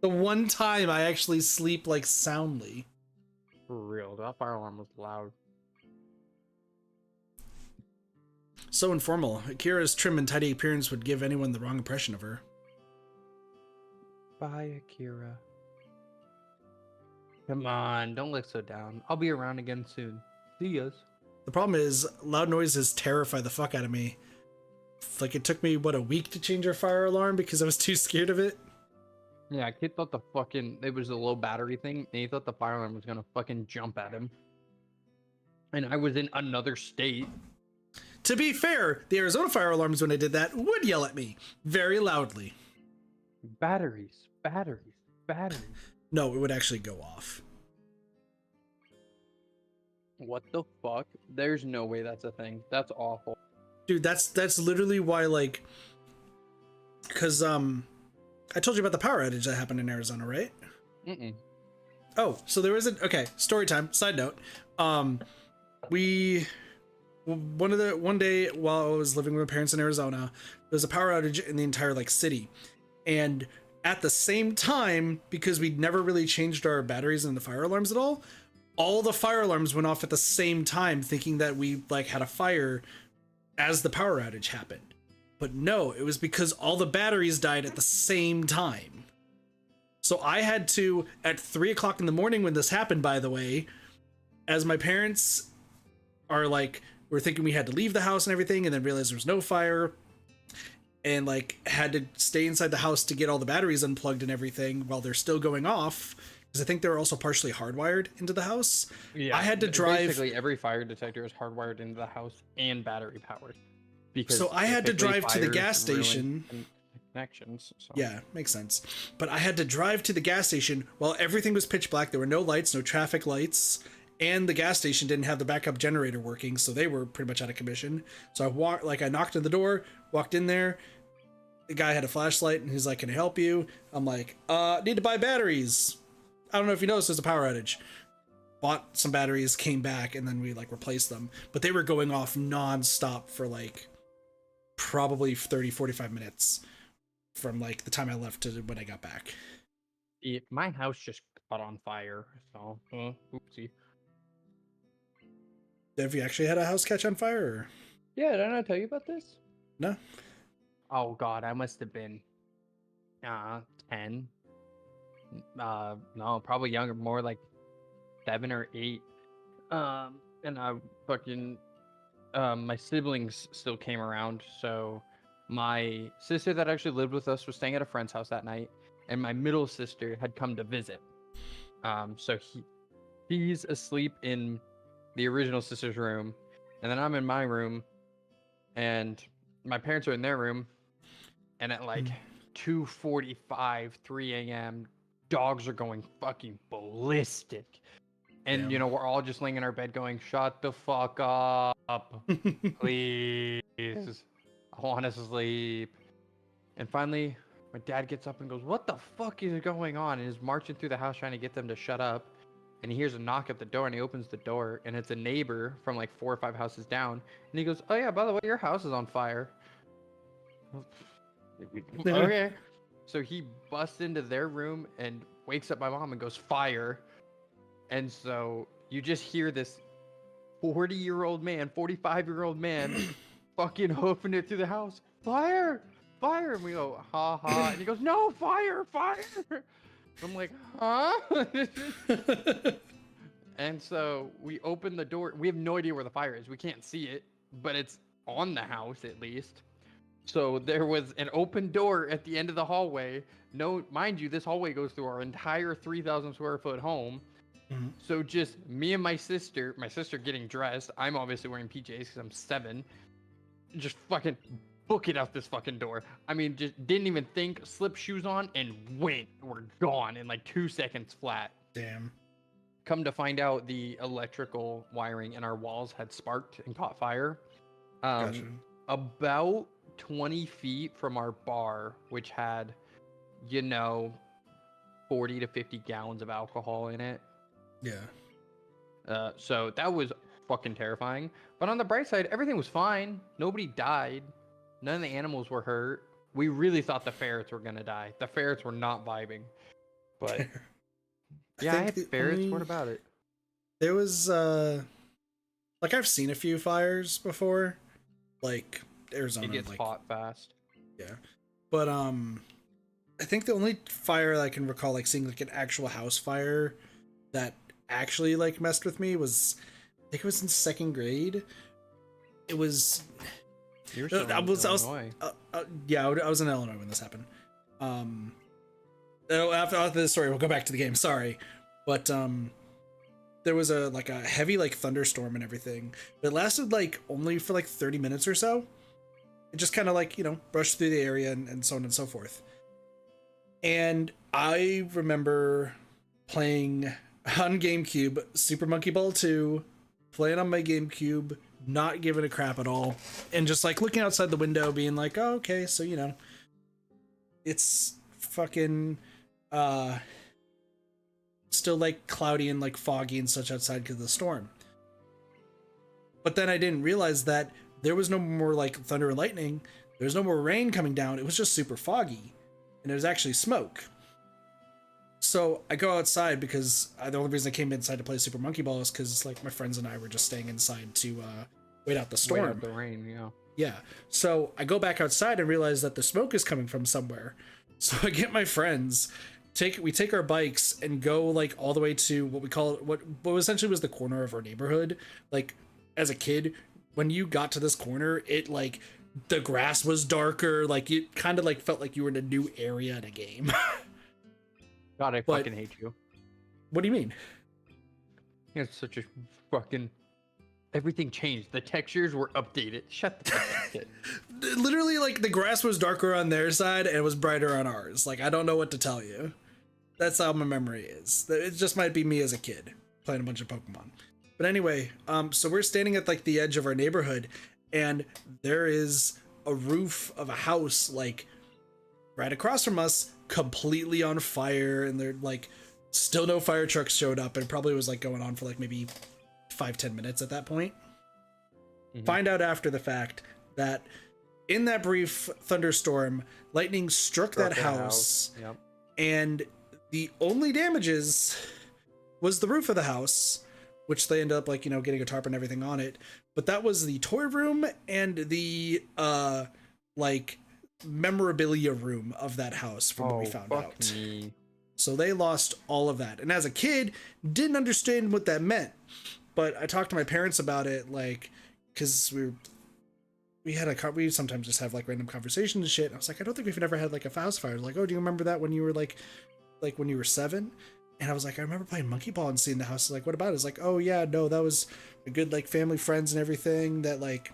The one time I actually sleep, like, soundly. For real, that fire alarm was loud. So informal. Akira's trim and tidy appearance would give anyone the wrong impression of her. Bye, Akira. Come on, don't look so down. I'll be around again soon. See yas. The problem is, loud noises terrify the fuck out of me. Like, it took me, what, a week to change our fire alarm because I was too scared of it? Yeah, kid thought it was a low battery thing, and he thought the fire alarm was gonna fucking jump at him. And I was in another state. To be fair, the Arizona fire alarms, when I did that, would yell at me very loudly. Batteries. No, it would actually go off. What the fuck? There's no way that's a thing. That's awful. Dude, that's literally why, like, because I told you about the power outage that happened in Arizona, right? Oh, so there was okay, story time, side note. One day while I was living with my parents in Arizona, there was a power outage in the entire, like, city. And at the same time, because we'd never really changed our batteries and the fire alarms at all the fire alarms went off at the same time, thinking that we, like, had a fire as the power outage happened. But no, it was because all the batteries died at the same time. So I had to, at 3 o'clock in the morning when this happened, by the way, as my parents are like, we're thinking we had to leave the house and everything, and then realized there was no fire, and, like, had to stay inside the house to get all the batteries unplugged and everything while they're still going off, because I think they're also partially hardwired into the house. Yeah, I had to drive. Basically, every fire detector is hardwired into the house and battery powered. Because so I had to drive to the gas fires ruin station. Connections. So. Yeah, makes sense. But I had to drive to the gas station while everything was pitch black. There were no lights, no traffic lights, and the gas station didn't have the backup generator working, so they were pretty much out of commission. So I knocked on the door, walked in there. The guy had a flashlight, and he's like, "Can I help you?" I'm like, "Need to buy batteries." I don't know if you noticed, there's a power outage. Bought some batteries, came back, and then we, like, replaced them. But they were going off non-stop for, like, probably 30-45 minutes from, like, the time I left to when I got back. My house just caught on fire, so oopsie. Have you actually had a house catch on fire? Or? Yeah, did I not tell you about this? No. Oh God, I must have been 10. No, probably younger, more like 7 or 8. And I fucking my siblings still came around, so my sister that actually lived with us was staying at a friend's house that night, and my middle sister had come to visit. So he's asleep in the original sister's room, and then I'm in my room, and my parents are in their room, and at like 2:45, 3 a.m., dogs are going fucking ballistic. And, Yeah. we're all just laying in our bed going, shut the fuck up, please. I want to sleep. And finally, my dad gets up and goes, what the fuck is going on? And is marching through the house trying to get them to shut up. And he hears a knock at the door, and he opens the door, and it's a neighbor from like 4 or 5 houses down. And he goes, oh yeah, by the way, your house is on fire. Okay. So he busts into their room and wakes up my mom and goes, fire. And so you just hear this 40-year-old man, 45-year-old man fucking hoofing it through the house. Fire! Fire! And we go, ha ha. And he goes, no, fire! Fire! I'm like, huh? And so we open the door. We have no idea where the fire is. We can't see it, but it's on the house at least. So there was an open door at the end of the hallway. No, mind you, this hallway goes through our entire 3,000 square foot home. Mm-hmm. So just me and my sister getting dressed. I'm obviously wearing PJs because I'm 7. Just fucking book it out this fucking door. I mean, just didn't even think, slipped shoes on and went. We're gone in like 2 seconds flat. Damn. Come to find out, the electrical wiring in our walls had sparked and caught fire. Gotcha. About 20 feet from our bar, which had, 40 to 50 gallons of alcohol in it. Yeah. So that was fucking terrifying. But on the bright side, everything was fine. Nobody died. None of the animals were hurt. We really thought the ferrets were gonna die. The ferrets were not vibing. But yeah, I had ferrets. What about it? There was like I've seen a few fires before, like Arizona. It gets like, hot fast. Yeah, but I think the only fire that I can recall like seeing like an actual house fire that actually like messed with me was, I think it was in 2nd grade. It was. I was in Illinois when this happened. After this story, we'll go back to the game. Sorry, but there was a heavy like thunderstorm and everything. But it lasted like only for like 30 minutes or so. It just kind of like brushed through the area and so on and so forth. And I remember playing on GameCube Super Monkey Ball 2, playing on my GameCube, not giving a crap at all, and just like looking outside the window being like, oh, okay, so it's fucking still like cloudy and like foggy and such outside because of the storm. But then I didn't realize that there was no more like thunder and lightning, there was no more rain coming down, it was just super foggy, and it was actually smoke. So I go outside because the only reason I came inside to play Super Monkey Ball is because like my friends and I were just staying inside to wait out the storm. Wait out the rain, yeah. Yeah. So I go back outside and realize that the smoke is coming from somewhere. So I get my friends, we take our bikes and go like all the way to what we call what essentially was the corner of our neighborhood. Like as a kid, when you got to this corner, it like the grass was darker, like it kind of like felt like you were in a new area in a game. God, I fucking hate you. What do you mean? It's such a fucking... Everything changed. The textures were updated. Shut the fuck up. Literally, like, the grass was darker on their side and it was brighter on ours. Like, I don't know what to tell you. That's how my memory is. It just might be me as a kid playing a bunch of Pokemon. But anyway, so we're standing at, like, the edge of our neighborhood, and there is a roof of a house, like, right across from us, completely on fire, and they're like still no fire trucks showed up, and it probably was like going on for like maybe 5-10 minutes at that point. Find out after the fact that in that brief thunderstorm, lightning struck that house. Yep. And the only damages was the roof of the house, which they ended up like getting a tarp and everything on it, but that was the toy room and the like memorabilia room of that house from what we found out. So they lost all of that. And as a kid, didn't understand what that meant. But I talked to my parents about it, like, because we sometimes just have like random conversations and shit. And I was like, I don't think we've ever had like a house fire. I was like, oh, do you remember that when you were like when you were 7? And I was like, I remember playing monkey ball and seeing the house. Like, what about it? It's like, oh yeah, no, that was a good like family, friends, and everything. That like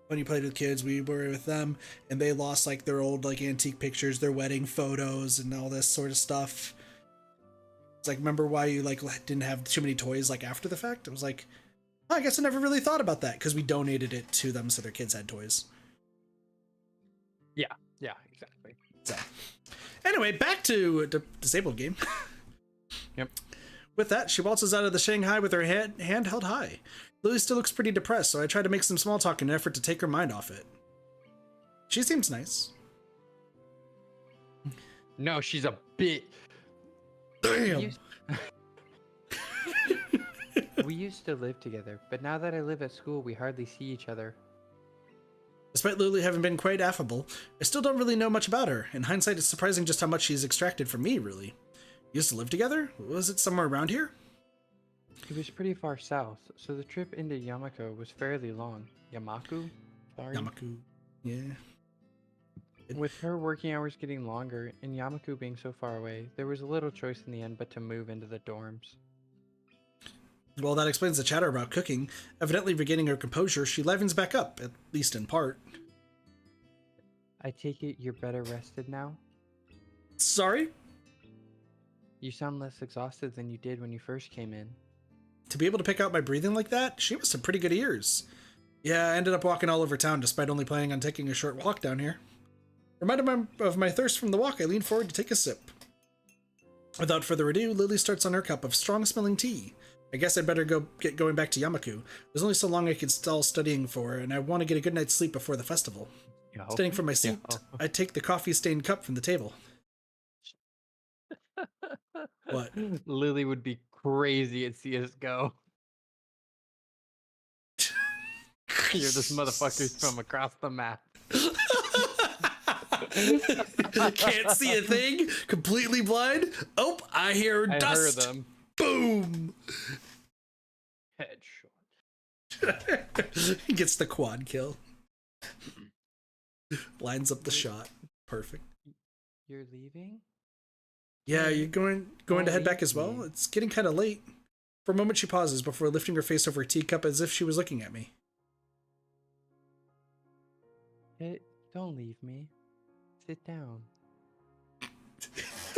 when you played with kids, we were with them, and they lost like their old like antique pictures, their wedding photos, and all this sort of stuff. It's like, remember why you like didn't have too many toys like after the fact? I was like, oh, I guess I never really thought about that because we donated it to them so their kids had toys. Yeah, exactly. So, anyway, back to the disabled game. Yep. With that, she waltzes out of the Shanghai with her hand held high. Lily still looks pretty depressed, so I try to make some small talk in an effort to take her mind off it. She seems nice. No, she's a bit. Damn. We used to live together, but now that I live at school, we hardly see each other. Despite Lily having been quite affable, I still don't really know much about her. In hindsight, it's surprising just how much she's extracted from me, really. Used to live together? Was it somewhere around here? It was pretty far south, so the trip into Yamako was fairly long. Yamaku? Sorry. Yamaku. Yeah. With her working hours getting longer, and Yamaku being so far away, there was a little choice in the end but to move into the dorms. Well, that explains the chatter about cooking. Evidently regaining her composure, she livens back up, at least in part. I take it you're better rested now? Sorry? You sound less exhausted than you did when you first came in. To be able to pick out my breathing like that, she must have pretty good ears. Yeah, I ended up walking all over town despite only planning on taking a short walk down here. Reminded of my thirst from the walk, I leaned forward to take a sip. Without further ado, Lily starts on her cup of strong-smelling tea. I guess I'd better get going back to Yamaku. There's only so long I could stall studying for, and I want to get a good night's sleep before the festival. Standing from my seat, I take the coffee-stained cup from the table. What? Lily would be crazy at CSGO. Hear this motherfucker's from across the map. Can't see a thing. Completely blind. Oh, I hear dust. I heard them. Boom. Headshot. He gets the quad kill. Lines up the shot. Perfect. You're leaving? Yeah, you're going to head back as well? It's getting kind of late. For a moment she pauses before lifting her face over a teacup as if she was looking at me. Don't leave me. Sit down.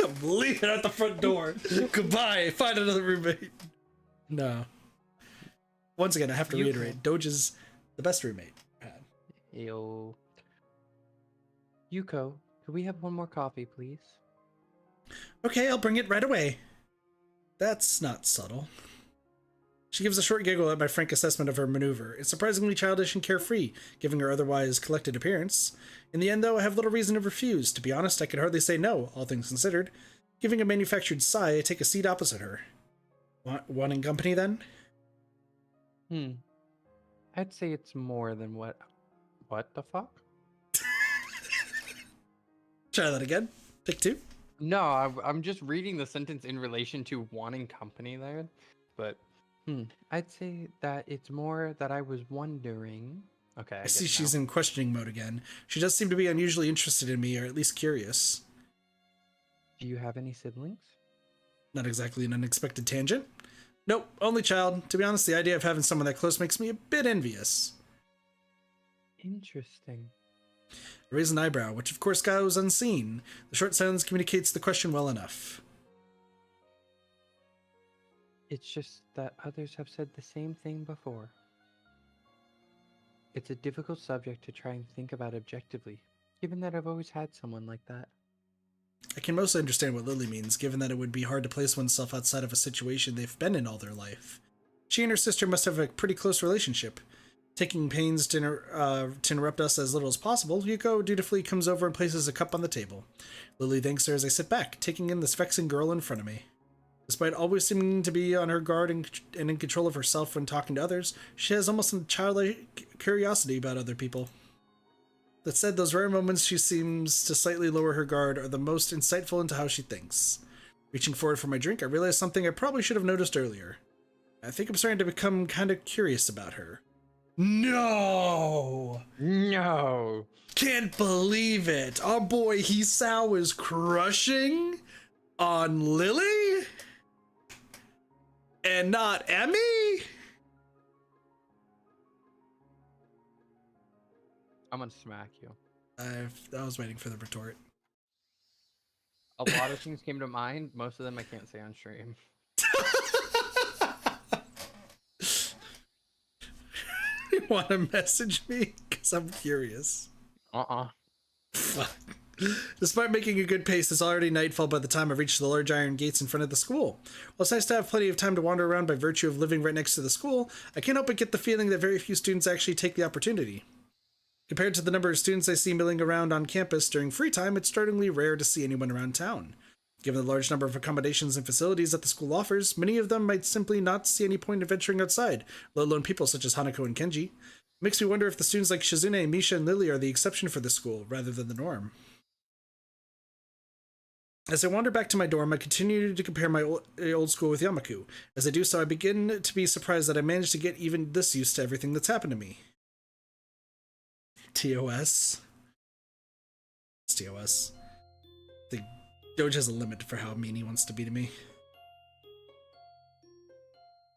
I'm leaving out the front door. Goodbye. Find another roommate. No. Once again, I have to reiterate, Doge is the best roommate I've had. Yo. Yuko, could we have one more coffee, please? Okay, I'll bring it right away. That's not subtle. She gives a short giggle at my frank assessment of her maneuver. It's surprisingly childish and carefree, given her otherwise collected appearance. In the end, though, I have little reason to refuse. To be honest, I could hardly say no, all things considered. Giving a manufactured sigh, I take a seat opposite her. Wanting company, then? I'd say it's more than what the fuck? Try that again. Take 2. No, I'm just reading the sentence in relation to wanting company there, but I'd say that it's more that I was wondering. Okay, I see she's in questioning mode again. She does seem to be unusually interested in me, or at least curious. Do you have any siblings? Not exactly an unexpected tangent. Nope, only child. To be honest, the idea of having someone that close makes me a bit envious. Interesting. I raise an eyebrow, which of course goes unseen. The short silence communicates the question well enough. It's just that others have said the same thing before. It's a difficult subject to try and think about objectively, given that I've always had someone like that. I can mostly understand what Lily means, given that it would be hard to place oneself outside of a situation they've been in all their life. She and her sister must have a pretty close relationship. Taking pains to interrupt us as little as possible, Yuko dutifully comes over and places a cup on the table. Lily thanks her as I sit back, taking in this vexing girl in front of me. Despite always seeming to be on her guard and in control of herself when talking to others, she has almost a childlike curiosity about other people. That said, those rare moments she seems to slightly lower her guard are the most insightful into how she thinks. Reaching forward for my drink, I realized something I probably should have noticed earlier. I think I'm starting to become kind of curious about her. No! No. Can't believe it! Our boy Hisao is crushing on Lilly? And not Emmy? I'm gonna smack you. I was waiting for the retort. A lot of things came to mind. Most of them I can't say on stream. You want to message me? Because I'm curious. Fuck. Despite making a good pace, it's already nightfall by the time I reached the large iron gates in front of the school. While it's nice to have plenty of time to wander around by virtue of living right next to the school, I can't help but get the feeling that very few students actually take the opportunity. Compared to the number of students I see milling around on campus during free time, it's startlingly rare to see anyone around town. Given the large number of accommodations and facilities that the school offers, many of them might simply not see any point in venturing outside, let alone people such as Hanako and Kenji. It makes me wonder if the students like Shizune, Misha, and Lilly are the exception for this school, rather than the norm. As I wander back to my dorm, I continue to compare my old school with Yamaku. As I do so, I begin to be surprised that I managed to get even this used to everything that's happened to me. TOS. It's TOS. The Doge has a limit for how mean he wants to be to me.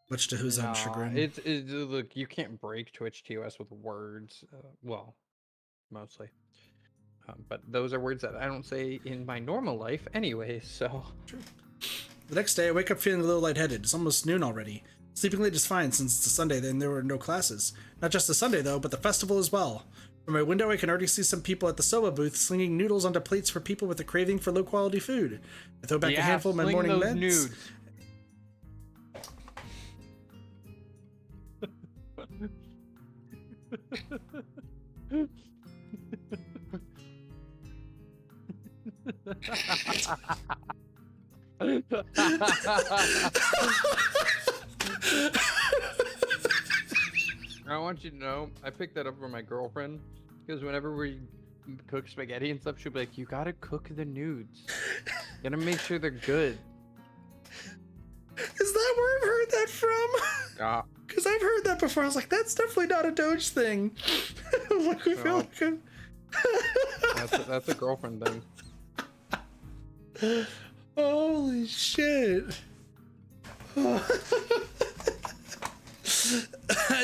Much to whose own chagrin. Look, you can't break Twitch TOS with words. Well, mostly. But those are words that I don't say in my normal life anyway, so. True. The next day, I wake up feeling a little lightheaded. It's almost noon already. Sleeping late is fine since it's a Sunday, then there were no classes. Not just the Sunday, though, but the festival as well. From my window, I can already see some people at the soba booth slinging noodles onto plates for people with a craving for low-quality food. I throw back a handful of my morning meds. Nudes. I want you to know, I picked that up from my girlfriend because whenever we cook spaghetti and stuff, she'll be like, "You gotta cook the nudes. You gotta make sure they're good." Is that where I've heard that from? Yeah. Because I've heard that before. I was like, that's definitely not a Doge thing. I was like, we feel like that's a girlfriend thing. Holy shit. I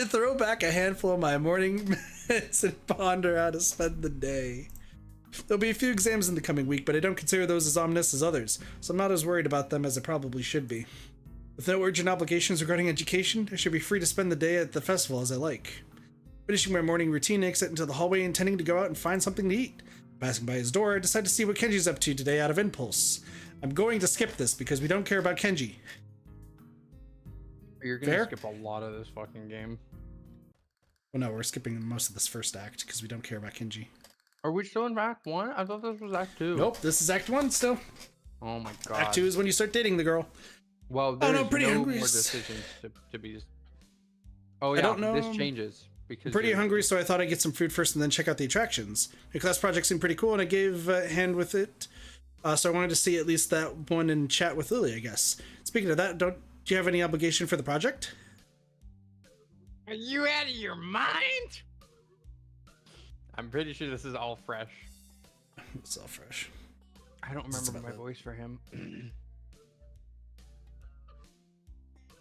throw back a handful of my morning meds and ponder how to spend the day. There'll be a few exams in the coming week, but I don't consider those as ominous as others, so I'm not as worried about them as I probably should be. With no urgent obligations regarding education, I should be free to spend the day at the festival as I like. Finishing my morning routine, I exit into the hallway intending to go out and find something to eat. Passing by his door, I decide to see what Kenji's up to today out of impulse. I'm going to skip this because we don't care about Kenji. You're gonna skip a lot of this fucking game. Well, no, we're skipping most of this first act because we don't care about Kenji. Are we still in Act 1? I thought this was Act 2. Nope, this is Act 1 still. Oh my god. Act 2 is when you start dating the girl. Well, there's pretty no hungry. more decisions to be. Oh yeah, I don't know. This changes because I'm pretty hungry, so I thought I'd get some food first and then check out the attractions. My class project seemed pretty cool, and I gave a hand with it. So I wanted to see at least that one and chat with Lilly, I guess. Speaking of that, do you have any obligation for the project? Are you out of your mind? I'm pretty sure this is all fresh. It's all fresh. I don't remember my voice for him.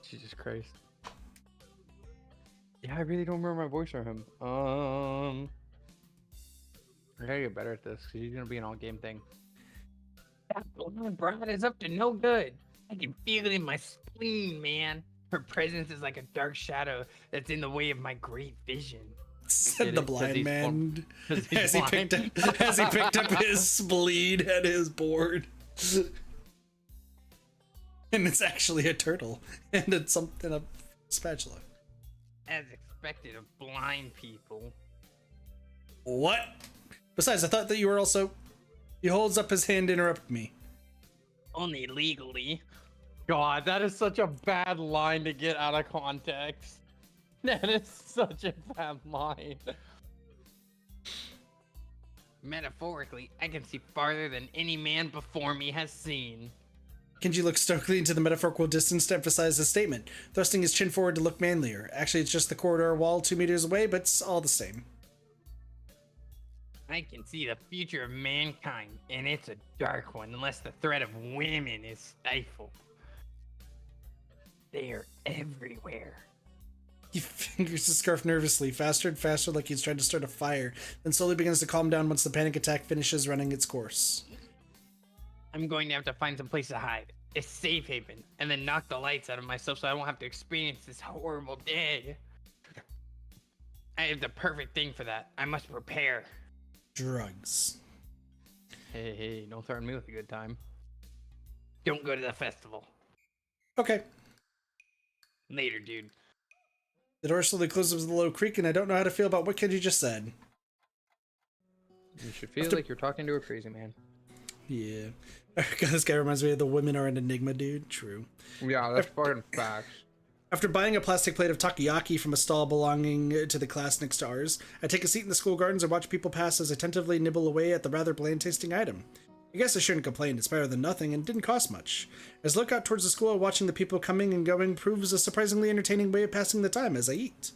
Jesus Christ. Yeah, I really don't remember my voice for him. I gotta get better at this because he's gonna be an all-game thing. That blonde broad is up to no good. I can feel it in my spleen, man. Her presence is like a dark shadow that's in the way of my great vision. Said the blind man as he blind. picked up his spleen at his board. And it's actually a turtle and it's something a spatula. As expected of blind people. What? Besides, I thought that you were also. He holds up his hand to interrupt me. Only legally. God, that is such a bad line to get out of context. That is such a bad line. Metaphorically, I can see farther than any man before me has seen. Kenji looks stoically into the metaphorical distance to emphasize his statement, thrusting his chin forward to look manlier. Actually, it's just the corridor wall 2 meters away, but it's all the same. I can see the future of mankind, and it's a dark one unless the threat of women is stifled. They are everywhere. He fingers his scarf nervously, faster and faster, like he's trying to start a fire, then slowly begins to calm down once the panic attack finishes running its course. I'm going to have to find some place to hide, a safe haven, and then knock the lights out of myself so I won't have to experience this horrible day. I have the perfect thing for that. I must prepare. Drugs. Hey, don't threaten me with a good time. Don't go to the festival. Okay. Later, dude. The door slowly closes with a low creak, and I don't know how to feel about what Kenji just said. You should feel like you're talking to a crazy man. Yeah. God, this guy reminds me of the women are an enigma, dude. True. Yeah, that's fucking facts. After buying a plastic plate of takoyaki from a stall belonging to the class next to ours, I take a seat in the school gardens and watch people pass as I attentively nibble away at the rather bland-tasting item. I guess I shouldn't complain, it's better than nothing and didn't cost much. As I look out towards the school, watching the people coming and going proves a surprisingly entertaining way of passing the time as I eat.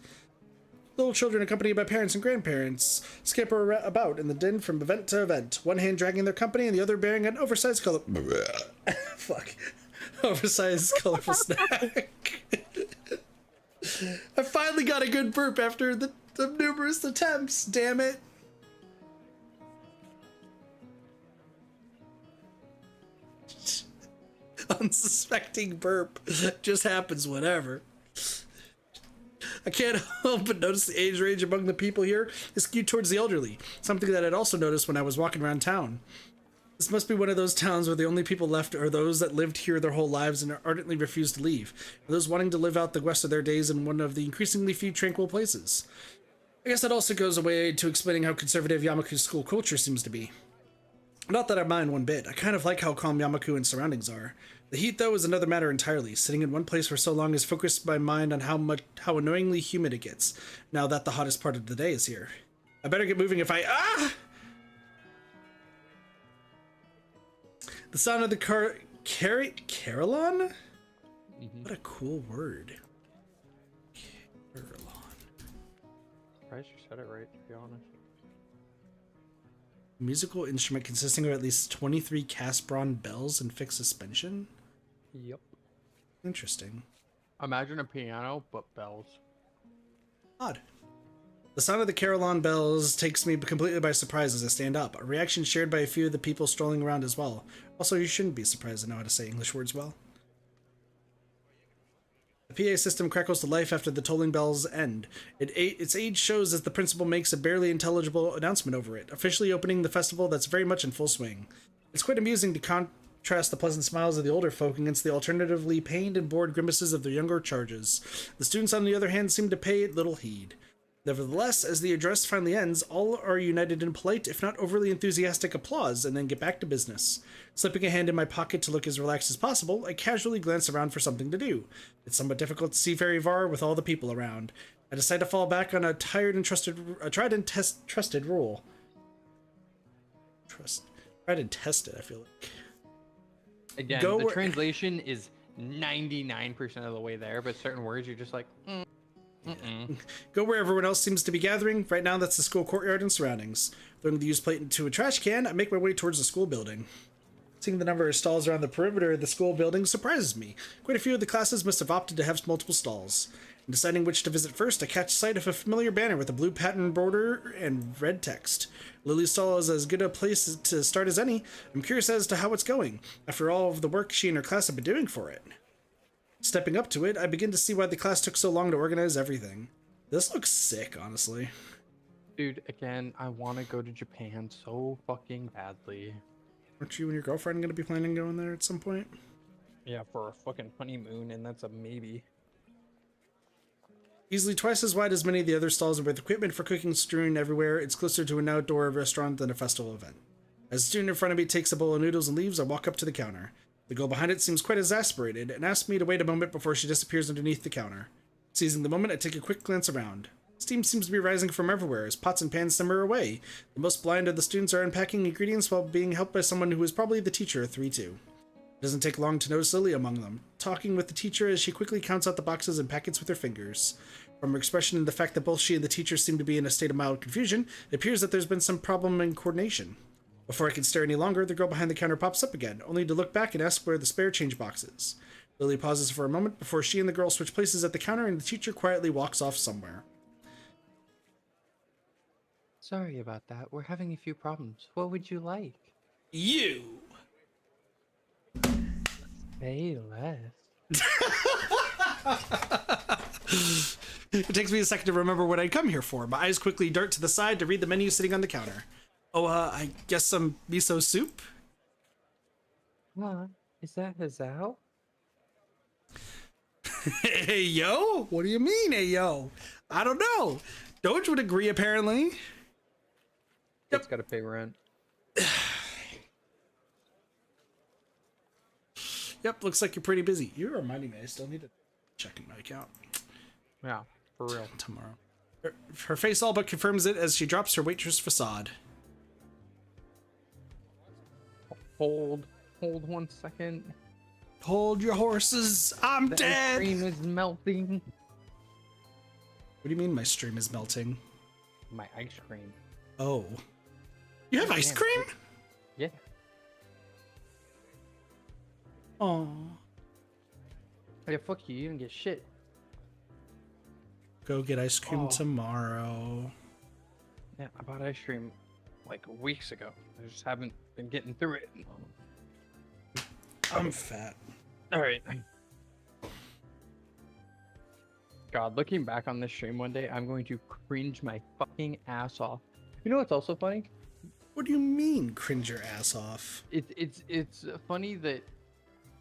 Little children accompanied by parents and grandparents scamper about in the den from event to event, one hand dragging their company and the other bearing an oversized oversized colorful snack. I finally got a good burp after the numerous attempts, damn it. Unsuspecting burp just happens whenever. I can't help but notice the age range among the people here is skewed towards the elderly, something that I'd also noticed when I was walking around town. This must be one of those towns where the only people left are those that lived here their whole lives and ardently refused to leave, or those wanting to live out the rest of their days in one of the increasingly few tranquil places. I guess that also goes away to explaining how conservative Yamaku's school culture seems to be. Not that I mind one bit, I kind of like how calm Yamaku and surroundings are. The heat, though, is another matter entirely. Sitting in one place for so long has focused my mind on how annoyingly humid it gets, now that the hottest part of the day is here. I better get moving if I... The sound of the Carolon? Mm-hmm. What a cool word. Carolon. Surprised you said it right, to be honest. Musical instrument consisting of at least 23 cast bronze bells and fixed suspension? Yep. Interesting. Imagine a piano, but bells. Odd. The sound of the Carolon bells takes me completely by surprise as I stand up, a reaction shared by a few of the people strolling around as well. Also, you shouldn't be surprised I know how to say English words well. The PA system crackles to life after the tolling bells end. Its age shows as the principal makes a barely intelligible announcement over it, officially opening the festival that's very much in full swing. It's quite amusing to contrast the pleasant smiles of the older folk against the alternatively pained and bored grimaces of the younger charges. The students, on the other hand, seem to pay it little heed. Nevertheless, as the address finally ends, all are united in polite, if not overly enthusiastic applause, and then get back to business. Slipping a hand in my pocket to look as relaxed as possible, I casually glance around for something to do. It's somewhat difficult to see very far with all the people around. I decide to fall back on a tried and trusted rule. Tried and tested, I feel like. Again, the translation is 99% of the way there, but certain words you're just like, Go where everyone else seems to be gathering. Right now, that's the school courtyard and surroundings. Throwing the used plate into a trash can, I make my way towards the school building. Seeing the number of stalls around the perimeter of the school building surprises me. Quite a few of the classes must have opted to have multiple stalls. In deciding which to visit first, I catch sight of a familiar banner with a blue pattern border and red text. Lilly's stall is as good a place to start as any. I'm curious as to how it's going, after all of the work she and her class have been doing for it. Stepping up to it, I begin to see why the class took so long to organize everything. This looks sick, honestly. dude, again, I want to go to Japan so fucking badly. Aren't you and your girlfriend going to be planning going there at some point? Yeah, for a fucking honeymoon, and that's a maybe. Easily twice as wide as many of the other stalls and with equipment for cooking strewn everywhere, it's closer to an outdoor restaurant than a festival event. As a student in front of me takes a bowl of noodles and leaves, I walk up to the counter. The girl behind it seems quite exasperated and asks me to wait a moment before she disappears underneath the counter. Seizing the moment, I take a quick glance around. Steam seems to be rising from everywhere as pots and pans simmer away. The most blind of the students are unpacking ingredients while being helped by someone who is probably the teacher of 3-2. It doesn't take long to notice Lilly among them, talking with the teacher as she quickly counts out the boxes and packets with her fingers. From her expression and the fact that both she and the teacher seem to be in a state of mild confusion, it appears that there's been some problem in coordination. Before I can stare any longer, the girl behind the counter pops up again, only to look back and ask where the spare change box is. Lilly pauses for a moment before she and the girl switch places at the counter and the teacher quietly walks off somewhere. Sorry about that. We're having a few problems. What would you like? You! Say less. It takes me a second to remember what I'd come here for. My eyes quickly dart to the side to read the menu sitting on the counter. Oh, I guess some miso soup? Is that Hazal? Hey, yo? What do you mean, hey, yo? I don't know. Doge would agree, apparently. It's gotta pay rent. Yep, looks like you're pretty busy. You're reminding me, I still need to check in my account. Yeah, for real. Tomorrow. Her face all but confirms it as she drops her waitress facade. Hold 1 second. Hold your horses, I'm The dead! ice cream is melting. What do you mean my stream is melting? My ice cream. Oh. You have ice Damn, cream? Yeah. Oh. Yeah, fuck you. You didn't get shit. Go get ice cream Oh. tomorrow. Yeah, I bought ice cream like weeks ago. I just haven't been getting through it. I'm fat. All right. God, looking back on this stream one day, I'm going to cringe my fucking ass off. You know what's also funny? What do you mean, cringe your ass off? It's funny that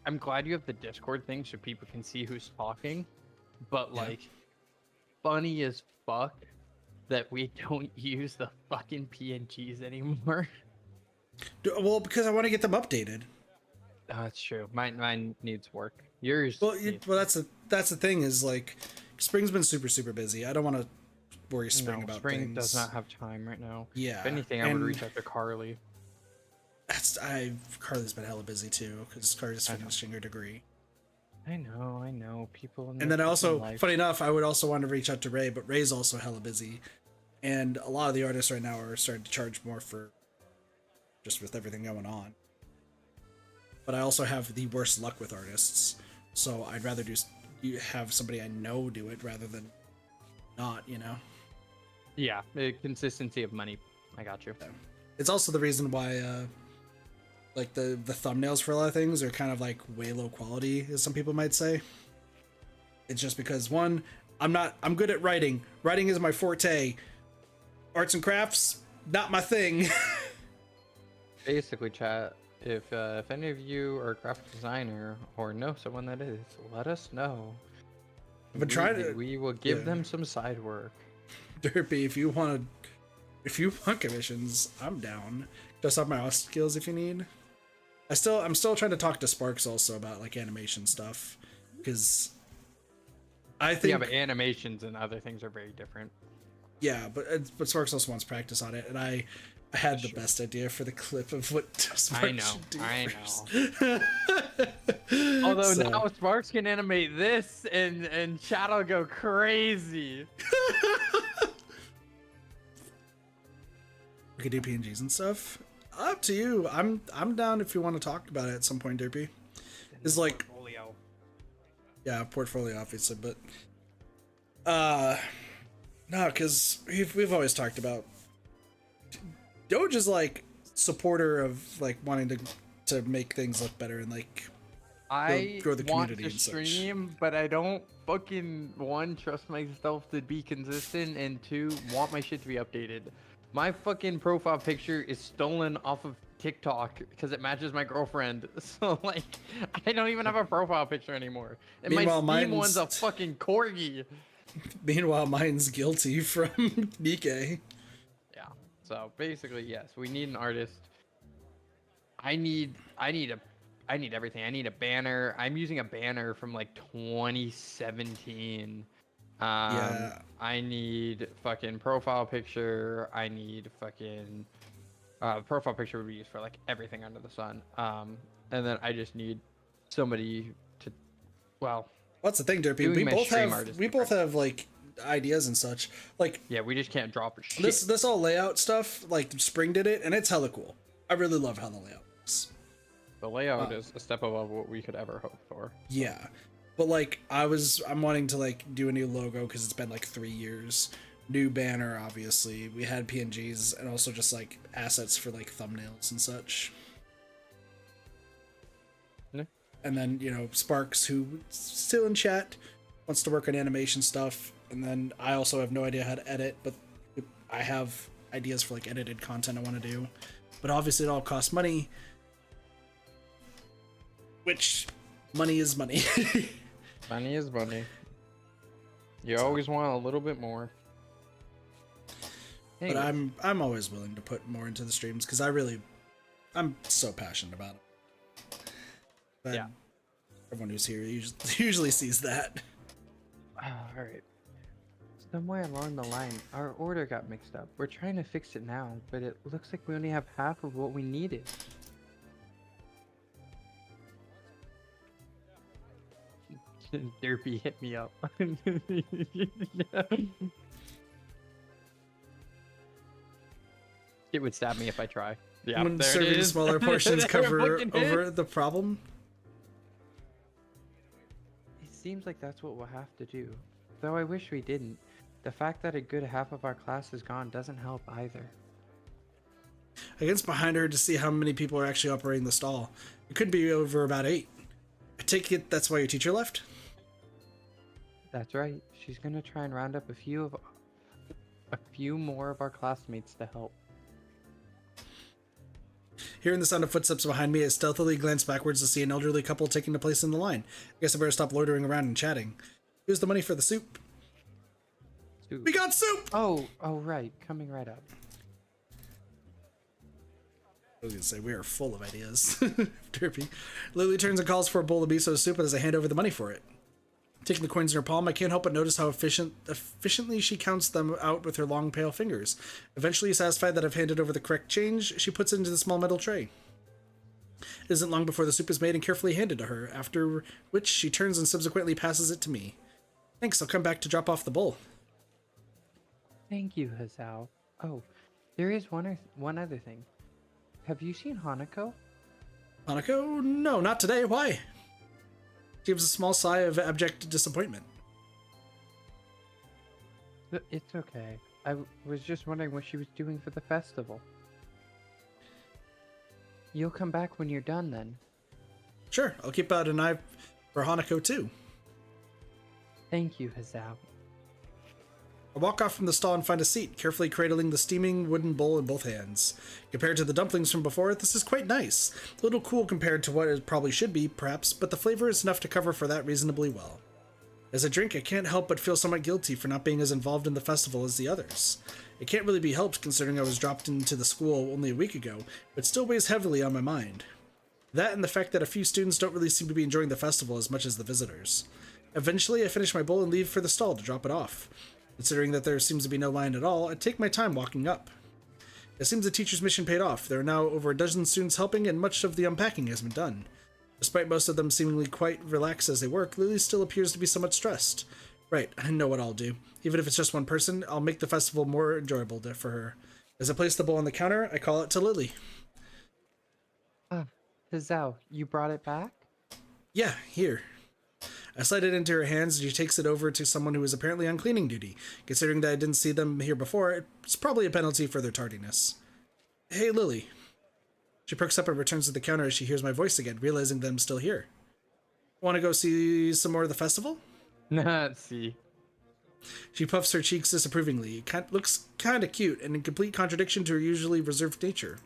I'm glad you have the Discord thing so people can see who's talking, but Yeah. like, funny as fuck that we don't use the fucking PNGs anymore. Well, because I want to get them updated. Oh, that's true. Mine needs work. Yours. Well, needs- that's the thing is like, Spring's been super busy. I don't want to worry Spring no, about Spring things. does not have time right now. Yeah. If anything, I would and reach out to Carly. Carly's been hella busy too because Carly's I know. finishing her degree. I know. People. in And their then I fucking also, life- funny enough, I would also want to reach out to Ray, but Ray's also hella busy. And a lot of the artists right now are starting to charge more for just with everything going on. But I also have the worst luck with artists. So I'd rather have somebody I know do it rather than not, you know? Yeah, the consistency of money. I got you. It's also the reason why, like, the thumbnails for a lot of things are kind of, like, way low quality, as some people might say. It's just because, one, I'm good at writing. Writing is my forte. Arts and crafts, not my thing. Basically, chat. If any of you are a graphic designer or know someone that is, let us know. I've been trying to. We will give yeah. them some side work. Derpy, if you want commissions, I'm down. Just up my skills if you need. I'm still trying to talk to Sparks also about like animation stuff, because I think Yeah, but animations and other things are very different. yeah, but Sparks also wants practice on it, and I had the Sure. best idea for the clip of what Sparks I know. should do I first. know. Although So- now Sparks can animate this, and chat will go crazy. we could do PNGs and stuff. Up to you. I'm down if you want to talk about it at some point, Derpy. It's like Portfolio. yeah, portfolio obviously, but no, because we've always talked about Doge is like supporter of like wanting to make things look better and like I grow the want community to and such. stream, but I don't fucking one trust myself to be consistent, and two want my shit to be updated. My fucking profile picture is stolen off of TikTok because it matches my girlfriend. So like, I don't even have a profile picture anymore. And Meanwhile, my Steam mine's- one's a fucking corgi. Meanwhile, mine's guilty from Nikkei. Yeah. So basically, yes, we need an artist. I need everything. I need a banner. I'm using a banner from like 2017 Yeah. I need fucking profile picture. I need fucking profile picture would be used for like everything under the sun. And then I just need somebody to, well, What's the thing, Derpy? doing my stream art is We both different. have like ideas and such. Like Yeah, we just can't drop shit. this all layout stuff. Like Spring did it, and it's hella cool. I really love how the layout looks. The layout is a step above what we could ever hope for. Yeah, but like I'm wanting to like do a new logo because it's been like 3 years. New banner, obviously. We had PNGs and also just like assets for like thumbnails and such. Yeah. And then, you know, Sparks, who's still in chat, wants to work on animation stuff. And then I also have no idea how to edit, but I have ideas for like edited content I want to do. But obviously it all costs money. Which, money is money. Money is money. You always want a little bit more. But I'm always willing to put more into the streams because I'm so passionate about it. But Yeah. everyone who's here usually sees that. All right. Somewhere along the line, our order got mixed up. We're trying to fix it now, but it looks like we only have half of what we needed. Derpy hit me up. It would stab me if I try. Yeah, When there it serving is. smaller portions There cover fucking over is. the problem. It seems like that's what we'll have to do. Though I wish we didn't. The fact that a good half of our class is gone doesn't help either. I glanced behind her to see how many people are actually operating the stall. It could be over about 8. I take it that's why your teacher left? That's right. She's gonna try and round up a few more of our classmates to help. Hearing the sound of footsteps behind me, I stealthily glanced backwards to see an elderly couple taking a place in the line. I guess I better stop loitering around and chatting. Here's the money for the soup. Soup. We got soup! Oh, right. Coming right up. I was gonna say, we are full of ideas. Derpy. Lily turns and calls for a bowl of miso soup as I hand over the money for it. Taking the coins in her palm, I can't help but notice how efficiently she counts them out with her long, pale fingers. Eventually, satisfied that I've handed over the correct change, she puts it into the small metal tray. It isn't long before the soup is made and carefully handed to her, after which she turns and subsequently passes it to me. Thanks, I'll come back to drop off the bowl. Thank you, Hazao. Oh, there is one other thing. Have you seen Hanako? Hanako? No, not today. Why? She gives a small sigh of abject disappointment. It's okay. I was just wondering what she was doing for the festival. You'll come back when you're done, then. Sure, I'll keep out an eye for Hanako too. Thank you, Hazao. I walk off from the stall and find a seat, carefully cradling the steaming wooden bowl in both hands. Compared to the dumplings from before, this is quite nice. A little cool compared to what it probably should be, perhaps, but the flavor is enough to cover for that reasonably well. As I drink, I can't help but feel somewhat guilty for not being as involved in the festival as the others. It can't really be helped considering I was dropped into the school only a week ago, but still weighs heavily on my mind. That and the fact that a few students don't really seem to be enjoying the festival as much as the visitors. Eventually, I finish my bowl and leave for the stall to drop it off. Considering that there seems to be no line at all, I take my time walking up. It seems the teacher's mission paid off. There are now over a dozen students helping, and much of the unpacking has been done. Despite most of them seemingly quite relaxed as they work, Lily still appears to be somewhat stressed. Right, I know what I'll do. Even if it's just one person, I'll make the festival more enjoyable for her. As I place the bowl on the counter, I call it to Lily. Ah, Hazao, you brought it back? Yeah, here. I slide it into her hands and she takes it over to someone who is apparently on cleaning duty. Considering that I didn't see them here before, it's probably a penalty for their tardiness. Hey, Lily. She perks up and returns to the counter as she hears my voice again, realizing that I'm still here. Want to go see some more of the festival? Nah, see. She puffs her cheeks disapprovingly. It looks kind of cute and in complete contradiction to her usually reserved nature.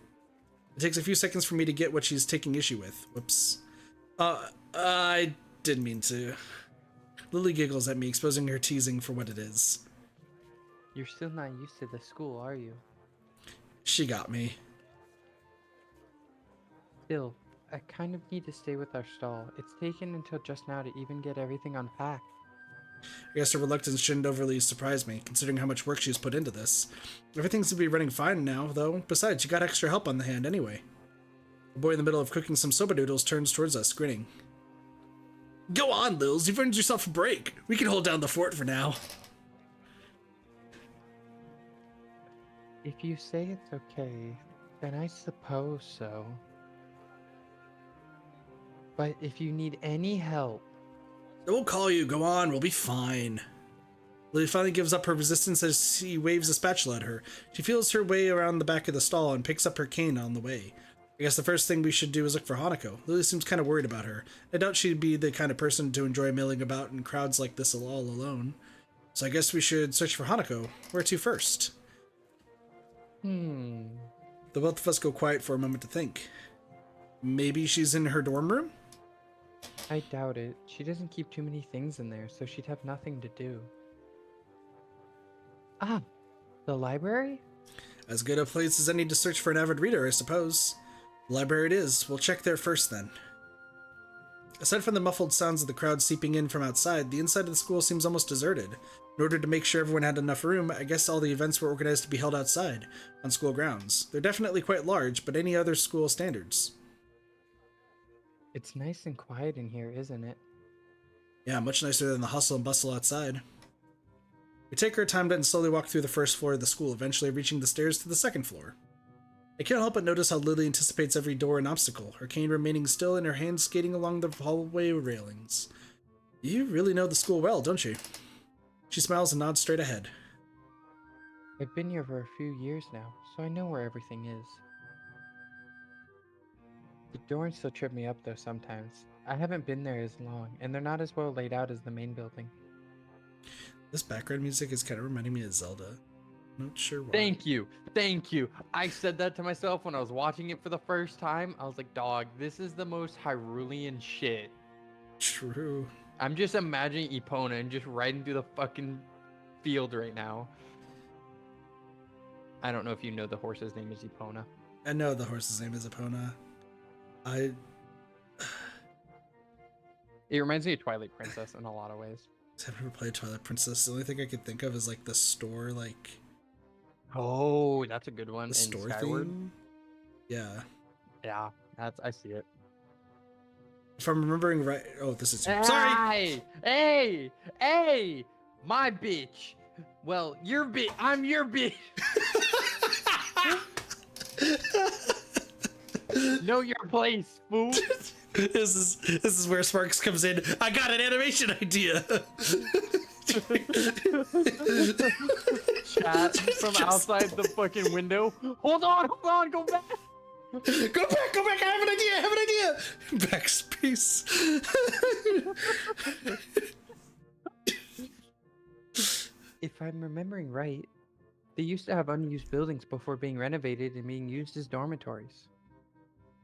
It takes a few seconds for me to get what she's taking issue with. Whoops. I didn't mean to. Lily giggles at me, exposing her teasing for what it is. You're still not used to the school, are you? She got me. Still, I kind of need to stay with our stall. It's taken until just now to even get everything unpacked. I guess her reluctance shouldn't overly surprise me, considering how much work she's put into this. Everything seems to be running fine now, though. Besides, you got extra help on the hand anyway. The boy in the middle of cooking some soba noodles turns towards us, grinning. Go on, Lils. You've earned yourself a break. We can hold down the fort for now. If you say it's okay, then I suppose so. But if you need any help... We'll call you. Go on. We'll be fine. Lily finally gives up her resistance as he waves a spatula at her. She feels her way around the back of the stall and picks up her cane on the way. I guess the first thing we should do is look for Hanako. Lily seems kind of worried about her. I doubt she'd be the kind of person to enjoy milling about in crowds like this all alone. So I guess we should search for Hanako. Where to first? The both of us go quiet for a moment to think. Maybe she's in her dorm room? I doubt it. She doesn't keep too many things in there, so she'd have nothing to do. Ah, the library? As good a place as any to search for an avid reader, I suppose. The library it is. We'll check there first, then. Aside from the muffled sounds of the crowd seeping in from outside, the inside of the school seems almost deserted. In order to make sure everyone had enough room, I guess all the events were organized to be held outside, on school grounds. They're definitely quite large, but any other school standards. It's nice and quiet in here, isn't it? Yeah, much nicer than the hustle and bustle outside. We take our time and slowly walk through the first floor of the school, eventually reaching the stairs to the second floor. I can't help but notice how Lily anticipates every door and obstacle, her cane remaining still and her hands skating along the hallway railings. You really know the school well, don't you? She smiles and nods straight ahead. I've been here for a few years now, so I know where everything is. The dorms still trip me up though sometimes. I haven't been there as long, and they're not as well laid out as the main building. This background music is kind of reminding me of Zelda. Not sure why. Thank you. Thank you. I said that to myself when I was watching it for the first time. I was like, dog, this is the most Hyrulean shit. True. I'm just imagining Epona and just riding through the fucking field right now. I don't know if you know the horse's name is Epona. I know the horse's name is Epona. It reminds me of Twilight Princess in a lot of ways. I've never played Twilight Princess. The only thing I could think of is like the store, like Oh, that's a good one. the store Skyward. theme. Yeah. Yeah, I see it. If I'm remembering right. Oh, this is. Hey, Sorry. hey, my bitch. Well, your bitch. I'm your bitch. Know your place, fool. This is where Sparks comes in. I got an animation idea. Chat from outside the fucking window. Hold on, go back. Go back! I have an idea! Backspace. If I'm remembering right, they used to have unused buildings before being renovated and being used as dormitories.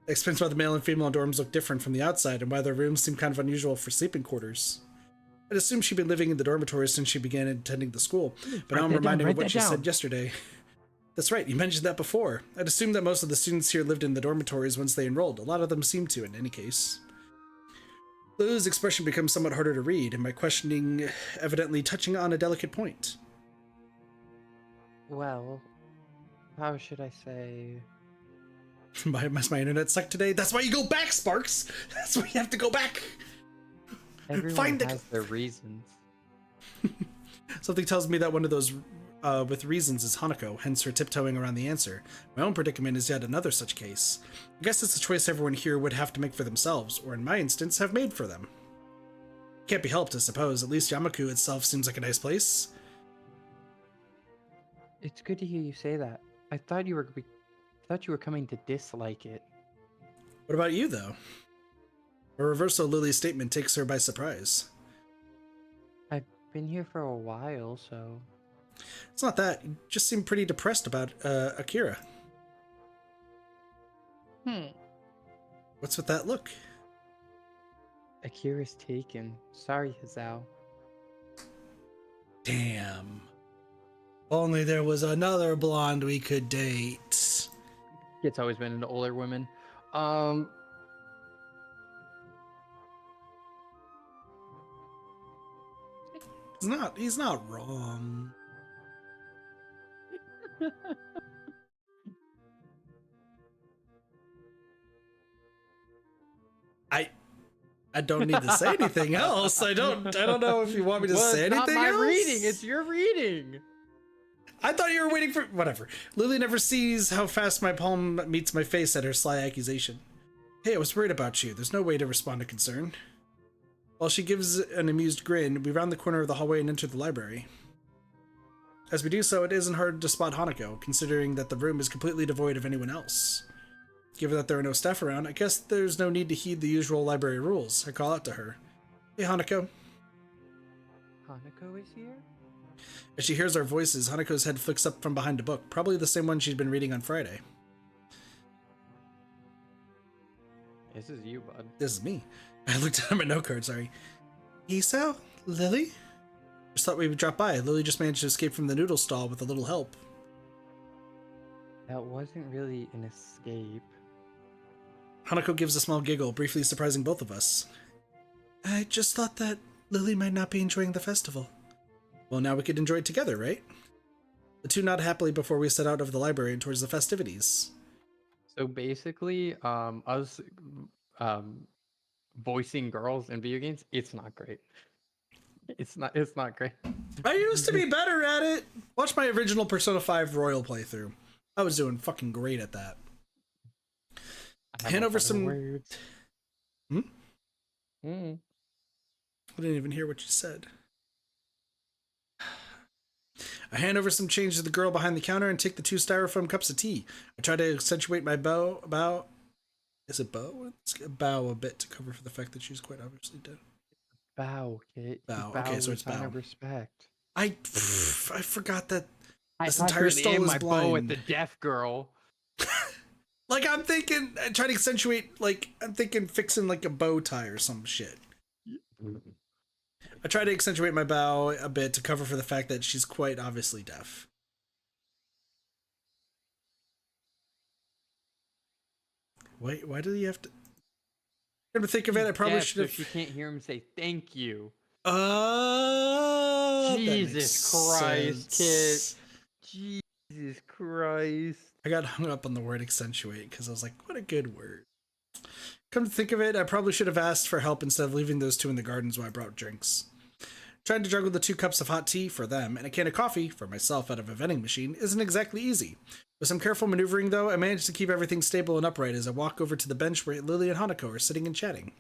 Explains why the male and female dorms look different from the outside and why their rooms seem kind of unusual for sleeping quarters. I'd assumed she'd been living in the dormitories since she began attending the school, but now I'm reminded of what she said yesterday. That's right, you mentioned that before. I'd assumed that most of the students here lived in the dormitories once they enrolled. A lot of them seem to, in any case. Lulu's expression becomes somewhat harder to read, and my questioning evidently touching on a delicate point. Well, how should I say? My internet sucked today. That's why you go back, Sparks! That's why you have to go back! Everyone has their reasons. Something tells me that one of those with reasons is Hanako, hence her tiptoeing around the answer. My own predicament is yet another such case. I guess it's a choice everyone here would have to make for themselves, or in my instance, have made for them. Can't be helped, I suppose. At least Yamaku itself seems like a nice place. It's good to hear you say that. I thought you were coming to dislike it. What about you, though? A reversal of Lily's statement takes her by surprise. I've been here for a while, so... It's not that. You just seem pretty depressed about Akira. What's with that look? Akira's taken. Sorry, Hazao. Damn. Only there was another blonde we could date. It's always been into older women. He's not wrong. I don't need to say anything else. I don't know if you want me to say anything else. It's not my reading, it's your reading. I thought you were waiting for whatever. Lily never sees how fast my palm meets my face at her sly accusation. Hey, I was worried about you. There's no way to respond to concern. While she gives an amused grin, we round the corner of the hallway and enter the library. As we do so, it isn't hard to spot Hanako, considering that the room is completely devoid of anyone else. Given that there are no staff around, I guess there's no need to heed the usual library rules. I call out to her. Hey, Hanako. Hanako is here? As she hears our voices, Hanako's head flicks up from behind a book, probably the same one she'd been reading on Friday. This is you, bud. This is me. I looked at my note card, sorry. Isao? Lily? Just thought we would drop by. Lily just managed to escape from the noodle stall with a little help. That wasn't really an escape. Hanako gives a small giggle, briefly surprising both of us. I just thought that Lily might not be enjoying the festival. Well, now we could enjoy it together, right? The two nod happily before we set out of the library and towards the festivities. So basically, us voicing girls in video games, it's not great. It's not great. I used to be better at it. Watch my original Persona 5 Royal playthrough. I was doing fucking great at that. Hand over some words. I didn't even hear what you said. I hand over some change to the girl behind the counter and take the 2 styrofoam cups of tea. I try to accentuate my bow. Is it bow? It's a bow a bit to cover for the fact that she's quite obviously dead. Bow, okay. Bow. Okay, so it's bow. Of respect. I forgot that this I entire stall is my blind. bow with the deaf girl. Like I'm thinking, I try to accentuate. Like I'm thinking, fixing like a bow tie or some shit. I try to accentuate my bow a bit to cover for the fact that she's quite obviously deaf. Wait, why do you have to? Come to think of it, I probably should have. So she can't hear him say thank you. Jesus Christ, kid. Jesus Christ. I got hung up on the word accentuate because I was like, what a good word. Come to think of it, I probably should have asked for help instead of leaving those 2 in the gardens while I brought drinks. Trying to juggle the 2 cups of hot tea for them and a can of coffee for myself out of a vending machine isn't exactly easy. With some careful maneuvering, though, I managed to keep everything stable and upright as I walk over to the bench where Lily and Hanako are sitting and chatting.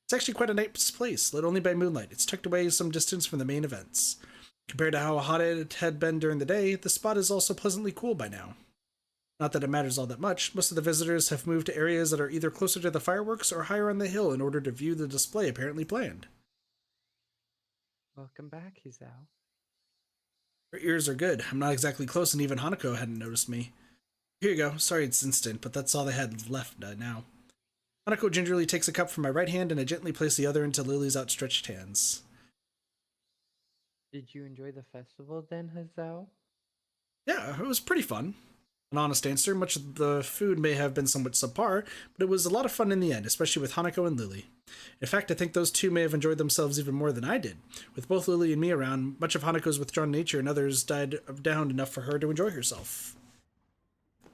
It's actually quite a nice place, lit only by moonlight. It's tucked away some distance from the main events. Compared to how hot it had been during the day, the spot is also pleasantly cool by now. Not that it matters all that much, most of the visitors have moved to areas that are either closer to the fireworks or higher on the hill in order to view the display apparently planned. Welcome back, Hisao. Her ears are good. I'm not exactly close and even Hanako hadn't noticed me. Here you go. Sorry it's instant, but that's all they had left now. Hanako gingerly takes a cup from my right hand and I gently place the other into Lily's outstretched hands. Did you enjoy the festival then, Hisao? Yeah, it was pretty fun. An honest answer, much of the food may have been somewhat subpar, but it was a lot of fun in the end, especially with Hanako and Lily. In fact, I think those 2 may have enjoyed themselves even more than I did. With both Lily and me around, much of Hanako's withdrawn nature and others died down enough for her to enjoy herself.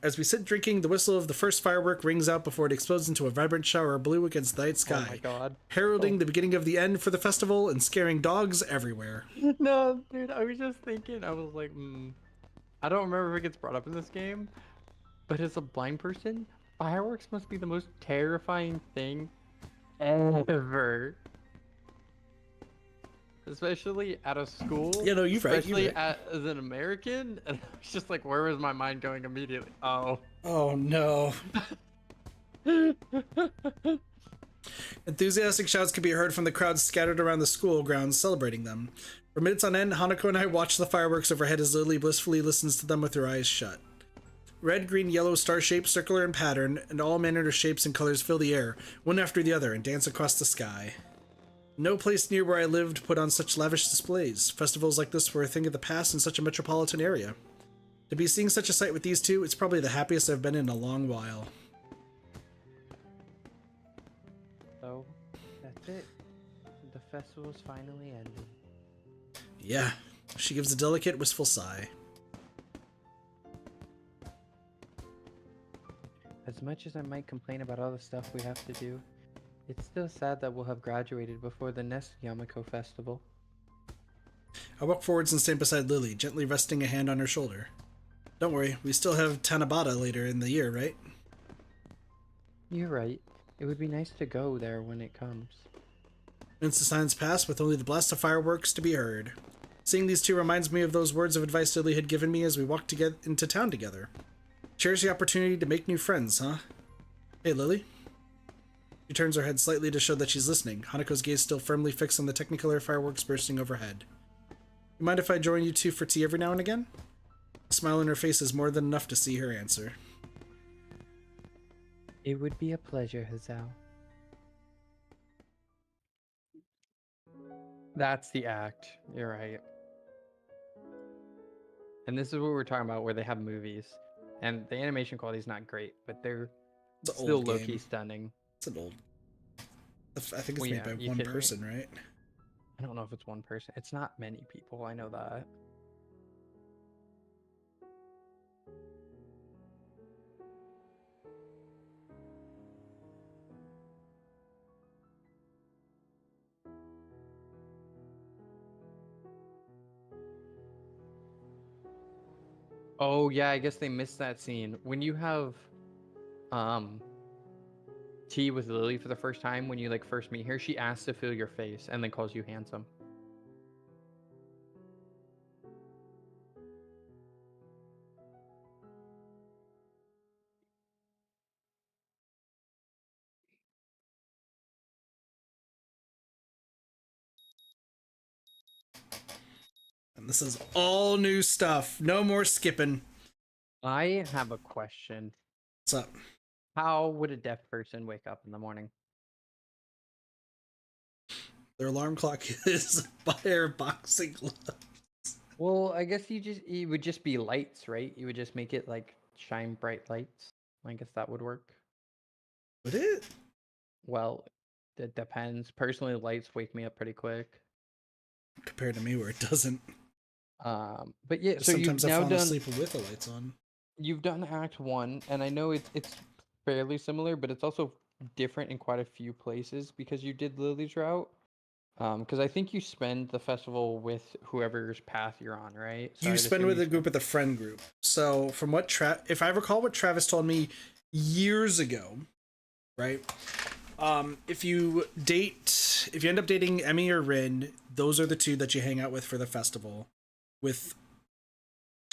As we sit drinking, the whistle of the first firework rings out before it explodes into a vibrant shower of blue against the night sky, Oh my god. heralding the beginning of the end for the festival and scaring dogs everywhere. No, dude, I was just thinking, I was like, I don't remember if it gets brought up in this game, but as a blind person, fireworks must be the most terrifying thing ever. Especially at a school. Yeah, no, you're right. Especially as an American. And I was just like, where was my mind going immediately? Oh. Oh no. Enthusiastic shouts could be heard from the crowds scattered around the school grounds celebrating them. For minutes on end, Hanako and I watch the fireworks overhead as Lily blissfully listens to them with her eyes shut. Red, green, yellow, star-shaped, circular in pattern, and all manner of shapes and colors fill the air, one after the other, and dance across the sky. No place near where I lived put on such lavish displays. Festivals like this were a thing of the past in such a metropolitan area. To be seeing such a sight with these 2, it's probably the happiest I've been in a long while. So, that's it. The festival's finally ended. Yeah. She gives a delicate, wistful sigh. As much as I might complain about all the stuff we have to do, it's still sad that we'll have graduated before the next Yamako festival. I walk forwards and stand beside Lilly, gently resting a hand on her shoulder. Don't worry, we still have Tanabata later in the year, right? You're right. It would be nice to go there when it comes. Minutes of silence pass with only the blast of fireworks to be heard. Seeing these two reminds me of those words of advice Lilly had given me as we walked into town together. Cherish the opportunity to make new friends, huh? Hey, Lilly? She turns her head slightly to show that she's listening, Hanako's gaze still firmly fixed on the Technicolor fireworks bursting overhead. You mind if I join you two for tea every now and again? A smile on her face is more than enough to see her answer. It would be a pleasure, Hazao. That's the act. You're right. And this is what we're talking about, where they have movies. And the animation quality is not great, but they're still low-key stunning. It's an old... I think it's Well, made yeah, by you one kidding me? person, right? I don't know if it's one person. It's not many people, I know that. Oh yeah, I guess they missed that scene. When you have tea with Lilly for the first time, when you like first meet her, she asks to feel your face and then calls you handsome. And this is all new stuff. No more skipping. I have a question. What's up? How would a deaf person wake up in the morning? Their alarm clock is fireboxing gloves. Well, I guess it would just be lights, right? You would just make it like shine bright lights. I guess that would work. Would it? Well, it depends. Personally, lights wake me up pretty quick. Compared to me, where it doesn't. But yeah, so Sometimes you've I now fall done asleep with the lights on. you've done Act 1, and I know it's fairly similar, but it's also different in quite a few places because you did Lily's route. Because I think you spend the festival with whoever's path you're on, right? So You I'd spend assume with you a group with a friend group. So from what if I recall what Travis told me years ago, right? If you end up dating Emmy or Rin, those are the two that you hang out with for the festival, with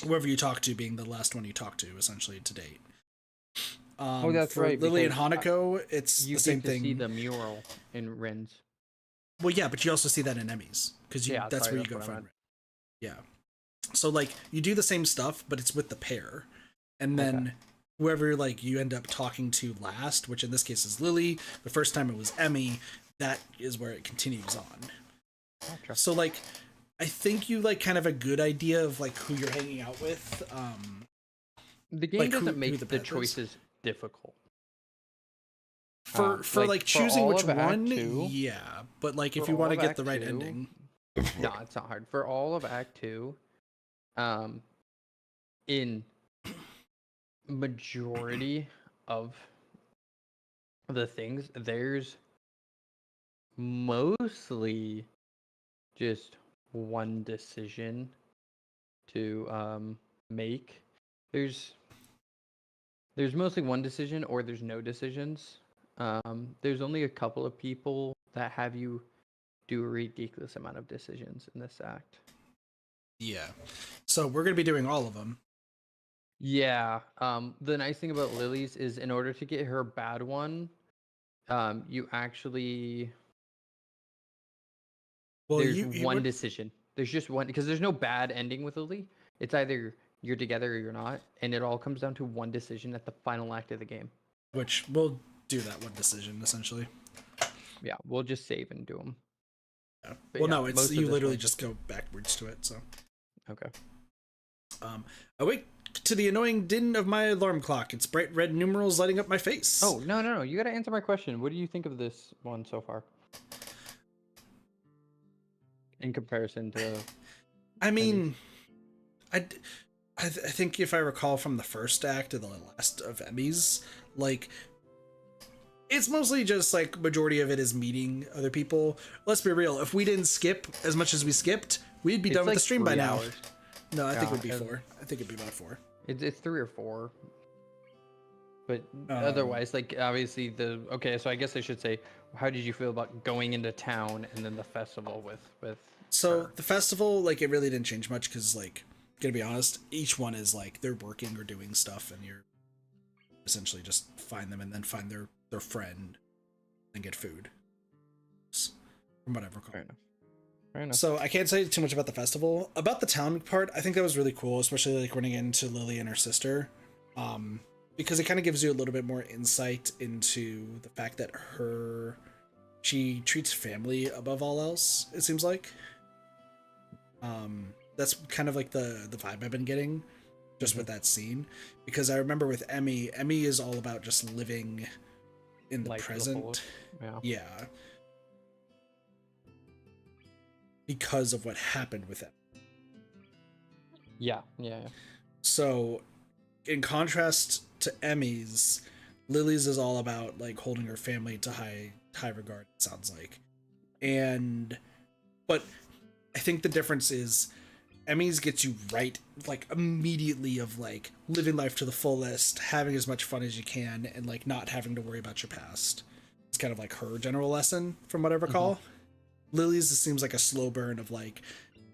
whoever you talk to being the last one you talk to, essentially, to date. Oh, that's for right. Lilly and because Hanako, it's you the same get to thing. see the mural in Rin's. Well, yeah, but you also see that in Emmys because Yeah, that's sorry, where you that's go what I find meant. Rin. Yeah. So like you do the same stuff, but it's with the pair, and then Okay. whoever like you end up talking to last, which in this case is Lilly. The first time it was Emmy. That is where it continues on. Gotcha. So like, I think you like kind of a good idea of like who you're hanging out with. The game like, doesn't who make the the path is. choices difficult. For like for choosing all which of Act one, 2, yeah. But like if for you want all to of get the Act right 2, ending, No, it's not hard. For all of Act 2, in majority of the things, there's mostly just one decision to make. There's mostly one decision or there's no decisions. There's only a couple of people that have you do a ridiculous amount of decisions in this act. yeah. So we're gonna be doing all of them. Yeah. The nice thing about Lily's is in order to get her bad one, you actually Well, there's you one would, decision. There's just one because there's no bad ending with Lily. It's either you're together or you're not, and it all comes down to one decision at the final act of the game. which we'll do that one decision essentially. Yeah, we'll just save and do them. Yeah. But Well, yeah, no, it's most of you this literally one's just go backwards to it. So, Okay. I wake to the annoying din of my alarm clock. Its bright red numerals lighting up my face. Oh, no. You got to answer my question. What do you think of this one so far? In comparison to I mean, I think if I recall from the first act of the last of Emmys, like, it's mostly just like majority of it is meeting other people. Let's be real. If we didn't skip as much as we skipped, we'd be done with like the stream by 3 now. hours. No, I think it would be Yeah, 4. I think it'd be about 4. It's 3 or 4. But Um, otherwise, like obviously okay, so I guess I should say, how did you feel about going into town and then the festival with So her? the festival, like, it really didn't change much because, like, gonna be honest, each one is like they're working or doing stuff, and you're essentially just find them and then find their friend and get food. From what I've recalled. Fair enough. Fair enough. So I can't say too much about the festival. About the town part, I think that was really cool, especially like running into Lilly and her sister, because it kind of gives you a little bit more insight into the fact that she treats family above all else. It seems like, that's kind of like the vibe I've been getting, just with that scene. Because I remember with Emmy is all about just living in the Life to the present. fullest. Yeah. Because of what happened with them. Yeah. So, in contrast to Emmy's, Lily's is all about like holding her family to high regard, it sounds like. But I think the difference is Emmy's gets you right like immediately of like living life to the fullest, having as much fun as you can, and like not having to worry about your past. It's kind of like her general lesson from what I recall. Lily's seems like a slow burn of like,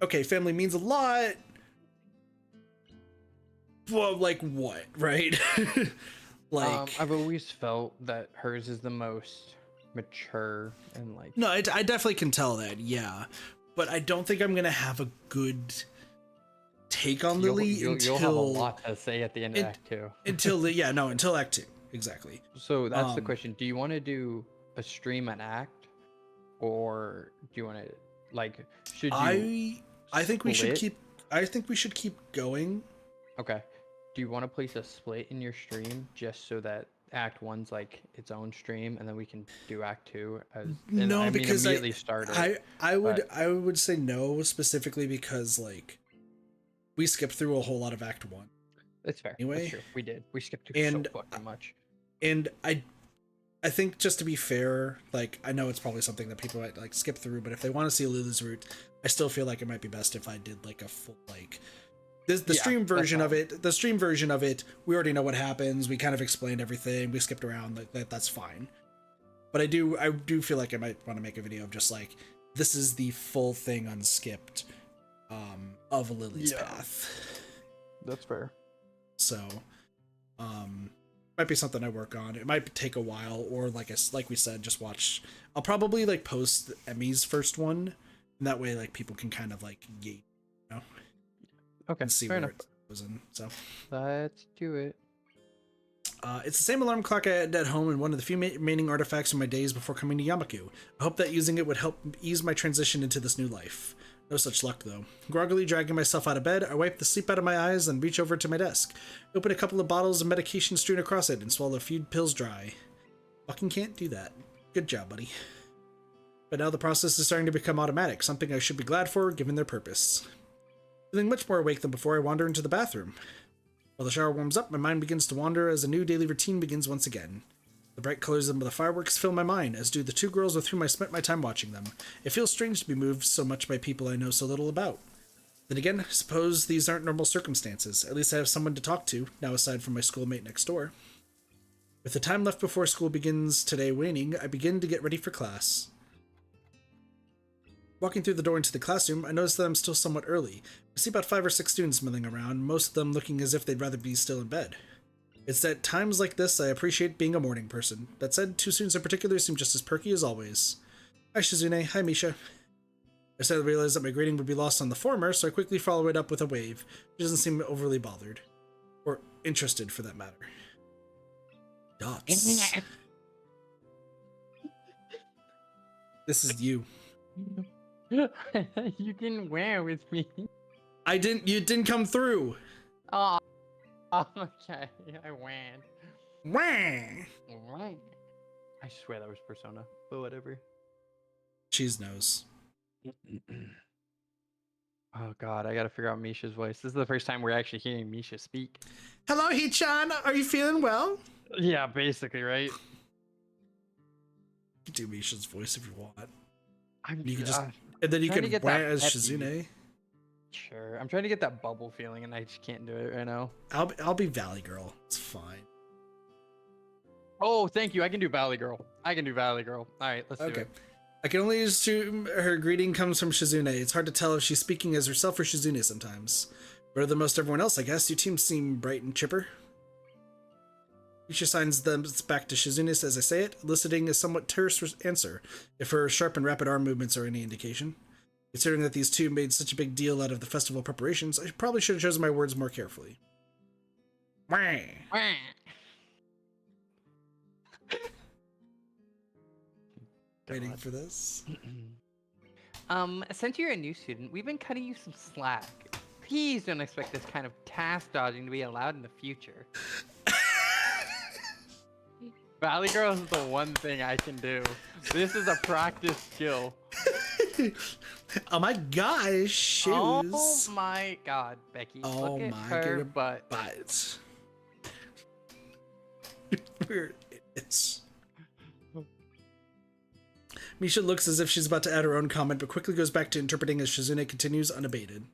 okay, family means a lot. Well, like what, right? Like, I've always felt that hers is the most mature and like. no, I definitely can tell that, yeah. But I don't think I'm gonna have a good take on Lily You'll have a lot to say at the end of Act 2. until Act 2, exactly. So that's the question. Do you want to do a stream an act, or do you want to like? Should you? I think we should split? keep going. Okay. Do you want to place a split in your stream just so that Act 1's like its own stream, and then we can do Act 2 as? And No, I mean, because immediately start it. I would say no, specifically because like we skipped through a whole lot of Act 1. That's fair. Anyway, That's true. We did. We skipped through and so fucking much. And I think, just to be fair, like, I know it's probably something that people might like skip through, but if they want to see Lulu's route, I still feel like it might be best if I did like a full like the stream version of it. The stream version of it, we already know what happens. We kind of explained everything. We skipped around. Like that's fine. But I do feel like I might want to make a video of just like, this is the full thing unskipped of Lily's path. That's fair. So, might be something I work on. It might take a while, or like we said, just watch. I'll probably like post Emmy's first one, and that way like people can kind of like gauge, you know, Okay, and see fair where enough. it goes in. So, Let's do it. it's the same alarm clock I had at home and one of the few remaining artifacts from my days before coming to Yamaku. I hope that using it would help ease my transition into this new life. No such luck, though. Groggily dragging myself out of bed, I wipe the sleep out of my eyes and reach over to my desk. Open a couple of bottles of medication strewn across it and swallow a few pills dry. Fucking can't do that. Good job, buddy. But now the process is starting to become automatic, something I should be glad for, given their purpose. Feeling much more awake than before, I wander into the bathroom. While the shower warms up, my mind begins to wander as a new daily routine begins once again. The bright colors of the fireworks fill my mind, as do the two girls with whom I spent my time watching them. It feels strange to be moved so much by people I know so little about. Then again, I suppose these aren't normal circumstances. At least I have someone to talk to, now aside from my schoolmate next door. With the time left before school begins today waning, I begin to get ready for class. Walking through the door into the classroom, I notice that I'm still somewhat early. I see about 5 or 6 students milling around, most of them looking as if they'd rather be still in bed. It's at times like this I appreciate being a morning person. That said, 2 students in particular seem just as perky as always. Hi Shizune, hi Misha. I suddenly realized that my greeting would be lost on the former, so I quickly follow it up with a wave. She doesn't seem overly bothered. Or interested, for that matter. Dots. This is you. You didn't wear with me. You didn't come through. Oh, okay. I went. Wah! I swear that was Persona, but whatever. Cheese nose. Oh God, I gotta figure out Misha's voice. This is the first time we're actually hearing Misha speak. Hello, Hee-chan. Are you feeling well? Yeah, basically, right? You can do Misha's voice if you want. You can just, and then you trying to can get wear that as peppy. Shizune. Sure. I'm trying to get that bubble feeling, and I just can't do it right now. I'll be Valley Girl. It's fine. Oh, thank you. I can do Valley Girl. I can do Valley Girl. All right, let's do it. I can only assume her greeting comes from Shizune. It's hard to tell if she's speaking as herself or Shizune sometimes. Better than most everyone else, I guess. Your team seem bright and chipper. Misha signs them back to Shizune as I say it, eliciting a somewhat terse answer, if her sharp and rapid arm movements are any indication. Considering that these two made such a big deal out of the festival preparations, I probably should have chosen my words more carefully. Waiting for this. Since you're a new student, we've been cutting you some slack. Please don't expect this kind of task dodging to be allowed in the future. Valley Girl is the one thing I can do. This is a practice skill. Oh my gosh, shoes. Oh my God, Becky. Oh Look at my her goodness. butt. Where it's. Misha looks as if she's about to add her own comment, but quickly goes back to interpreting as Shizune continues unabated.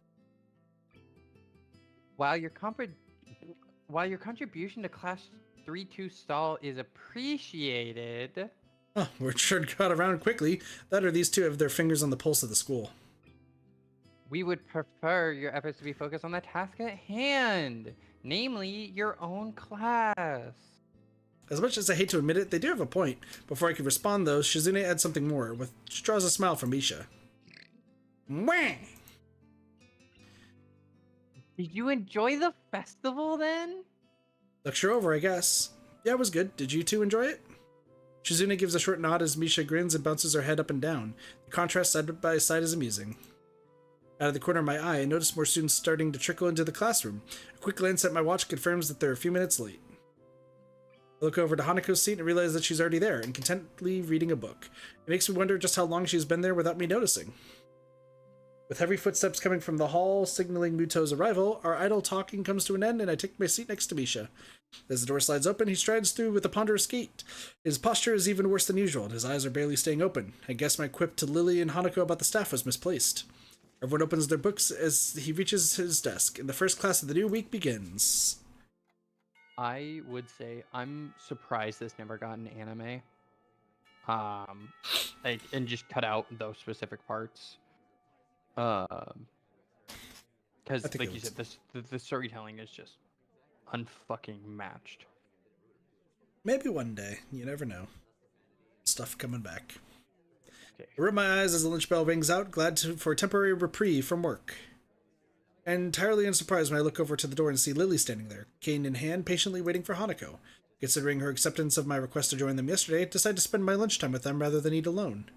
While your contribution to Class 3-2 stall is appreciated. Oh, word sure got around quickly. That or these two have their fingers on the pulse of the school. We would prefer your efforts to be focused on the task at hand, namely your own class. As much as I hate to admit it, they do have a point. Before I could respond, though, Shizune adds something more, which draws a smile from Misha. Mwah! Did you enjoy the festival then? Lecture over, I guess. Yeah, it was good. Did you two enjoy it? Shizune gives a short nod as Misha grins and bounces her head up and down. The contrast side by side is amusing. Out of the corner of my eye, I notice more students starting to trickle into the classroom. A quick glance at my watch confirms that they're a few minutes late. I look over to Hanako's seat and realize that she's already there and contentedly reading a book. It makes me wonder just how long she's been there without me noticing. With heavy footsteps coming from the hall, signaling Muto's arrival, our idle talking comes to an end and I take my seat next to Misha. As the door slides open, he strides through with a ponderous gait. His posture is even worse than usual, and his eyes are barely staying open. I guess my quip to Lilly and Hanako about the staff was misplaced. Everyone opens their books as he reaches his desk, and the first class of the new week begins. I would say I'm surprised this never got an anime. And just cut out those specific parts. Because like you said, the storytelling is just unfucking matched. Maybe one day. You never know. Stuff coming back. Okay. I rub my eyes as the lunch bell rings out, glad for a temporary reprieve from work. Entirely unsurprised when I look over to the door and see Lilly standing there, cane in hand, patiently waiting for Hanako. Considering her acceptance of my request to join them yesterday, I decide to spend my lunchtime with them rather than eat alone.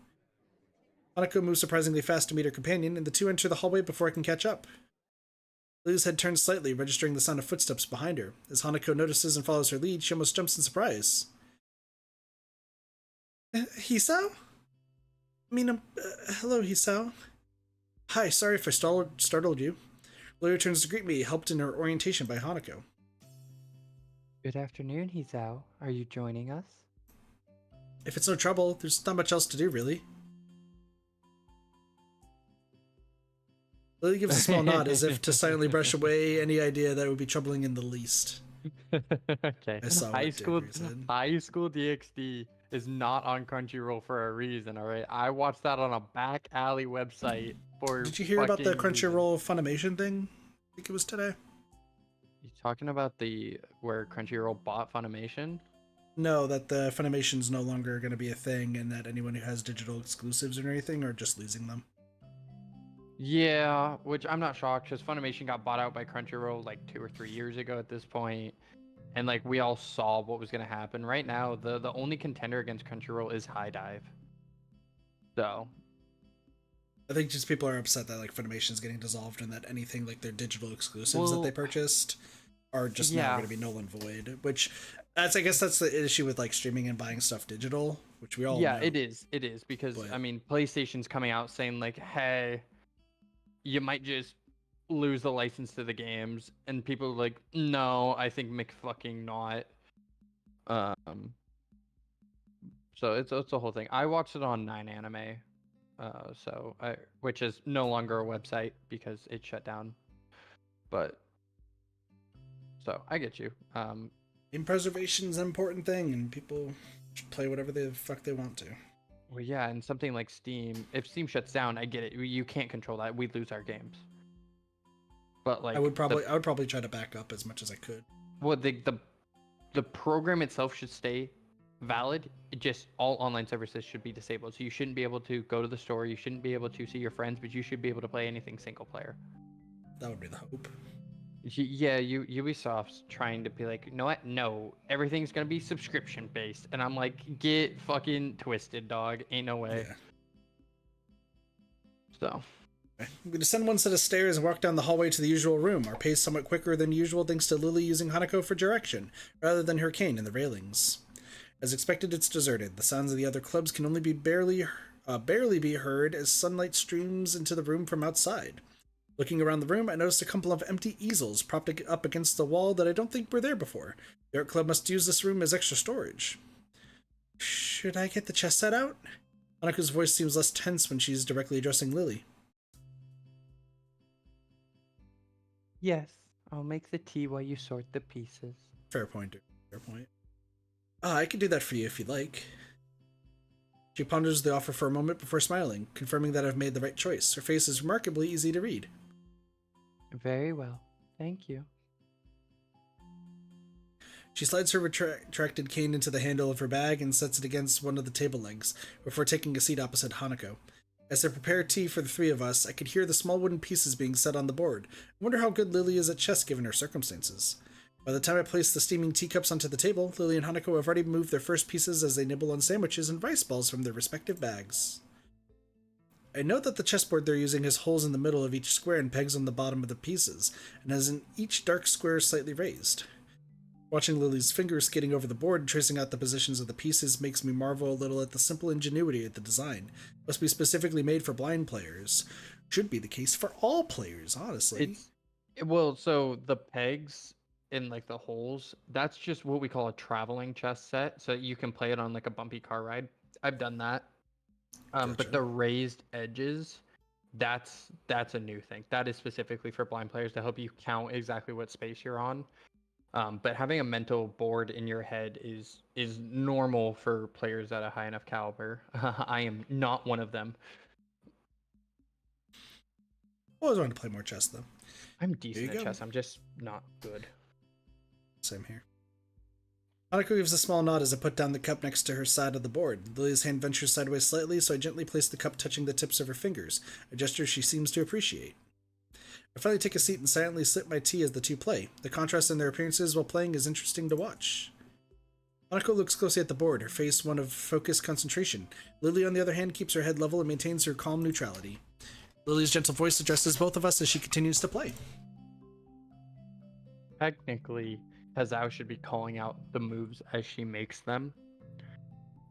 Hanako moves surprisingly fast to meet her companion, and the two enter the hallway before I can catch up. Lilly's head turns slightly, registering the sound of footsteps behind her. As Hanako notices and follows her lead, she almost jumps in surprise. Hisao? Hello, Hisao. Hi, sorry if I startled you. Lilly turns to greet me, helped in her orientation by Hanako. Good afternoon, Hisao. Are you joining us? If it's no trouble, there's not much else to do, really. Lilly gives a small nod as if to silently brush away any idea that it would be troubling in the least. Okay. I saw High what School Diggory said. High School DxD is not on Crunchyroll for a reason, alright? I watched that on a back alley website for Did you hear about the fucking reasons. Crunchyroll Funimation thing? I think it was today. You talking about where Crunchyroll bought Funimation? No, that the Funimation's no longer going to be a thing and that anyone who has digital exclusives or anything are just losing them. Yeah, which I'm not shocked because Funimation got bought out by Crunchyroll like 2 or 3 years ago at this point. And like we all saw what was gonna happen. Right now, the only contender against Crunchyroll is High Dive. So I think just people are upset that like Funimation's getting dissolved and that anything like their digital exclusives that they purchased are just now going to be null and void. Which I guess that's the issue with like streaming and buying stuff digital, which we all know. it is because But- I mean PlayStation's coming out saying like, hey, you might just lose the license to the games, and people are like, no, I think McFucking not. Um, so it's a whole thing. I watched it on 9 Anime, which is no longer a website because it shut down. But so I get you. Game preservation is an important thing, and people should play whatever the fuck they want to. Well, yeah, and something like Steam, if Steam shuts down, I get it. You can't control that. We lose our games. But like, I would probably try to back up as much as I could. well, the program itself should stay valid. It just all online services should be disabled. So you shouldn't be able to go to the store. You shouldn't be able to see your friends, but you should be able to play anything single player. That would be the hope. Yeah, Ubisoft's trying to be like, you know what? No, everything's gonna be subscription based, and I'm like, get fucking twisted, dog. Ain't no way. Yeah. So, I'm going to descend one set of stairs and walk down the hallway to the usual room. Our pace somewhat quicker than usual thanks to Lilly using Hanako for direction, rather than her cane in the railings. As expected, it's deserted. The sounds of the other clubs can only be barely be heard as sunlight streams into the room from outside. Looking around the room, I noticed a couple of empty easels propped up against the wall that I don't think were there before. The art club must use this room as extra storage. Should I get the chess set out? Hanako's voice seems less tense when she's directly addressing Lilly. yes, I'll make the tea while you sort the pieces. Fair point. Fair point. I can do that for you if you'd like. She ponders the offer for a moment before smiling, confirming that I've made the right choice. Her face is remarkably easy to read. Very well. Thank you. She slides her retracted cane into the handle of her bag and sets it against one of the table legs, before taking a seat opposite Hanako. As they prepare tea for the three of us, I could hear the small wooden pieces being set on the board. I wonder how good Lilly is at chess given her circumstances. By the time I place the steaming teacups onto the table, Lilly and Hanako have already moved their first pieces as they nibble on sandwiches and rice balls from their respective bags. I note that the chessboard they're using has holes in the middle of each square and pegs on the bottom of the pieces, and has each dark square slightly raised. Watching Lily's fingers skating over the board and tracing out the positions of the pieces makes me marvel a little at the simple ingenuity of the design. Must be specifically made for blind players. Should be the case for all players, honestly. So the pegs in like the holes, that's just what we call a traveling chess set, so you can play it on like a bumpy car ride. I've done that. Gotcha. But the raised edges, that's a new thing. That is specifically for blind players to help you count exactly what space you're on. But having a mental board in your head is normal for players at a high enough caliber. I am not one of them. I always wanted to play more chess, though. I'm decent There you at go. chess. I'm just not good. Same here. Hanako gives a small nod as I put down the cup next to her side of the board. Lily's hand ventures sideways slightly, so I gently place the cup touching the tips of her fingers, a gesture she seems to appreciate. I finally take a seat and silently sip my tea as the two play. The contrast in their appearances while playing is interesting to watch. Hanako looks closely at the board, her face one of focused concentration. Lilly, on the other hand, keeps her head level and maintains her calm neutrality. Lily's gentle voice addresses both of us as she continues to play. Technically, Hazao should be calling out the moves as she makes them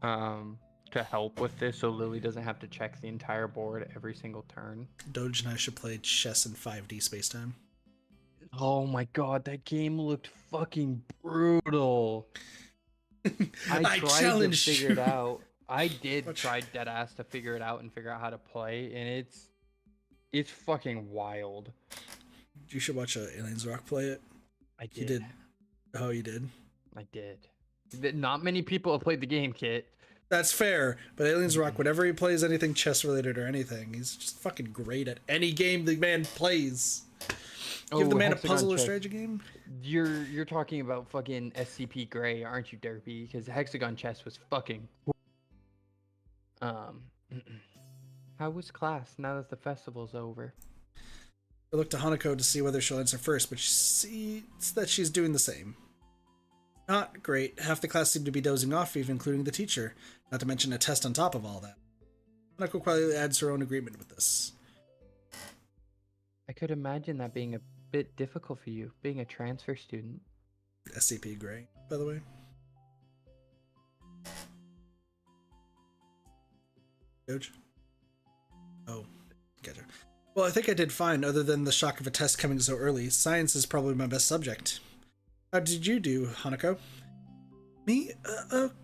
to help with this, so Lily doesn't have to check the entire board every single turn. Doge and I should play chess in 5D spacetime. Oh my god, that game looked fucking brutal. I tried challenge to figure you. it out. I did try dead ass to figure it out and figure out how to play, and it's fucking wild. You should watch Aliens Rock play it. I did. He did. Oh, you did? I did. Not many people have played the game, Kit. That's fair, but Aliens Rock, whenever he plays anything chess related or anything, he's just fucking great at any game the man plays. Give the man a Hexagon puzzle or chess. strategy game. You're talking about fucking SCP Gray, aren't you, Derpy? Because Hexagon Chess was fucking. How was class now that the festival's over? I look to Hanako to see whether she'll answer first, but she sees that she's doing the same. Not great. Half the class seemed to be dozing off, even including the teacher, not to mention a test on top of all that. Hanako quietly adds her own agreement with this. I could imagine that being a bit difficult for you, being a transfer student. SCP Gray, by the way. Doge? Oh, gotcha. Well, I think I did fine, other than the shock of a test coming so early. Science is probably my best subject. How did you do, Hanako? Me?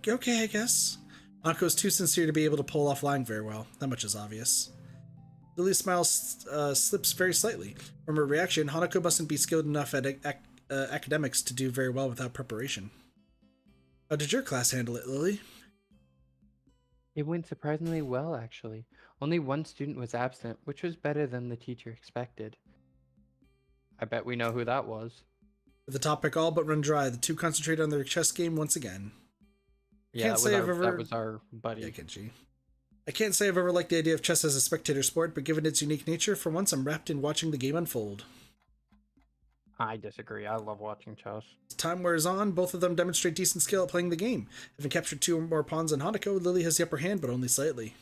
Okay, I guess. Hanako's too sincere to be able to pull off lying very well. That much is obvious. Lily's smile slips very slightly. From her reaction, Hanako mustn't be skilled enough at academics to do very well without preparation. How did your class handle it, Lily? It went surprisingly well, actually. Only one student was absent, which was better than the teacher expected. I bet we know who that was. The topic all but run dry, the two concentrate on their chess game once again. Yeah, that was our buddy. Yeah, Kenji. I can't say I've ever liked the idea of chess as a spectator sport, but given its unique nature, for once I'm wrapped in watching the game unfold. I disagree. I love watching chess. As time wears on, both of them demonstrate decent skill at playing the game. Having captured 2 or more pawns than Hanako, Lily has the upper hand, but only slightly.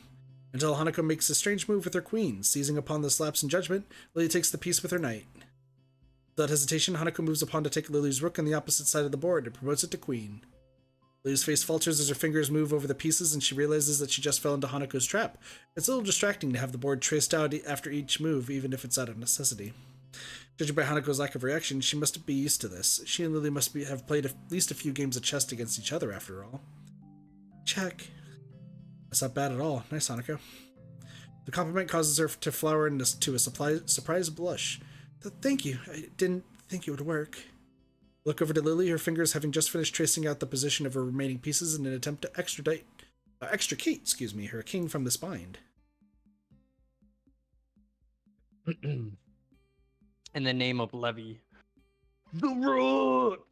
Until Hanako makes a strange move with her queen. Seizing upon this lapse in judgment, Lily takes the piece with her knight. Without hesitation, Hanako moves a pawn to take Lily's rook on the opposite side of the board and promotes it to queen. Lily's face falters as her fingers move over the pieces and she realizes that she just fell into Hanako's trap. It's a little distracting to have the board traced out after each move, even if it's out of necessity. Judging by Hanako's lack of reaction, she must be used to this. She and Lily must have played at least a few games of chess against each other, after all. Check. That's not bad at all. Nice, Hanako. The compliment causes her to flower into a surprise blush. Thank you. I didn't think it would work. Look over to Lily, her fingers having just finished tracing out the position of her remaining pieces in an attempt to extricate her king from this bind. In the name of Levy. The rook!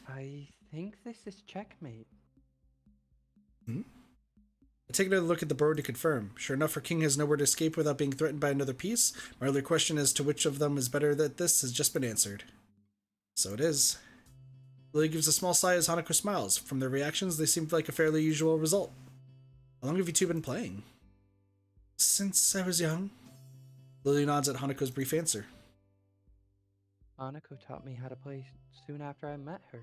I think this is checkmate. I take another look at the board to confirm. Sure enough, her king has nowhere to escape without being threatened by another piece. My earlier question as to which of them is better at this has just been answered. So it is. Lily gives a small sigh as Hanako smiles. From their reactions, they seemed like a fairly usual result. How long have you two been playing? Since I was young. Lily nods at Hanako's brief answer. Hanako taught me how to play soon after I met her.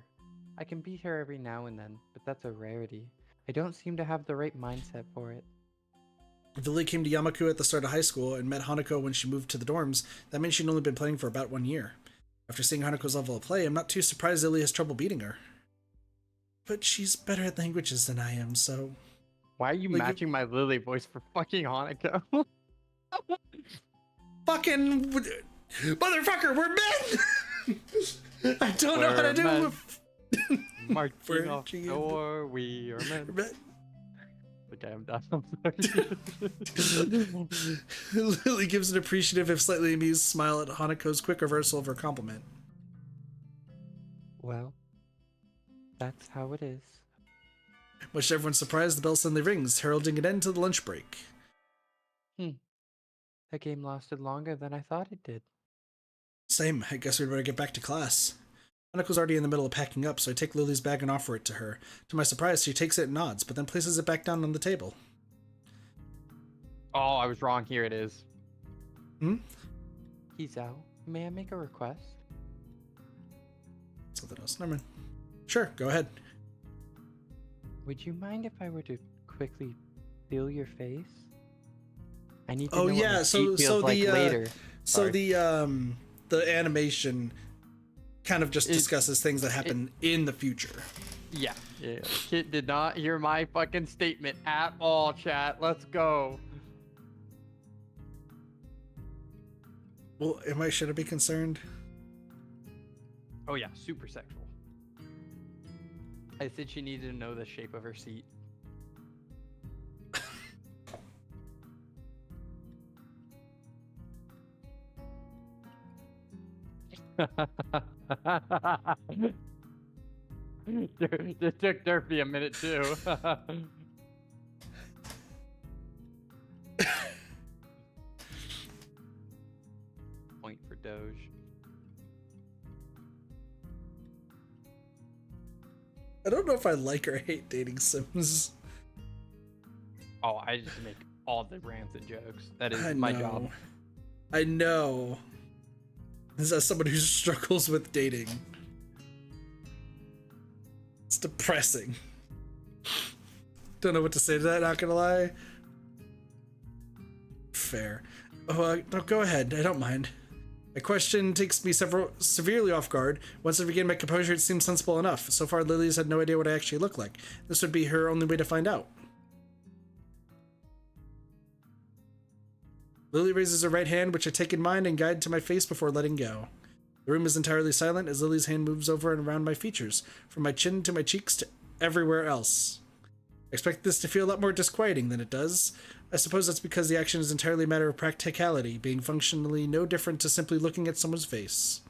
I can beat her every now and then, but that's a rarity. I don't seem to have the right mindset for it. Lily came to Yamaku at the start of high school and met Hanako when she moved to the dorms. That means she'd only been playing for about 1 year. After seeing Hanako's level of play, I'm not too surprised Lily has trouble beating her. But she's better at languages than I am, so... Why are you matching my Lily voice for fucking Hanako? Fucking... Motherfucker, we're men! I don't know how to do it. Marching off door, we are men. Okay, I'm done. I'm sorry. Lily gives an appreciative, if slightly amused, smile at Hanako's quick reversal of her compliment. Well, that's how it is. Much to everyone's surprise, the bell suddenly rings, heralding an end to the lunch break. That game lasted longer than I thought it did. Same. I guess we'd better get back to class. Hanako's already in the middle of packing up, so I take Lily's bag and offer it to her. To my surprise, she takes it and nods, but then places it back down on the table. Oh, I was wrong. Here it is. Kizao, may I make a request? Something else. Never mind. Sure, go ahead. Would you mind if I were to quickly feel your face? I need to Oh know yeah, what my so feet feels like later. So Sorry. the animation kind of just discusses things that happen in the future. Yeah. Kit did not hear my fucking statement at all, chat. Let's go. Well, should I be concerned? Oh yeah, super sexual. I said she needed to know the shape of her seat. It took Durfee a minute too. Point for Doge. I don't know if I like or hate dating sims. Oh, I just make all the rants and jokes. That is I my know. job. I know. This is someone who struggles with dating. It's depressing. Don't know what to say to that, not gonna lie. fair. Oh, no, go ahead. I don't mind. My question takes me severely off guard. Once I regain my composure, it seems sensible enough. So far, Lily's had no idea what I actually look like. This would be her only way to find out. Lily raises her right hand, which I take in mine and guide to my face before letting go. The room is entirely silent as Lily's hand moves over and around my features, from my chin to my cheeks to everywhere else. I expect this to feel a lot more disquieting than it does. I suppose that's because the action is entirely a matter of practicality, being functionally no different to simply looking at someone's face.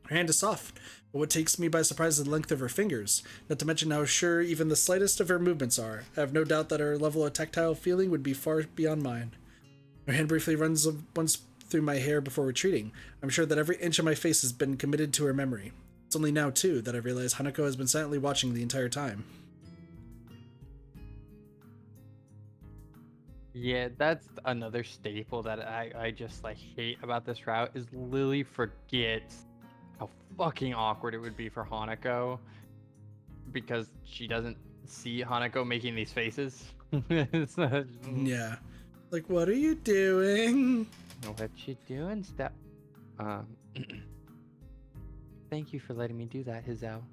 Her hand is soft, but what takes me by surprise is the length of her fingers, not to mention how sure even the slightest of her movements are. I have no doubt that her level of tactile feeling would be far beyond mine. Her hand briefly runs once through my hair before retreating. I'm sure that every inch of my face has been committed to her memory. It's only now, too, that I realize Hanako has been silently watching the entire time. Yeah, that's another staple that I just like hate about this route is Lily forgets how fucking awkward it would be for Hanako because she doesn't see Hanako making these faces. Yeah. Like, what are you doing? What you doing, step? Thank you for letting me do that, Hizao.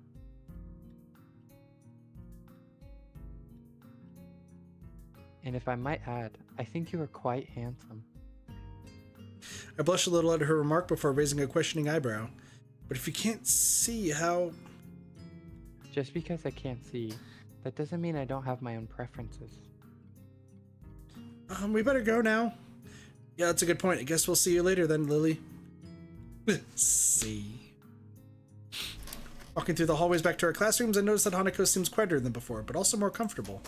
And if I might add, I think you are quite handsome. I blush a little at her remark before raising a questioning eyebrow. But if you can't see how... Just because I can't see, that doesn't mean I don't have my own preferences. We better go now. Yeah, that's a good point. I guess we'll see you later then, Lily. See. Walking through the hallways back to our classrooms, I notice that Hanako seems quieter than before, but also more comfortable.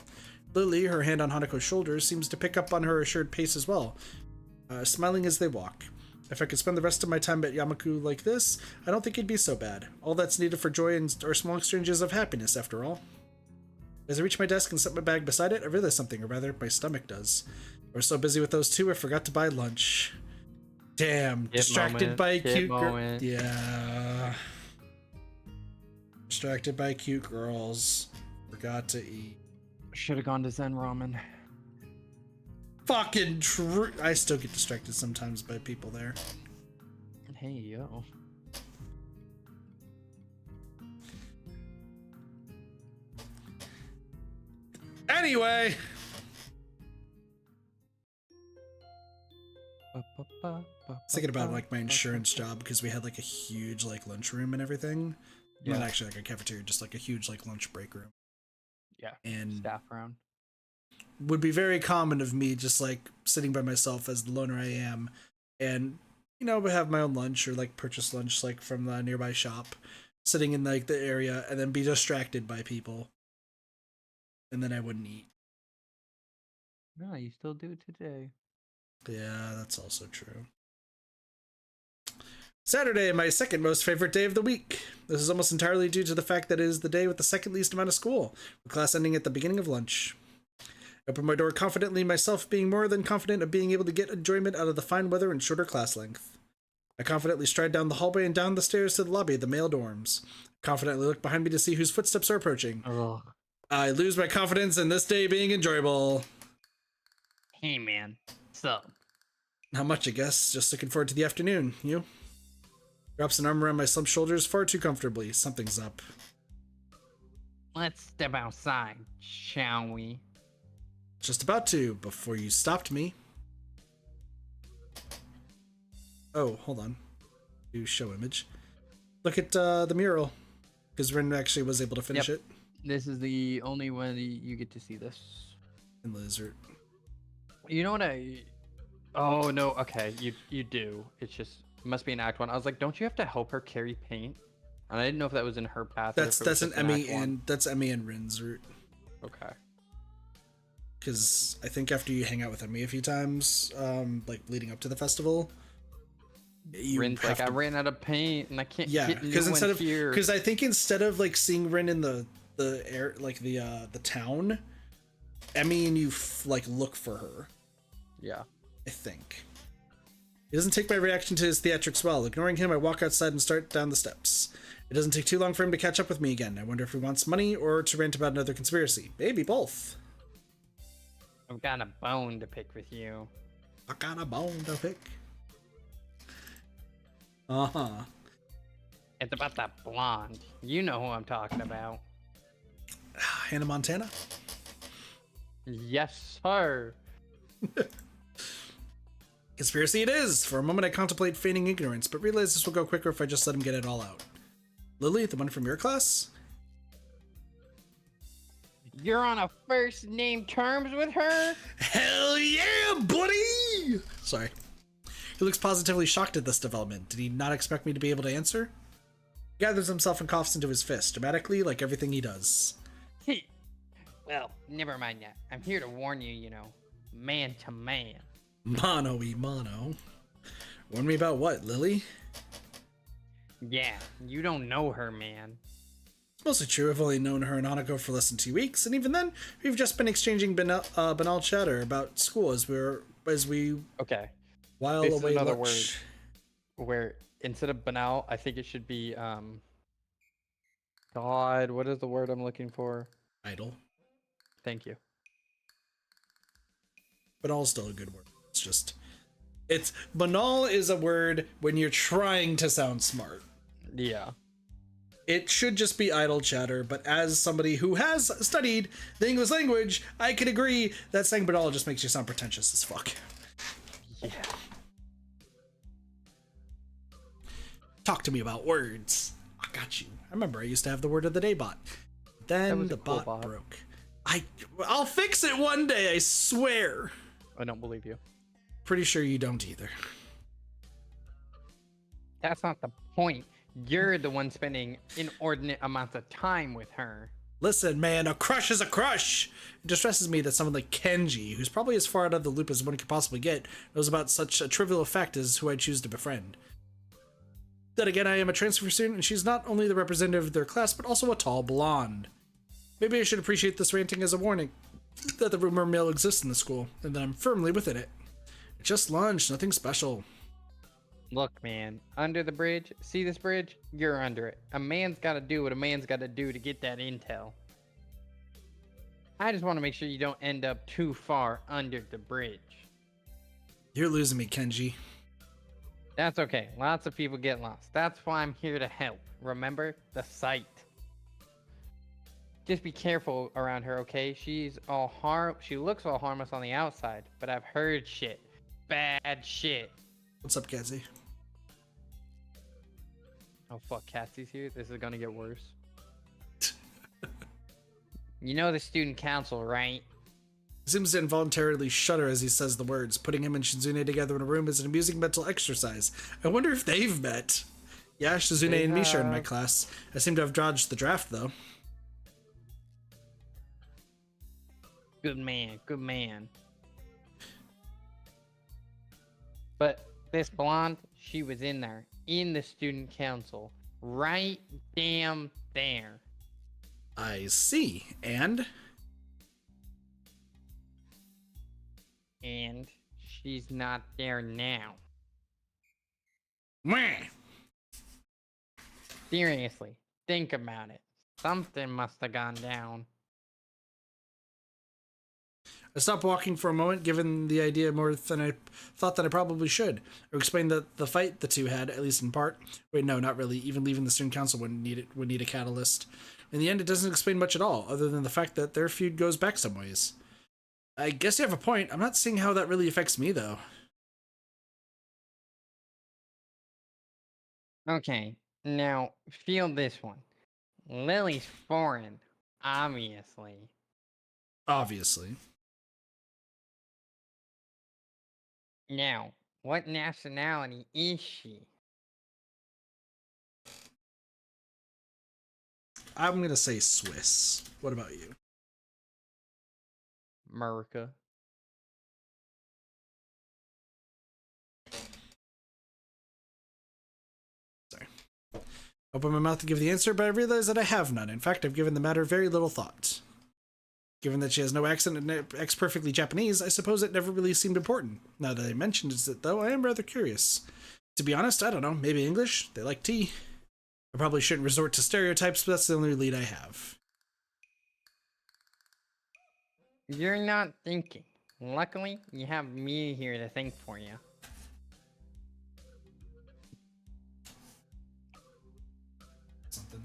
Lily, her hand on Hanako's shoulder, seems to pick up on her assured pace as well, smiling as they walk. If I could spend the rest of my time at Yamaku like this, I don't think it'd be so bad. All that's needed for joy are small exchanges of happiness, after all. As I reach my desk and set my bag beside it, I realize something, or rather, my stomach does. I was so busy with those two, I forgot to buy lunch. Damn, distracted by a cute girl. Yeah. Distracted by cute girls. Forgot to eat. Should have gone to Zen Ramen. Fucking true. I still get distracted sometimes by people there. Hey, yo. Anyway. I was thinking about like my insurance job because we had like a huge like lunchroom and everything. Yeah. Not actually like a cafeteria, just like a huge like lunch break room. Yeah. And staff around. Would be very common of me just like sitting by myself as the loner I am, and you know, have my own lunch or like purchase lunch like from the nearby shop, sitting in like the area, and then be distracted by people, and then I wouldn't eat. No, you still do today. Yeah, that's also true. Saturday, my second most favorite day of the week. This is almost entirely due to the fact that it is the day with the second least amount of school, with class ending at the beginning of lunch. I open my door confidently, myself being more than confident of being able to get enjoyment out of the fine weather and shorter class length. I confidently stride down the hallway and down the stairs to the lobby of the male dorms. I confidently look behind me to see whose footsteps are approaching. Ugh. I lose my confidence in this day being enjoyable. Hey, man. Sup? Not much, I guess. Just looking forward to the afternoon. You? Drops an arm around my slumped shoulders far too comfortably. Something's up. Let's step outside, shall we? Just about to, before you stopped me. Oh, hold on. Do show image. Look at the mural. Because Rin actually was able to finish it. This is the only one you get to see this. In Lizard. You know what Oh, no, okay, you do. It's just, it must be an Act 1. I was like, don't you have to help her carry paint? And I didn't know if that was in her path. That's an Emmy and Rin's route. Okay. Because I think after you hang out with Emmy a few times, like leading up to the festival, Rin's like, I ran out of paint and I can't get because instead of here. Because I think instead of like seeing Rin in the air, like the town, Emmy and you like look for her. Yeah. I think. He doesn't take my reaction to his theatrics well. Ignoring him, I walk outside and start down the steps. It doesn't take too long for him to catch up with me again. I wonder if he wants money or to rant about another conspiracy. Maybe both. I've got a bone to pick with you. I got a bone to pick. Uh-huh. It's about that blonde. You know who I'm talking about. Hannah Montana? Yes, sir. Conspiracy it is! For a moment I contemplate feigning ignorance, but realize this will go quicker if I just let him get it all out. Lilly, the one from your class? You're on a first name terms with her? Hell yeah, buddy! Sorry. He looks positively shocked at this development. Did he not expect me to be able to answer? He gathers himself and coughs into his fist, dramatically, like everything he does. Well, never mind that. I'm here to warn you, you know, man to man. Mono-y mono. Warn me about what, Lilly? Yeah, you don't know her, man. It's mostly true. I've only known her and Hanako for less than 2 weeks, and even then, we've just been exchanging banal chatter about school as we Okay. while This is away another lunch. word where instead of banal, I think it should be God, what is the word I'm looking for? Idle. Thank you. Banal is still a good word. It's banal is a word when you're trying to sound smart. Yeah. It should just be idle chatter, but as somebody who has studied the English language, I can agree that saying banal just makes you sound pretentious as fuck. Yeah. Talk to me about words. I got you. I remember I used to have the word of the day bot. Then was the a cool bot bot. broke. I'll fix it one day, I swear. I don't believe you. Pretty sure you don't either. That's not the point. You're the one spending inordinate amounts of time with her. Listen, man, a crush is a crush. It distresses me that someone like Kenji, who's probably as far out of the loop as one could possibly get, knows about such a trivial fact as who I choose to befriend. Then again, I am a transfer student, and she's not only the representative of their class, but also a tall blonde. Maybe I should appreciate this ranting as a warning that the rumor mill exists in the school, and that I'm firmly within it. It's just lunch, nothing special. Look, man, under the bridge, see this bridge? You're under it. A man's gotta do what a man's gotta do to get that intel. I just want to make sure you don't end up too far under the bridge. You're losing me, Kenji. That's okay. Lots of people get lost. That's why I'm here to help. Remember the site. Just be careful around her, okay? She looks all harmless on the outside, but I've heard shit. Bad shit. What's up, Kenzie? Oh fuck, Cassie's here. This is gonna get worse. You know the student council, right? He seems to involuntarily shudder as he says the words. Putting him and Shizune together in a room is an amusing mental exercise. I wonder if they've met. Yeah, Shizune and Misha are in my class. I seem to have dodged the draft, though. Good man, good man. But This blonde, she was in there, in the student council, right damn there. I see. And She's not there now. meh. Seriously, think about it. Something must have gone down. I stopped walking for a moment, given the idea more than I thought that I probably should. Or explain that the fight the two had, at least in part. Wait, no, not really. Even leaving the student council would need a catalyst. In the end, it doesn't explain much at all, other than the fact that their feud goes back some ways. I guess you have a point. I'm not seeing how that really affects me, though. Okay, now feel this one. Lily's foreign, obviously. Obviously. Now, what nationality is she? I'm gonna say Swiss. What about you? America. Sorry. Open my mouth to give the answer, but I realize that I have none. In fact, I've given the matter very little thought. Given that she has no accent and acts perfectly Japanese, I suppose it never really seemed important. Now that I mentioned it, though, I am rather curious. To be honest, I don't know. Maybe English? They like tea. I probably shouldn't resort to stereotypes, but that's the only lead I have. You're not thinking. Luckily, you have me here to think for you. Something.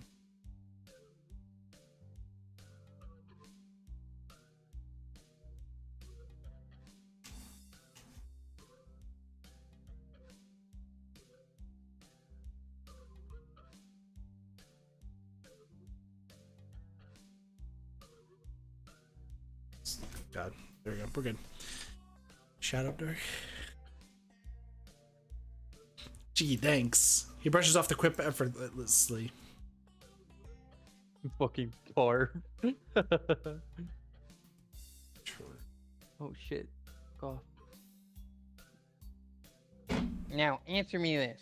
God, there we go. We're good. Shout out, Dirk. Gee, thanks. He brushes off the quip effortlessly. Fucking car. Sure. Oh shit. Go off. Now, answer me this.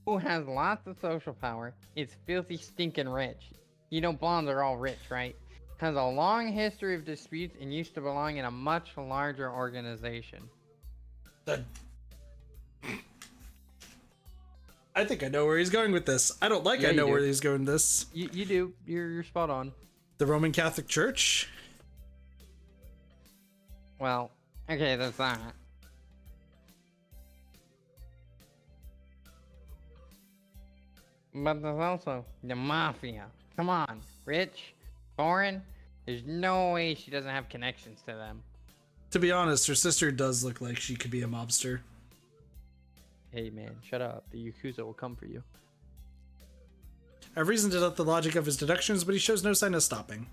Who has lots of social power, is filthy stinking rich? You know blondes are all rich, right? Has a long history of disputes and used to belong in a much larger organization. I think I know where he's going with this. I don't like Yeah, I know you do. where he's going with this. You do. You're spot on. The Roman Catholic Church? Well, okay, that's that. But there's also the mafia. Come on, rich, foreign. There's no way she doesn't have connections to them. To be honest, her sister does look like she could be a mobster. Hey man, shut up. The Yakuza will come for you. I have reason to doubt the logic of his deductions, but he shows no sign of stopping.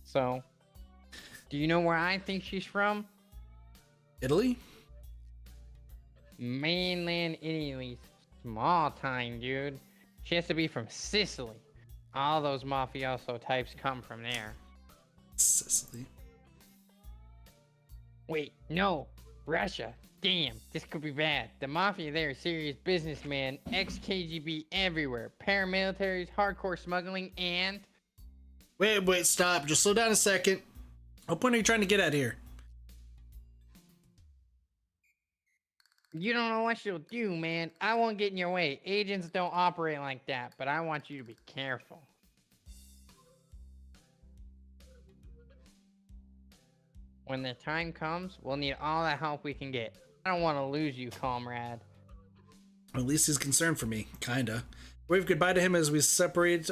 So, do you know where I think she's from? Italy? Mainland Italy. Small time, dude. She has to be from Sicily. All those mafioso types come from there. Sicily. Wait, no. Russia. Damn, this could be bad. The mafia there is serious businessmen, ex-KGB everywhere, paramilitaries, hardcore smuggling, and... Wait, stop. Just slow down a second. What point are you trying to get at here? You don't know what she'll do, man. I won't get in your way. Agents don't operate like that, but I want you to be careful. When the time comes, we'll need all the help we can get. I don't want to lose you, comrade. At least he's concerned for me, kinda. Wave goodbye to him as we separate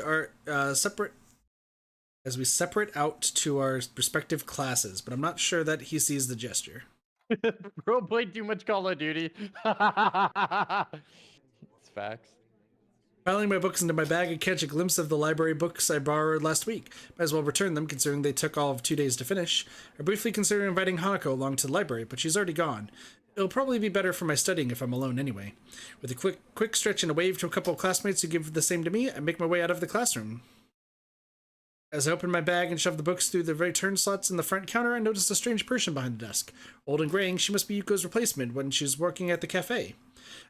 out to our respective classes, but I'm not sure that he sees the gesture. Bro played too much Call of Duty. It's facts. Piling my books into my bag, I catch a glimpse of the library books I borrowed last week. Might as well return them, considering they took all of 2 days to finish. I briefly considered inviting Hanako along to the library, but she's already gone. It'll probably be better for my studying if I'm alone anyway. With a quick stretch and a wave to a couple of classmates who give the same to me, I make my way out of the classroom. As I open my bag and shove the books through the return slots in the front counter, I noticed a strange person behind the desk. Old and graying, she must be Yuko's replacement when she was working at the cafe.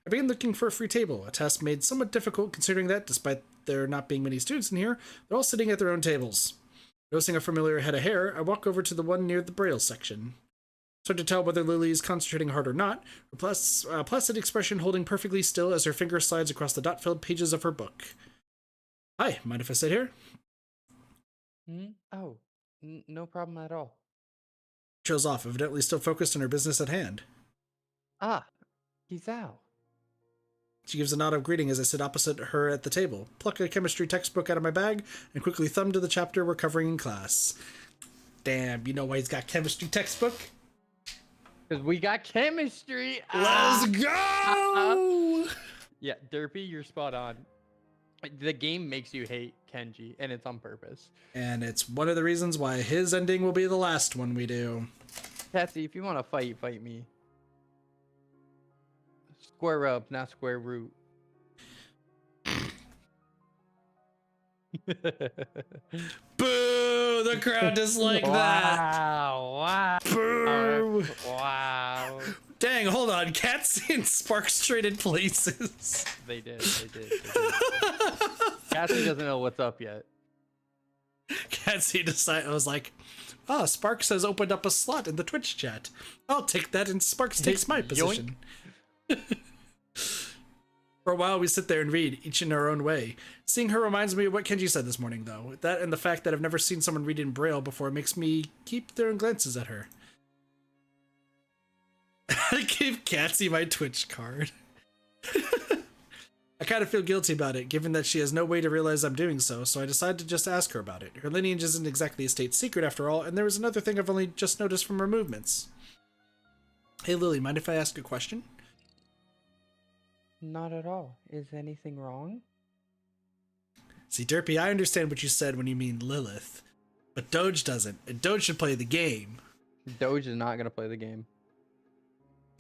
I began looking for a free table, a task made somewhat difficult considering that, despite there not being many students in here, they're all sitting at their own tables. Noticing a familiar head of hair, I walk over to the one near the braille section. It's hard to tell whether Lily is concentrating hard or not, her placid expression holding perfectly still as her finger slides across the dot-filled pages of her book. Hi, mind if I sit here? Oh, no problem at all. Trails off, evidently still focused on her business at hand. Ah, he's out. She gives a nod of greeting as I sit opposite her at the table, pluck a chemistry textbook out of my bag, and quickly thumb to the chapter we're covering in class. Damn, you know why he's got chemistry textbook? Because we got chemistry. Let's go! Yeah, Derpy, you're spot on. The game makes you hate Kenji, and it's on purpose. And it's one of the reasons why his ending will be the last one we do. Cassie, if you want to fight me. Square up, not square root. Boo! The crowd disliked that. Wow. Boo! Wow. Dang, hold on. Cats and Sparks traded places. They did. Cassie doesn't know what's up yet. Catsy decided, I was like, oh, Sparks has opened up a slot in the Twitch chat. I'll take that and Sparks takes my position. For a while, we sit there and read, each in our own way. Seeing her reminds me of what Kenji said this morning, though. That and the fact that I've never seen someone read in Braille before makes me keep throwing glances at her. I gave Catsy my Twitch card. I kind of feel guilty about it, given that she has no way to realize I'm doing so I decided to just ask her about it. Her lineage isn't exactly a state secret after all, and there was another thing I've only just noticed from her movements. Hey Lily, mind if I ask a question? Not at all. Is anything wrong? See, Derpy, I understand what you said when you mean Lilith, but Doge doesn't, and Doge should play the game. Doge is not gonna play the game.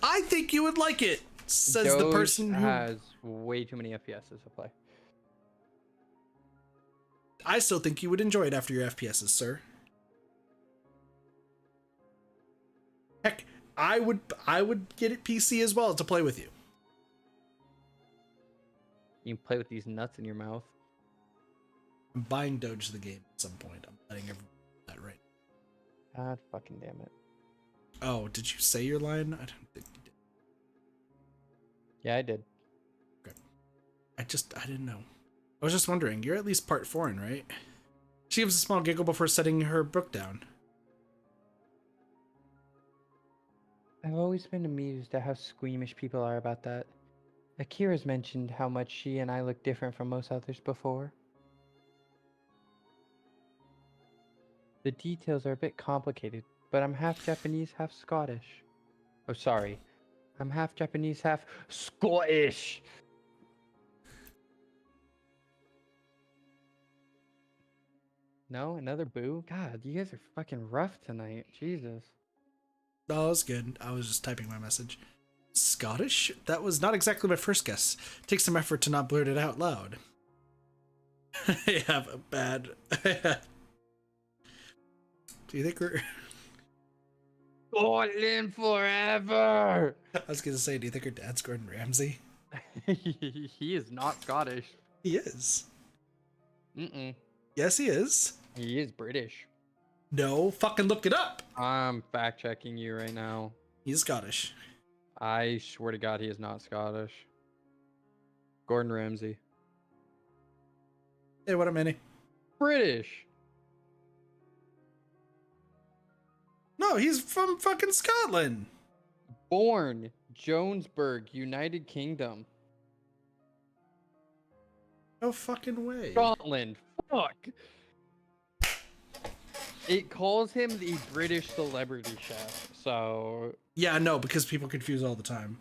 I think you would like it, says Doge the person who... has way too many FPSs to play. I still think you would enjoy it after your FPSs, sir. Heck, I would get it PC as well to play with you. You can play with these nuts in your mouth. I'm buying Doge the game at some point. I'm letting everyone know that right. God fucking damn it. Oh, did you say your line? I don't think you did. Yeah, I did. Okay. I didn't know. I was just wondering, you're at least part foreign, right? She gives a small giggle before setting her book down. I've always been amused at how squeamish people are about that. Akira's mentioned how much she and I look different from most others before. The details are a bit complicated, but I'm half Japanese, half Scottish. Oh, sorry. I'm half Japanese, half Scottish! No? Another boo? God, you guys are fucking rough tonight. Jesus. Oh, that was good. I was just typing my message. Scottish? That was not exactly my first guess. Takes some effort to not blurt it out loud. I have a bad... Do you think we're... Scotland forever! I was gonna say, do you think her dad's Gordon Ramsay? He is not Scottish. He is. Mm-mm. Yes, he is. He is British. No, fucking look it up! I'm fact-checking you right now. He's Scottish. I swear to God, he is not Scottish. Gordon Ramsay. Hey, what up, Manny? British! No, he's from fucking Scotland. Born Jonesburg, United Kingdom. No fucking way. Scotland. Fuck. It calls him the British celebrity chef, so... Yeah, no, because people confuse all the time.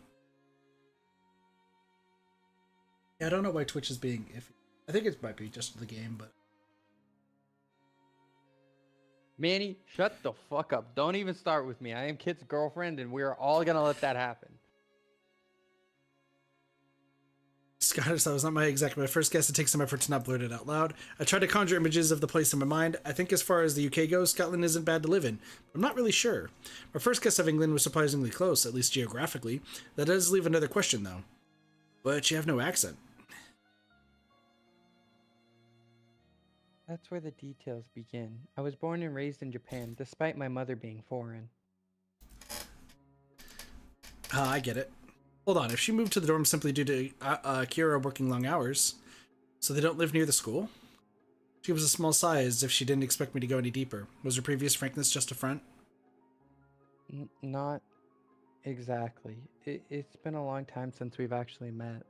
Yeah, I don't know why Twitch is being iffy. I think it might be just the game, but... Manny, shut the fuck up. Don't even start with me. I am Kit's girlfriend, and we're all gonna let that happen. Scottish, that was not my first guess. It takes some effort to not blurt it out loud. I tried to conjure images of the place in my mind. I think as far as the UK goes, Scotland isn't bad to live in. I'm not really sure. My first guess of England was surprisingly close, at least geographically. That does leave another question, though. But you have no accent. That's where the details begin. I was born and raised in Japan, despite my mother being foreign. I get it. Hold on, if she moved to the dorm simply due to Kira working long hours, so they don't live near the school? She was a small sigh as if she didn't expect me to go any deeper. Was her previous frankness just a front? Not exactly. It's been a long time since we've actually met.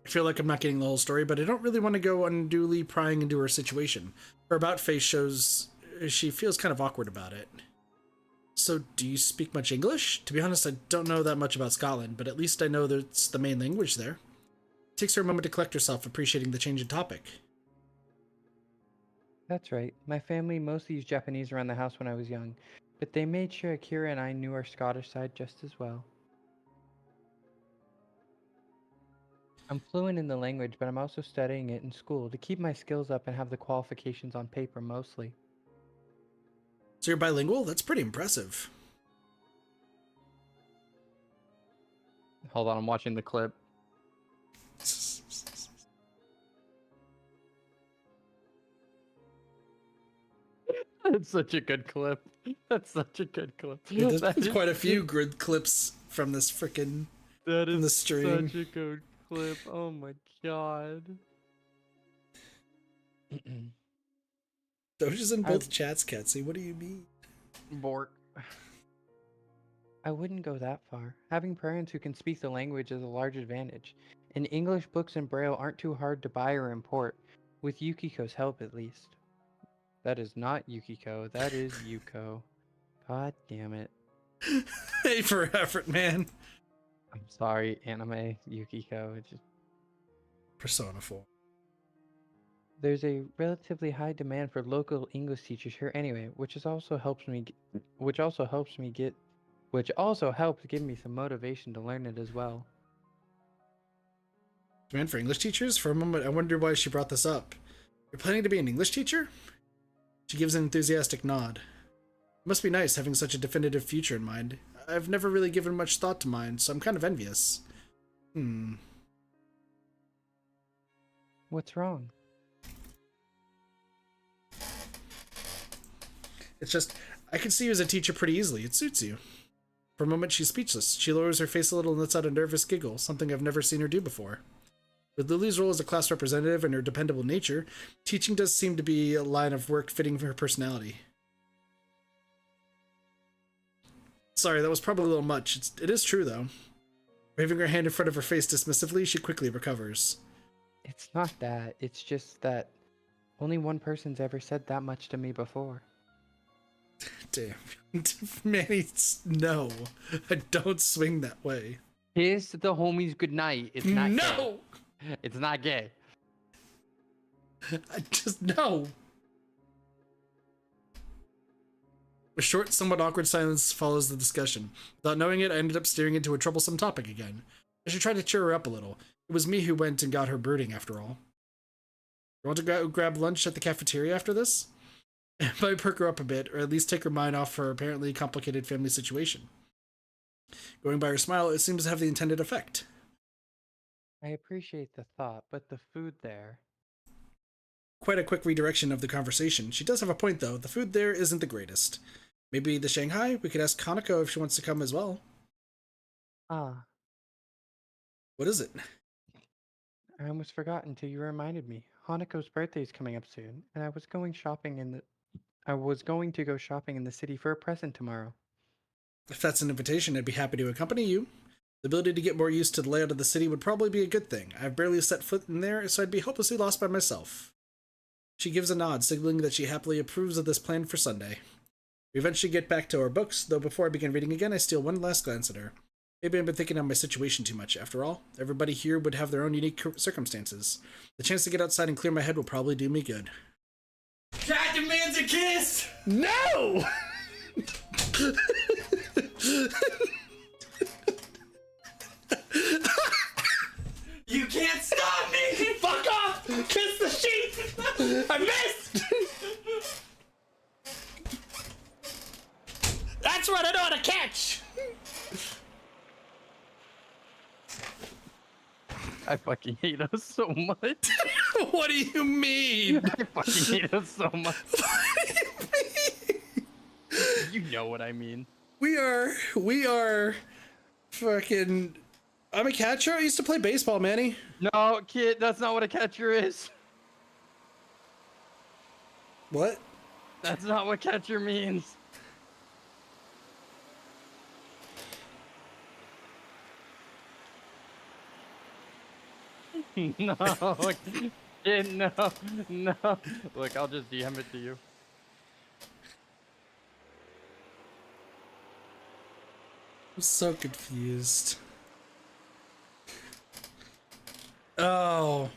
I feel like I'm not getting the whole story, but I don't really want to go unduly prying into her situation. Her about face shows she feels kind of awkward about it. So, do you speak much English? To be honest, I don't know that much about Scotland, but at least I know that it's the main language there. It takes her a moment to collect herself, appreciating the change in topic. That's right. My family mostly used Japanese around the house when I was young, but they made sure Akira and I knew our Scottish side just as well. I'm fluent in the language, but I'm also studying it in school to keep my skills up and have the qualifications on paper mostly. So you're bilingual? That's pretty impressive. Hold on, I'm watching the clip. That's such a good clip. That's such a good clip. There's quite a few good clips from this frickin' That from the is stream. such a good clip. Oh my god. Doge is in both I- chats, Ketsy. What do you mean? Bork. I wouldn't go that far. Having parents who can speak the language is a large advantage. And English books in Braille aren't too hard to buy or import, with Yukiko's help at least. That is not Yukiko, that is Yuko. God damn it. Hey for effort, man. I'm sorry, anime Yukiko. It's just... Persona 4. There's a relatively high demand for local English teachers here anyway, which also helps give me some motivation to learn it as well. Demand for English teachers? For a moment, I wondered why she brought this up. You're planning to be an English teacher? She gives an enthusiastic nod. It must be nice having such a definitive future in mind. I've never really given much thought to mine, so I'm kind of envious. What's wrong? It's just, I could see you as a teacher pretty easily. It suits you. For a moment, she's speechless. She lowers her face a little and lets out a nervous giggle, something I've never seen her do before. With Lily's role as a class representative and her dependable nature, teaching does seem to be a line of work fitting for her personality. Sorry, that was probably a little much. It is true, though. Waving her hand in front of her face dismissively, she quickly recovers. It's not that. It's just that only one person's ever said that much to me before. Damn. Manny, no. I don't swing that way. Kiss the homies goodnight. It's not No! gay. It's not gay. I just, no. A short, somewhat awkward silence follows the discussion. Without knowing it, I ended up steering into a troublesome topic again. I should try to cheer her up a little. It was me who went and got her brooding, after all. You want to go grab lunch at the cafeteria after this? It might perk her up a bit, or at least take her mind off her apparently complicated family situation. Going by her smile, it seems to have the intended effect. I appreciate the thought, but the food there... Quite a quick redirection of the conversation. She does have a point, though. The food there isn't the greatest. Maybe the Shanghai? We could ask Hanako if she wants to come as well. Ah. What is it? I almost forgot until you reminded me. Hanako's birthday is coming up soon, and I was going to go shopping in the city for a present tomorrow. If that's an invitation, I'd be happy to accompany you. The ability to get more used to the layout of the city would probably be a good thing. I've barely set foot in there, so I'd be hopelessly lost by myself. She gives a nod, signaling that she happily approves of this plan for Sunday. We eventually get back to our books, though before I begin reading again, I steal one last glance at her. Maybe I've been thinking of my situation too much. After all, everybody here would have their own unique circumstances. The chance to get outside and clear my head will probably do me good. Cat demands a kiss! No! You can't stop me! Fuck off! Kiss the sheep! I missed! That's what I know how to catch! I fucking hate us so much. What do you mean? I fucking hate us so much. What do you mean? You know what I mean. We are fucking... I'm a catcher. I used to play baseball, Manny. No, kid, that's not what a catcher is. What? That's not what catcher means. No, kid, no. Look, I'll just DM it to you. I'm so confused. Oh.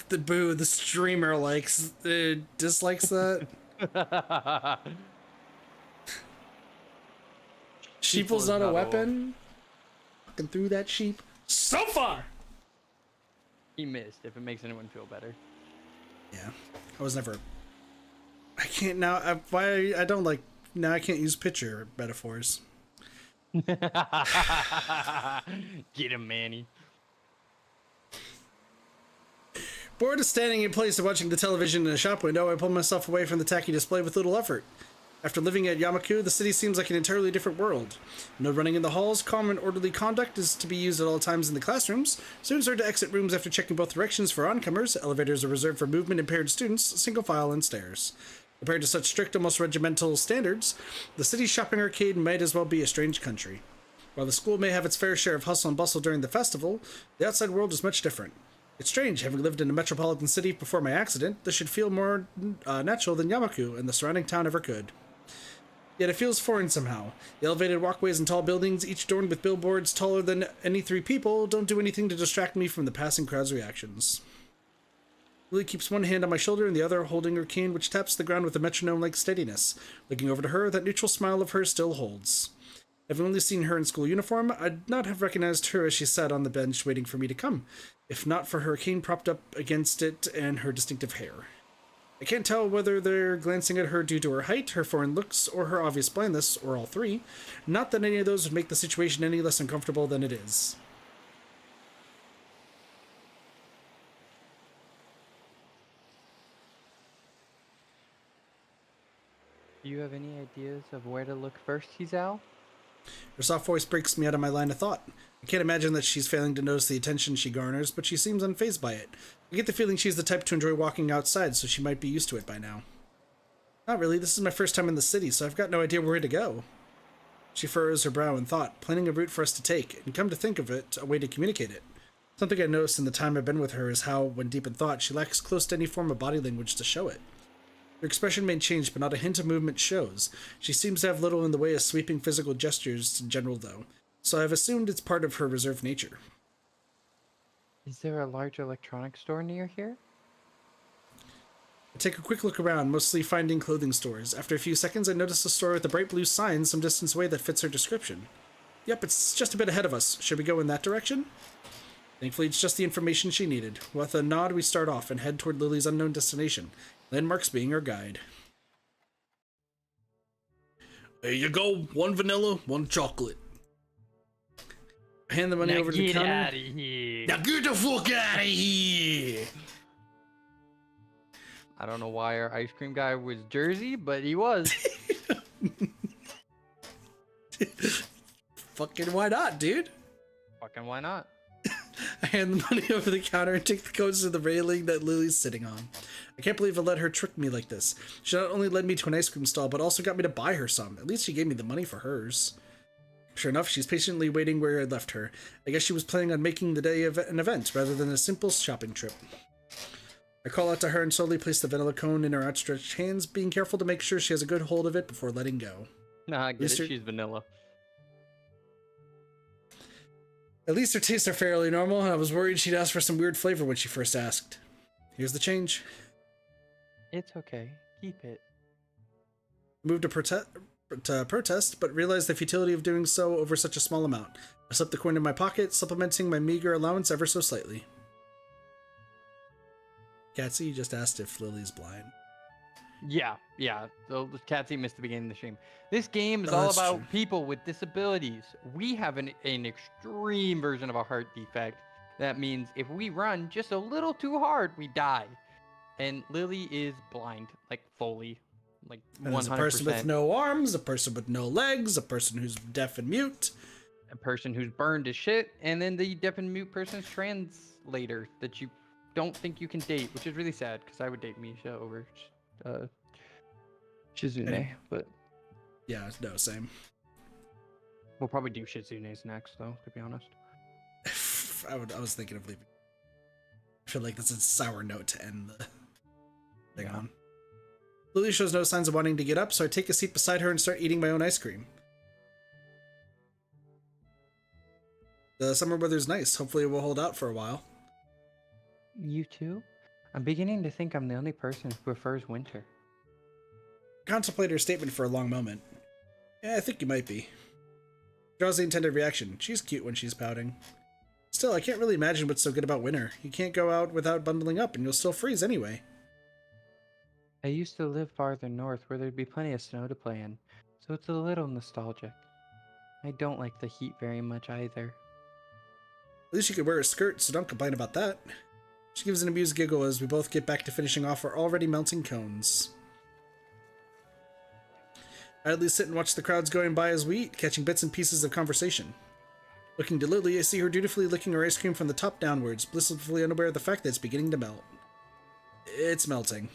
The streamer dislikes that. Sheeple's not a weapon. Fucking through that sheep. So far! He missed, if it makes anyone feel better. Yeah. I was never... I can't now... I don't like... Now I can't use picture metaphors. Get him, Manny. Bored of standing in place and watching the television in a shop window, I pulled myself away from the tacky display with little effort. After living at Yamaku, the city seems like an entirely different world. No running in the halls, calm and orderly conduct is to be used at all times in the classrooms. Students are to exit rooms after checking both directions for oncomers. Elevators are reserved for movement-impaired students, single file and stairs. Compared to such strict, almost regimental standards, the city's shopping arcade might as well be a strange country. While the school may have its fair share of hustle and bustle during the festival, the outside world is much different. It's strange, having lived in a metropolitan city before my accident, this should feel more natural than Yamaku and the surrounding town ever could. Yet it feels foreign somehow. The elevated walkways and tall buildings, each adorned with billboards taller than any 3 people, don't do anything to distract me from the passing crowd's reactions. Lily keeps one hand on my shoulder and the other holding her cane, which taps the ground with a metronome-like steadiness. Looking over to her, that neutral smile of hers still holds. Having only seen her in school uniform, I'd not have recognized her as she sat on the bench waiting for me to come, if not for her cane propped up against it and her distinctive hair. I can't tell whether they're glancing at her due to her height, her foreign looks, or her obvious blindness, or all 3. Not that any of those would make the situation any less uncomfortable than it is. Do you have any ideas of where to look first, Hizal? Her soft voice breaks me out of my line of thought. I can't imagine that she's failing to notice the attention she garners, but she seems unfazed by it. I get the feeling she's the type to enjoy walking outside, so she might be used to it by now. Not really, this is my first time in the city, so I've got no idea where to go. She furrows her brow in thought, planning a route for us to take, and come to think of it, a way to communicate it. Something I noticed in the time I've been with her is how, when deep in thought, she lacks close to any form of body language to show it. Her expression may change, but not a hint of movement shows. She seems to have little in the way of sweeping physical gestures in general, though, so I've assumed it's part of her reserved nature. Is there a large electronics store near here? I take a quick look around, mostly finding clothing stores. After a few seconds, I notice a store with a bright blue sign some distance away that fits her description. Yep, it's just a bit ahead of us. Should we go in that direction? Thankfully, it's just the information she needed. With a nod, we start off and head toward Lily's unknown destination. Landmarks being our guide. There you go. 1 vanilla, 1 chocolate. I hand the money over to the counter. Get out of here. Now get the fuck out of here! I don't know why our ice cream guy was Jersey, but he was. Fucking why not, dude? Fucking why not? I hand the money over the counter and take the codes to the railing that Lily's sitting on. I can't believe I let her trick me like this. She not only led me to an ice cream stall, but also got me to buy her some. At least she gave me the money for hers. Sure enough, she's patiently waiting where I left her. I guess she was planning on making the day an event rather than a simple shopping trip. I call out to her and slowly place the vanilla cone in her outstretched hands, being careful to make sure she has a good hold of it before letting go. Nah, I get it. She's vanilla. At least her tastes are fairly normal, and I was worried she'd ask for some weird flavor when she first asked. Here's the change. It's okay. Keep it. Moved to protest, but realized the futility of doing so over such a small amount. I slipped the coin in my pocket, supplementing my meager allowance ever so slightly. Catsy just asked if Lily's blind. Yeah. So Catsy missed the beginning of the stream. This game is all about people with disabilities. We have an extreme version of a heart defect. That means if we run just a little too hard, we die. And Lily is blind, like fully, like 100%. There's a person with no arms, a person with no legs, a person who's deaf and mute, a person who's burned as shit, and then the deaf and mute person's translator that you don't think you can date, which is really sad because I would date Misha over Shizune, but yeah, no, same. We'll probably do Shizune's next, though, to be honest. I was thinking of leaving. I feel like that's a sour note to end the thing on. Lily shows no signs of wanting to get up, so I take a seat beside her and start eating my own ice cream. The summer weather's nice. Hopefully it will hold out for a while. You too? I'm beginning to think I'm the only person who prefers winter. I contemplate her statement for a long moment. Yeah, I think you might be. Draws the intended reaction. She's cute when she's pouting. Still, I can't really imagine what's so good about winter. You can't go out without bundling up, and you'll still freeze anyway. I used to live farther north where there'd be plenty of snow to play in, so it's a little nostalgic. I don't like the heat very much either. At least you could wear a skirt, so don't complain about that. She gives an amused giggle as we both get back to finishing off our already melting cones. I idly sit and watch the crowds going by as we eat, catching bits and pieces of conversation. Looking to Lilly, I see her dutifully licking her ice cream from the top downwards, blissfully unaware of the fact that it's beginning to melt. It's melting.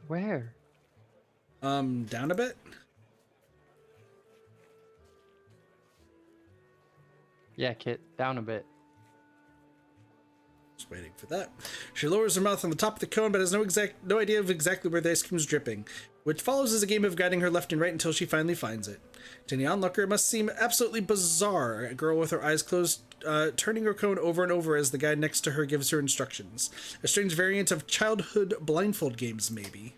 Where? Down a bit? Yeah, Kit, down a bit. Just waiting for that. She lowers her mouth on the top of the cone, but has no idea of exactly where the ice cream is dripping. Which follows is a game of guiding her left and right until she finally finds it. To the onlooker, it must seem absolutely bizarre. A girl with her eyes closed, turning her cone over and over as the guy next to her gives her instructions. A strange variant of childhood blindfold games, maybe.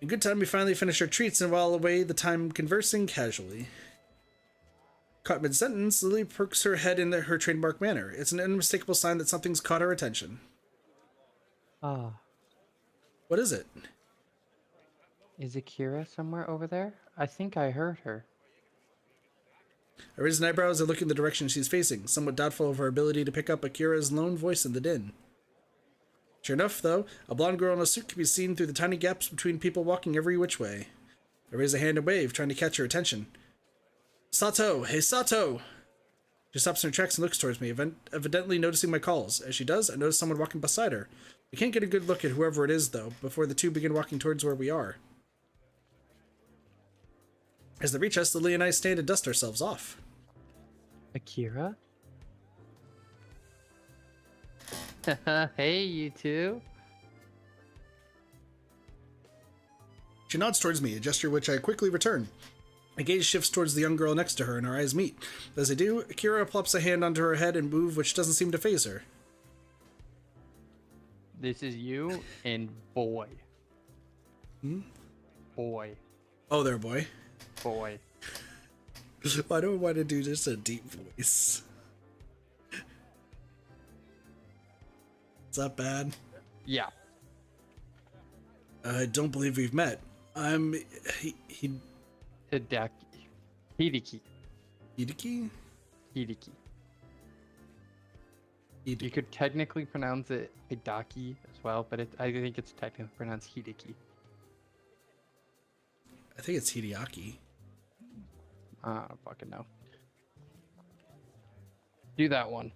In good time, we finally finish our treats and while away the time conversing casually. Caught mid-sentence, Lily perks her head in her trademark manner. It's an unmistakable sign that something's caught her attention. Ah. What is it? Is Akira somewhere over there? I think I heard her. I raise an eyebrow as I look in the direction she's facing, somewhat doubtful of her ability to pick up Akira's lone voice in the din. Sure enough, though, a blonde girl in a suit can be seen through the tiny gaps between people walking every which way. I raise a hand and wave, trying to catch her attention. Sato! Hey, Sato! She stops in her tracks and looks towards me, evidently noticing my calls. As she does, I notice someone walking beside her. I can't get a good look at whoever it is, though, before the two begin walking towards where we are. As they reach us, Lily and I stand and dust ourselves off. Akira? Hey, you two. She nods towards me, a gesture which I quickly return. My gaze shifts towards the young girl next to her, and our eyes meet. As I do, Akira plops a hand onto her head and move which doesn't seem to faze her. This is you and boy. Hmm? Boy. Oh, there, boy. Boy. Why do I want to do just a deep voice? Is that bad? Yeah. I don't believe we've met. I'm... Hidaki. Hideki. Hideki? Hideki. You could technically pronounce it Hidaki as well, but I think it's technically pronounced Hideki. I think it's Hideaki. I don't fucking know. Do that one.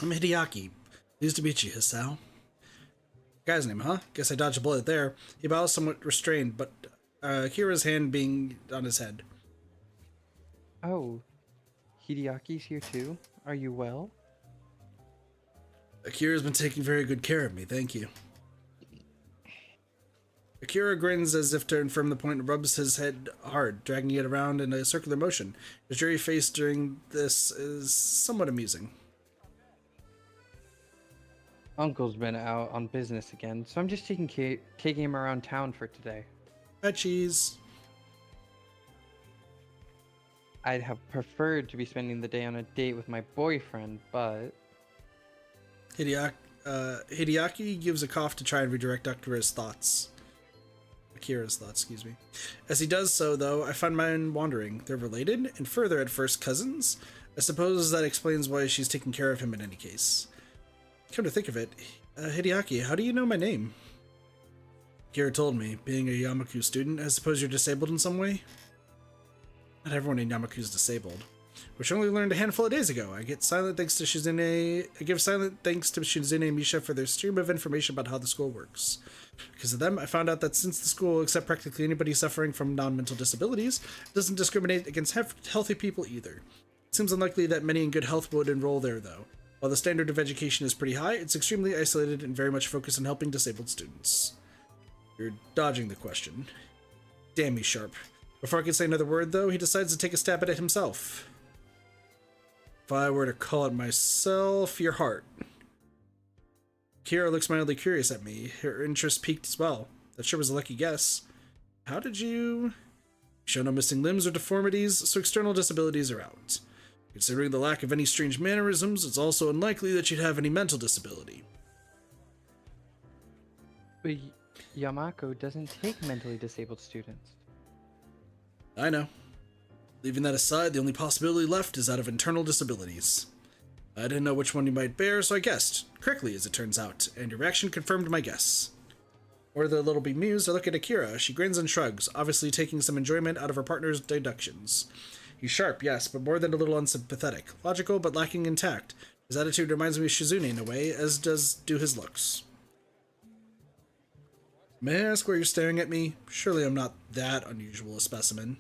I'm Hideaki. Pleased to meet you, Hisao. Guy's name, huh? Guess I dodged a bullet there. He bows somewhat restrained, but Akira's hand being on his head. Oh, Hideaki's here too? Are you well? Akira's been taking very good care of me, thank you. Akira grins as if to confirm the point and rubs his head hard, dragging it around in a circular motion. His dreary face during this is somewhat amusing. Uncle's been out on business again, so I'm just taking him around town for today. Hi, cheese. I'd have preferred to be spending the day on a date with my boyfriend, but... Hideaki gives a cough to try and redirect Akira's thoughts. Excuse me. As he does so, though, I find mine wandering. They're related, and further at first cousins? I suppose that explains why she's taking care of him in any case. Come to think of it, Hideaki, how do you know my name? Akira told me, being a Yamaku student, I suppose you're disabled in some way? Not everyone in Yamaku is disabled, which I only learned a handful of days ago. I give silent thanks to Shizune Misha for their stream of information about how the school works. Because of them, I found out that since the school will accept practically anybody suffering from non-mental disabilities, it doesn't discriminate against healthy people either. It seems unlikely that many in good health would enroll there, though. While the standard of education is pretty high, it's extremely isolated and very much focused on helping disabled students. You're dodging the question. Damn me sharp. Before I can say another word, though, he decides to take a stab at it himself. If I were to call it myself, your heart. Kira looks mildly curious at me, her interest piqued as well. That sure was a lucky guess. How did you... Show no missing limbs or deformities, so external disabilities are out. Considering the lack of any strange mannerisms, it's also unlikely that you'd have any mental disability. But Yamako doesn't take mentally disabled students. I know. Leaving that aside, the only possibility left is that of internal disabilities. I didn't know which one you might bear, so I guessed. Correctly, as it turns out, and your reaction confirmed my guess. Or the little bemused, I look at Akira. She grins and shrugs, obviously taking some enjoyment out of her partner's deductions. He's sharp, yes, but more than a little unsympathetic. Logical, but lacking in tact. His attitude reminds me of Shizune in a way, as do his looks. May I ask why you're staring at me? Surely I'm not that unusual a specimen.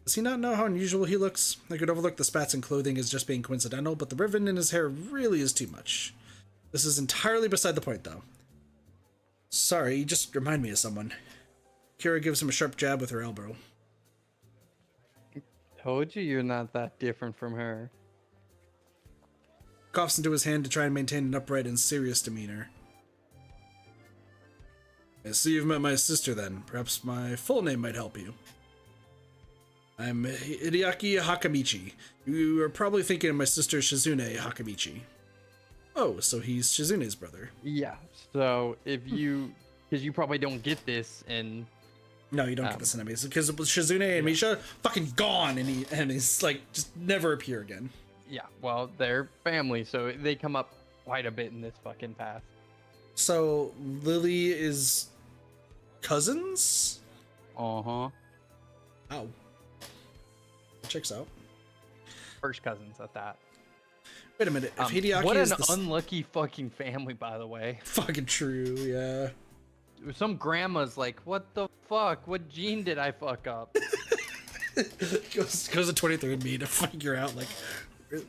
Does he not know how unusual he looks? I could overlook the spats in clothing as just being coincidental, but the ribbon in his hair really is too much. This is entirely beside the point, though. Sorry, you just remind me of someone. Kira gives him a sharp jab with her elbow. Told you you're not that different from her. Coughs into his hand to try and maintain an upright and serious demeanor. I see you've met my sister then. Perhaps my full name might help you. I'm Hideaki Hakamichi. You are probably thinking of my sister Shizune Hakamichi. Oh, so he's Shizune's brother. Yeah, so if you... Because you probably don't get this in... No, you don't get this in anime. Because Shizune and Misha, fucking gone, and he's like, just never appear again. Yeah, well, they're family, so they come up quite a bit in this fucking past. So, Lilly is cousins? Uh-huh. Ow. Checks out. First cousins at that. Wait a minute. If Hideaki what is an unlucky fucking family, by the way. fucking true, yeah. Some grandma's like, what the fuck? What gene did I fuck up? goes to 23andMe to figure out, like,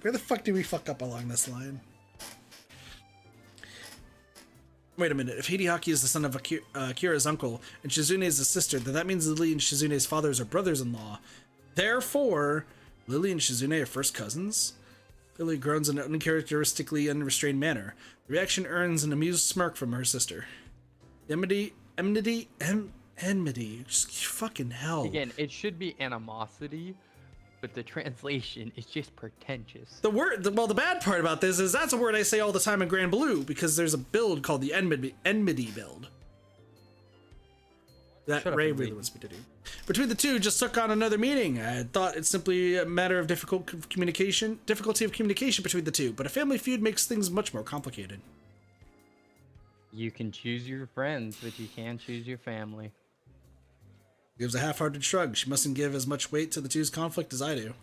where the fuck do we fuck up along this line? Wait a minute. If Hideaki is the son of Akira's uncle and Shizune is the sister, then that means Lilly and Shizune's fathers are brothers-in-law. Therefore, Lilly and Shizune are first cousins? Lilly groans in an uncharacteristically unrestrained manner. The reaction earns an amused smirk from her sister. Enmity, just fucking hell. Again, it should be animosity, but the translation is just pretentious. The bad part about this is that's a word I say all the time in Grand Blue because there's a build called the enmity build. That Ray really wants me to do. Between the two just took on another meaning. I thought it's simply a matter of difficulty of communication between the two, but a family feud makes things much more complicated. You can choose your friends, but you can't choose your family. Gives a half-hearted shrug. She mustn't give as much weight to the two's conflict as I do.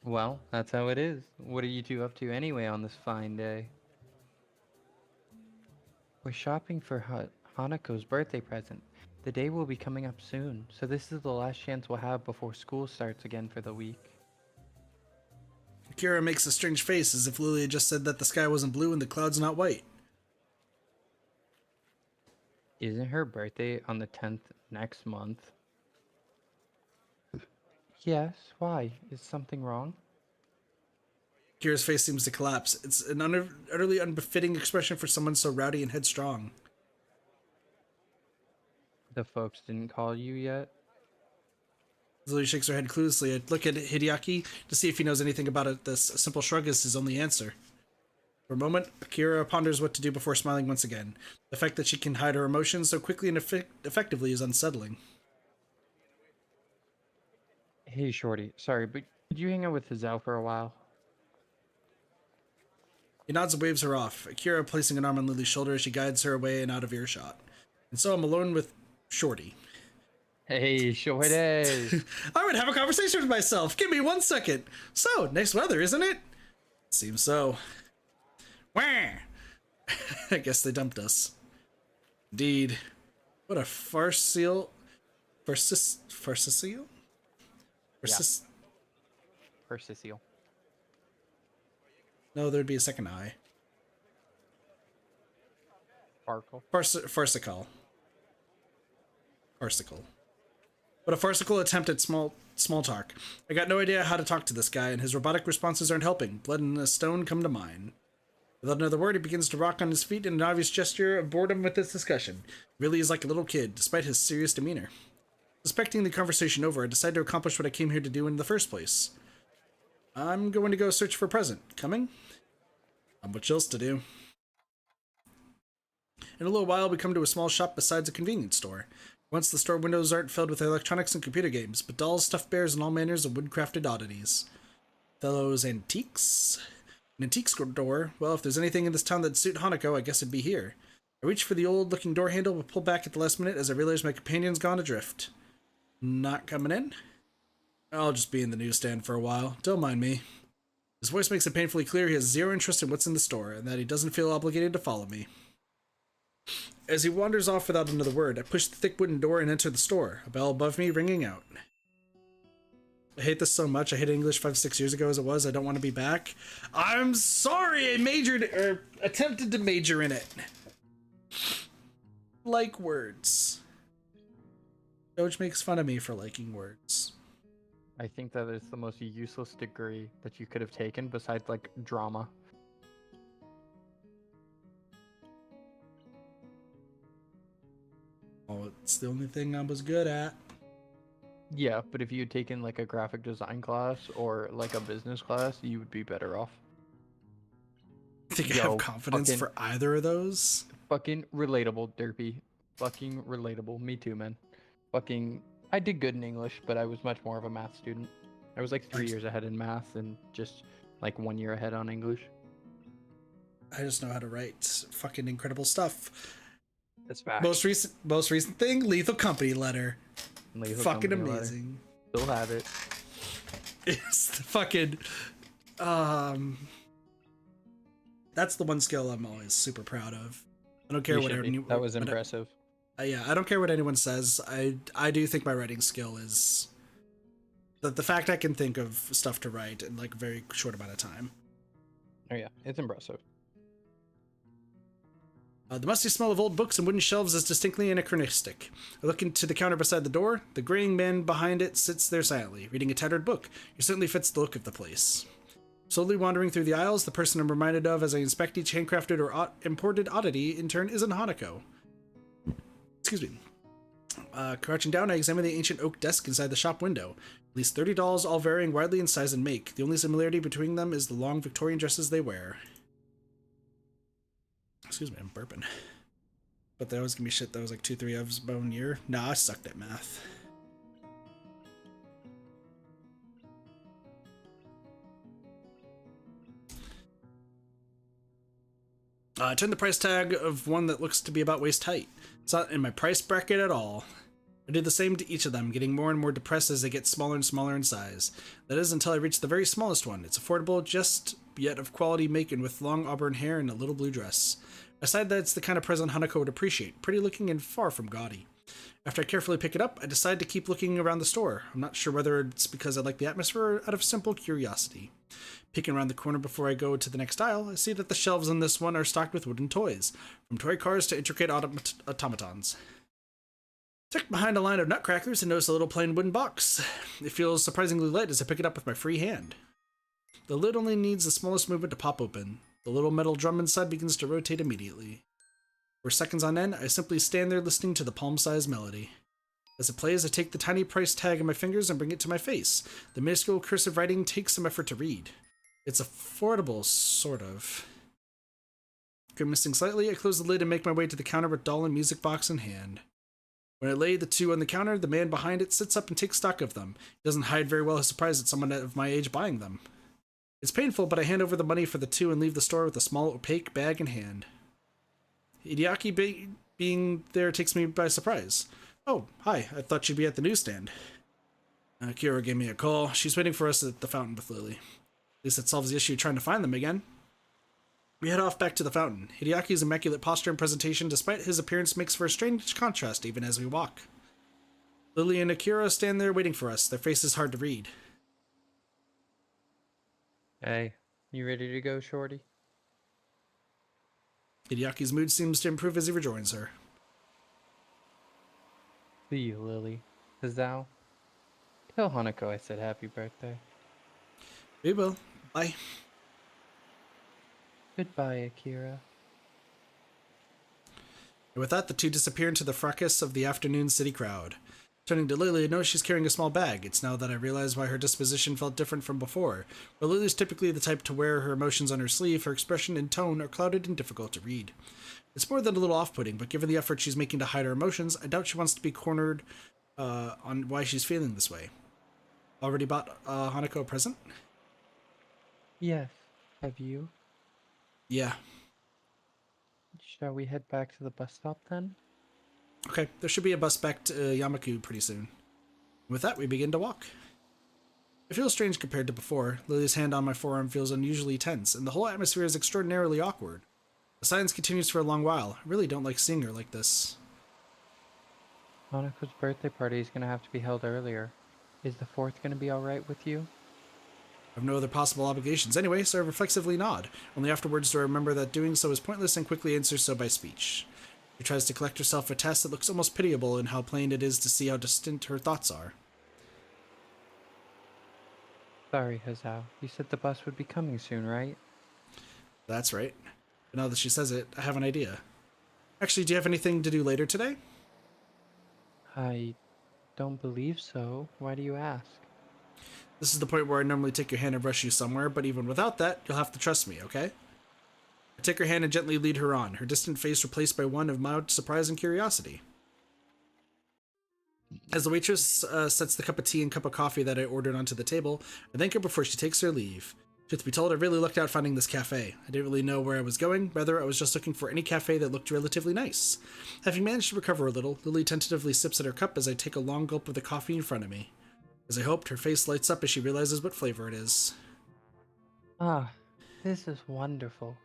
Well, that's how it is. What are you two up to anyway on this fine day? We're shopping for Hanako's birthday present. The day will be coming up soon, so this is the last chance we'll have before school starts again for the week. Akira makes a strange face as if Lilly had just said that the sky wasn't blue and the clouds not white. Isn't her birthday on the 10th next month? Yes, why? Is something wrong? Akira's face seems to collapse. It's an utterly unbefitting expression for someone so rowdy and headstrong. The folks didn't call you yet? Lily shakes her head cluelessly. I look at Hideaki to see if he knows anything about it. This simple shrug is his only answer. For a moment, Akira ponders what to do before smiling once again. The fact that she can hide her emotions so quickly and effectively is unsettling. Hey, Shorty. Sorry, but could you hang out with Hazel for a while? He nods and waves her off, Akira placing an arm on Lily's shoulder as she guides her away and out of earshot. And so I'm alone with Shorty. Hey, Shorty. I would have a conversation with myself. Give me 1 second. So, nice weather, isn't it? Seems so. Wah! I guess they dumped us. Indeed. What a farcical... Farcical? Persicile. No, there'd be a second I. Farcical. Farcical. What a farcical attempt at small talk. I got no idea how to talk to this guy, and his robotic responses aren't helping. Blood and a stone come to mind. Without another word, he begins to rock on his feet in an obvious gesture of boredom with this discussion. He really is like a little kid, despite his serious demeanor. Suspecting the conversation over, I decide to accomplish what I came here to do in the first place. I'm going to go search for a present. Coming? Not much else to do. In a little while, we come to a small shop besides a convenience store. Once the store windows aren't filled with electronics and computer games, but dolls, stuffed bears, and all manners of wood-crafted oddities. Fellows antiques? An antique store? Well, if there's anything in this town that'd suit Hanako, I guess it'd be here. I reach for the old-looking door handle, but pull back at the last minute as I realize my companion's gone adrift. Not coming in? I'll just be in the newsstand for a while. Don't mind me. His voice makes it painfully clear he has zero interest in what's in the store, and that he doesn't feel obligated to follow me. As he wanders off without another word, I push the thick wooden door and enter the store, a bell above me ringing out. I hate this so much. I hated English 5-6 years ago as it was. I don't want to be back. I'm sorry I majored, or attempted to major in it. Like words. Doge makes fun of me for liking words. I think that is the most useless degree that you could have taken besides like drama. Oh, it's the only thing I was good at. Yeah, but if you had taken like a graphic design class or like a business class, you would be better off. I think I have confidence for either of those. Fucking relatable, Derpy. Fucking relatable. Me too, man. Fucking, I did good in English, but I was much more of a math student. I was like 3 years ahead in math and just like 1 year ahead on English. I just know how to write fucking incredible stuff. That's fact. Most recent thing, Lethal Company letter. Lethal fucking Company amazing. Letter. Still have it. It's the fucking that's the one skill I'm always super proud of. I don't care what anyone. That was impressive. Yeah, I don't care what anyone says. I do think my writing skill is the fact I can think of stuff to write in like a very short amount of time. Oh yeah, it's impressive. The musty smell of old books and wooden shelves is distinctly anachronistic. I look into the counter beside the door. The graying man behind it sits there silently, reading a tattered book. He certainly fits the look of the place. Slowly wandering through the aisles, the person I'm reminded of as I inspect each handcrafted or imported oddity in turn isn't Hanako. Excuse me. Crouching down, I examine the ancient oak desk inside the shop window. At least 30 dolls, all varying widely in size and make. The only similarity between them is the long Victorian dresses they wear. Excuse me, I'm burping. But that was gonna be shit that was like 2-3 of my own year. Nah, I sucked at math. I turn the price tag of one that looks to be about waist height. It's not in my price bracket at all. I do the same to each of them, getting more and more depressed as they get smaller and smaller in size. That is until I reach the very smallest one. It's affordable, just yet of quality make and with long auburn hair and a little blue dress. I decide that it's the kind of present Hanako would appreciate, pretty looking and far from gaudy. After I carefully pick it up, I decide to keep looking around the store. I'm not sure whether it's because I like the atmosphere or out of simple curiosity. Peeking around the corner before I go to the next aisle, I see that the shelves on this one are stocked with wooden toys, from toy cars to intricate automatons. Tucked behind a line of nutcrackers, I notice a little plain wooden box. It feels surprisingly light as I pick it up with my free hand. The lid only needs the smallest movement to pop open. The little metal drum inside begins to rotate immediately. For seconds on end, I simply stand there listening to the palm-sized melody. As it plays, I take the tiny price tag in my fingers and bring it to my face. The minuscule cursive writing takes some effort to read. It's affordable, sort of. Grimacing slightly, I close the lid and make my way to the counter with doll and music box in hand. When I lay the two on the counter, the man behind it sits up and takes stock of them. He doesn't hide very well his surprise at someone of my age buying them. It's painful, but I hand over the money for the two and leave the store with a small, opaque bag in hand. Hideaki being there takes me by surprise. Oh, hi, I thought you'd be at the newsstand. Kira gave me a call. She's waiting for us at the fountain with Lilly. At least it solves the issue trying to find them again. We head off back to the fountain. Hideaki's immaculate posture and presentation, despite his appearance, makes for a strange contrast even as we walk. Lilly and Akira stand there waiting for us, their faces hard to read. Hey, you ready to go, shorty? Hideaki's mood seems to improve as he rejoins her. See you, Lily. Thou? Tell Hanako I said happy birthday. We will. Bye. Goodbye, Akira. And with that, the two disappear into the fracas of the afternoon city crowd. Turning to Lily, I notice she's carrying a small bag. It's now that I realize why her disposition felt different from before. While Lily's typically the type to wear her emotions on her sleeve, her expression and tone are clouded and difficult to read. It's more than a little off-putting, but given the effort she's making to hide her emotions, I doubt she wants to be cornered on why she's feeling this way. Already bought Hanako a present? Yes. Have you? Yeah. Shall we head back to the bus stop then? Okay, there should be a bus back to Yamaku pretty soon. With that, we begin to walk. It feels strange compared to before. Lily's hand on my forearm feels unusually tense, and the whole atmosphere is extraordinarily awkward. The silence continues for a long while. I really don't like seeing her like this. Monaco's birthday party is going to have to be held earlier. Is the 4th going to be alright with you? I have no other possible obligations anyway, so I reflexively nod. Only afterwards do I remember that doing so is pointless and quickly answer so by speech. She tries to collect herself a task that looks almost pitiable in how plain it is to see how distant her thoughts are. Sorry, Hazao. You said the bus would be coming soon, right? That's right. But now that she says it, I have an idea. Actually, do you have anything to do later today? I don't believe so. Why do you ask? This is the point where I normally take your hand and rush you somewhere, but even without that, you'll have to trust me, okay? I take her hand and gently lead her on, her distant face replaced by one of mild surprise and curiosity. As the waitress sets the cup of tea and cup of coffee that I ordered onto the table, I thank her before she takes her leave. Truth be told, I really lucked out finding this cafe. I didn't really know where I was going, rather I was just looking for any cafe that looked relatively nice. Having managed to recover a little, Lily tentatively sips at her cup as I take a long gulp of the coffee in front of me. As I hoped, her face lights up as she realizes what flavor it is. Ah, this is wonderful.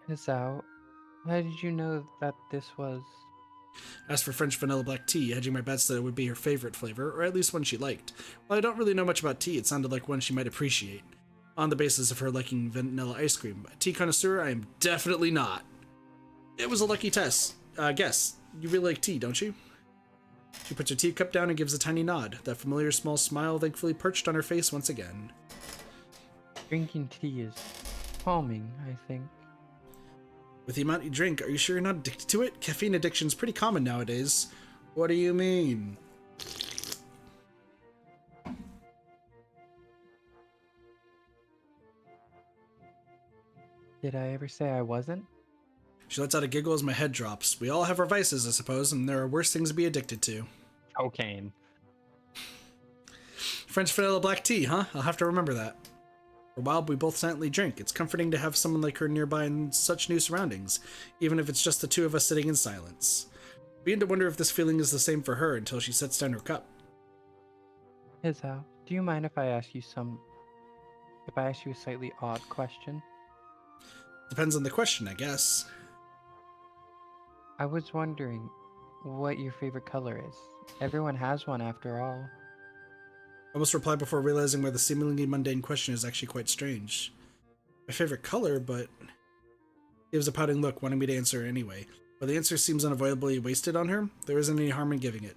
Hazao, how did you know that this was... As for French vanilla black tea, hedging my bets that it would be her favorite flavor, or at least one she liked. While I don't really know much about tea, it sounded like one she might appreciate. On the basis of her liking vanilla ice cream. A tea connoisseur, I am definitely not. It was a lucky test. Guess. You really like tea, don't you? She puts her teacup down and gives a tiny nod, that familiar small smile thankfully perched on her face once again. Drinking tea is calming, I think. With the amount you drink, are you sure you're not addicted to it? Caffeine addiction's pretty common nowadays. What do you mean? Did I ever say I wasn't? She lets out a giggle as my head drops. We all have our vices, I suppose, and there are worse things to be addicted to. Cocaine. French vanilla black tea, huh? I'll have to remember that. For a while, we both silently drink. It's comforting to have someone like her nearby in such new surroundings, even if it's just the two of us sitting in silence. I begin to wonder if this feeling is the same for her until she sets down her cup. Hazao, do you mind if I ask you a slightly odd question? Depends on the question, I guess. I was wondering what your favorite color is. Everyone has one after all. I almost replied before realizing why the seemingly mundane question is actually quite strange. My favorite color, but... He gives a pouting look, wanting me to answer anyway. But the answer seems unavoidably wasted on her. There isn't any harm in giving it.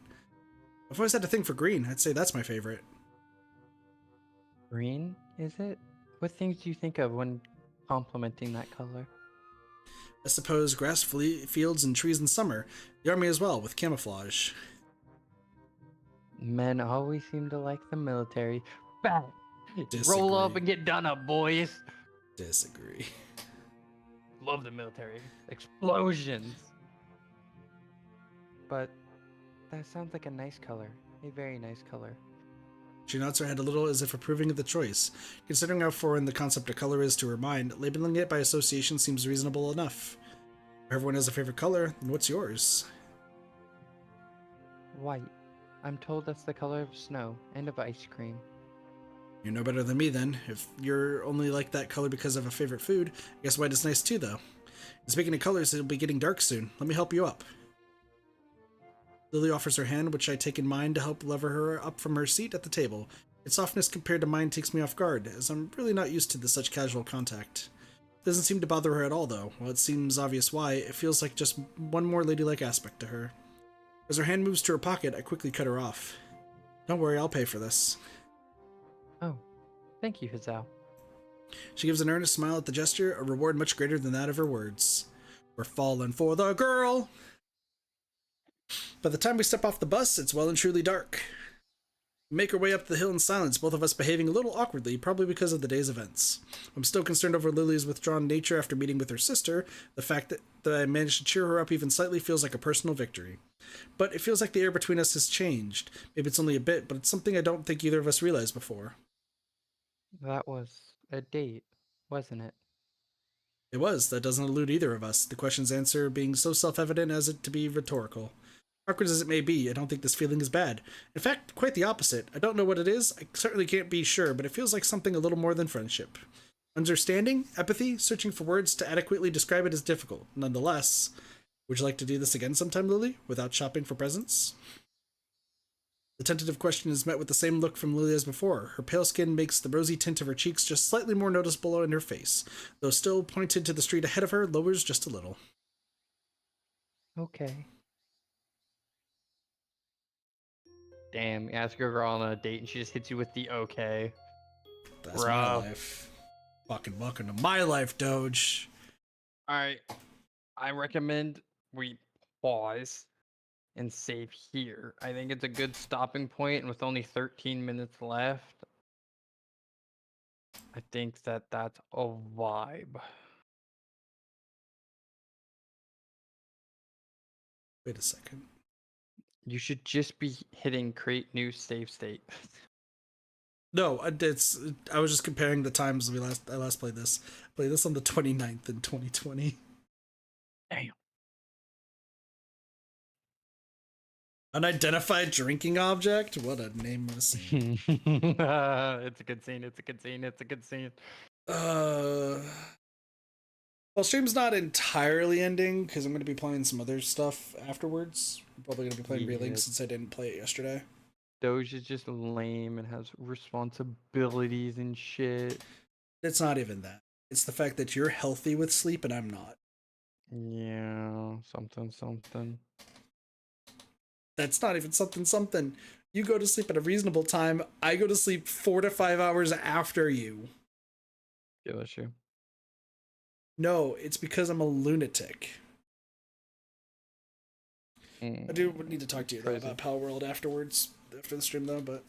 I've always had a thing for green. I'd say that's my favorite. Green, is it? What things do you think of when complimenting that color? I suppose grass, fields, and trees in summer. The army as well, with camouflage. Men always seem to like the military. Bang! Disagree. Roll up and get done up, boys. Disagree. Love the military. Explosions! But that sounds like a nice color. A very nice color. She nods her head a little as if approving of the choice. Considering how foreign the concept of color is to her mind, labeling it by association seems reasonable enough. If everyone has a favorite color, then what's yours? White. I'm told that's the color of snow and of ice cream. You're no better than me then. If you're only like that color because of a favorite food, I guess white is nice too though. And speaking of colors, it'll be getting dark soon. Let me help you up. Lily offers her hand, which I take in mine to help lever her up from her seat at the table. Its softness compared to mine takes me off guard, as I'm really not used to such casual contact. It doesn't seem to bother her at all though. While it seems obvious why, it feels like just one more ladylike aspect to her. As her hand moves to her pocket, I quickly cut her off. Don't worry, I'll pay for this. Oh, thank you, Hazao. She gives an earnest smile at the gesture, a reward much greater than that of her words. We're falling for the girl! By the time we step off the bus, it's well and truly dark. We make our way up the hill in silence, both of us behaving a little awkwardly, probably because of the day's events. I'm still concerned over Lily's withdrawn nature after meeting with her sister. The fact that I managed to cheer her up even slightly feels like a personal victory. But it feels like the air between us has changed. Maybe it's only a bit, but it's something I don't think either of us realized before. That was a date, wasn't it? It was. That doesn't elude either of us, the question's answer being so self-evident as it to be rhetorical. Awkward as it may be, I don't think this feeling is bad. In fact, quite the opposite. I don't know what it is, I certainly can't be sure, but it feels like something a little more than friendship. Understanding, empathy, searching for words to adequately describe it is difficult. Nonetheless, would you like to do this again sometime, Lily, without shopping for presents? The tentative question is met with the same look from Lily as before. Her pale skin makes the rosy tint of her cheeks just slightly more noticeable in her face, though still pointed to the street ahead of her, lowers just a little. Okay. Damn, you ask your girl on a date and she just hits you with the okay. That's my Bro. life. Fucking welcome to my life, Doge. Alright. I recommend we pause and save here. I think it's a good stopping point, and with only 13 minutes left, I think that that's a vibe. Wait a second. You should just be hitting create new save state. No, I was just comparing the times I last played this. Played this on the 29th in 2020. Damn. Unidentified drinking object? What a nameless. It's a good scene. It's a good scene. It's a good scene. Well, stream's not entirely ending because I'm going to be playing some other stuff afterwards. I'm probably going to be playing Relink since I didn't play it yesterday. Doge is just lame and has responsibilities and shit. It's not even that. It's the fact that you're healthy with sleep and I'm not. Yeah, something. That's not even something. You go to sleep at a reasonable time. I go to sleep 4 to 5 hours after you. Yeah, that's you. No, it's because I'm a lunatic. I do need to talk to you though, about Pal World afterwards, after the stream though, but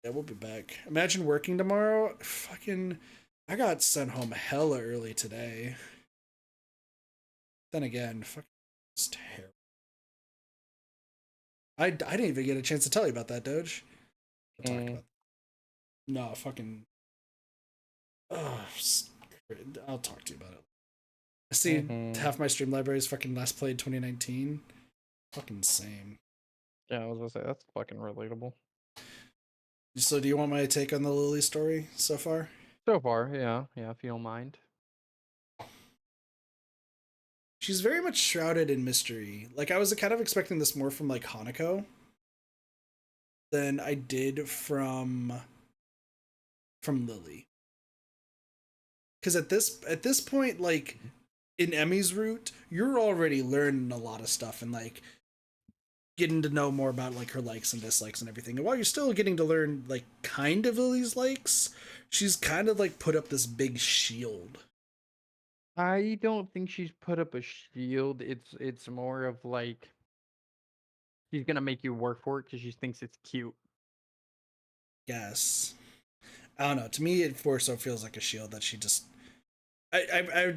yeah, we'll be back. Imagine working tomorrow. Fucking, I got sent home hella early today. Then again, fucking, it's terrible. I didn't even get a chance to tell you about that, Doge. No, fucking. I'll talk to you about it. I see half my stream library is fucking last played 2019. Fucking same. Yeah, I was gonna say that's fucking relatable. So, do you want my take on the Lilly story so far? So far, yeah, if you don't mind. She's very much shrouded in mystery. Like, I was kind of expecting this more from like Hanako than I did from Lilly. Because at this point, like in Emmy's route, you're already learning a lot of stuff and like getting to know more about like her likes and dislikes and everything. And while you're still getting to learn like kind of Lily's likes, she's kind of like put up this big shield. I don't think she's put up a shield. It's more of like she's gonna make you work for it because she thinks it's cute. Yes. I don't know. To me, it more so feels like a shield that she just. I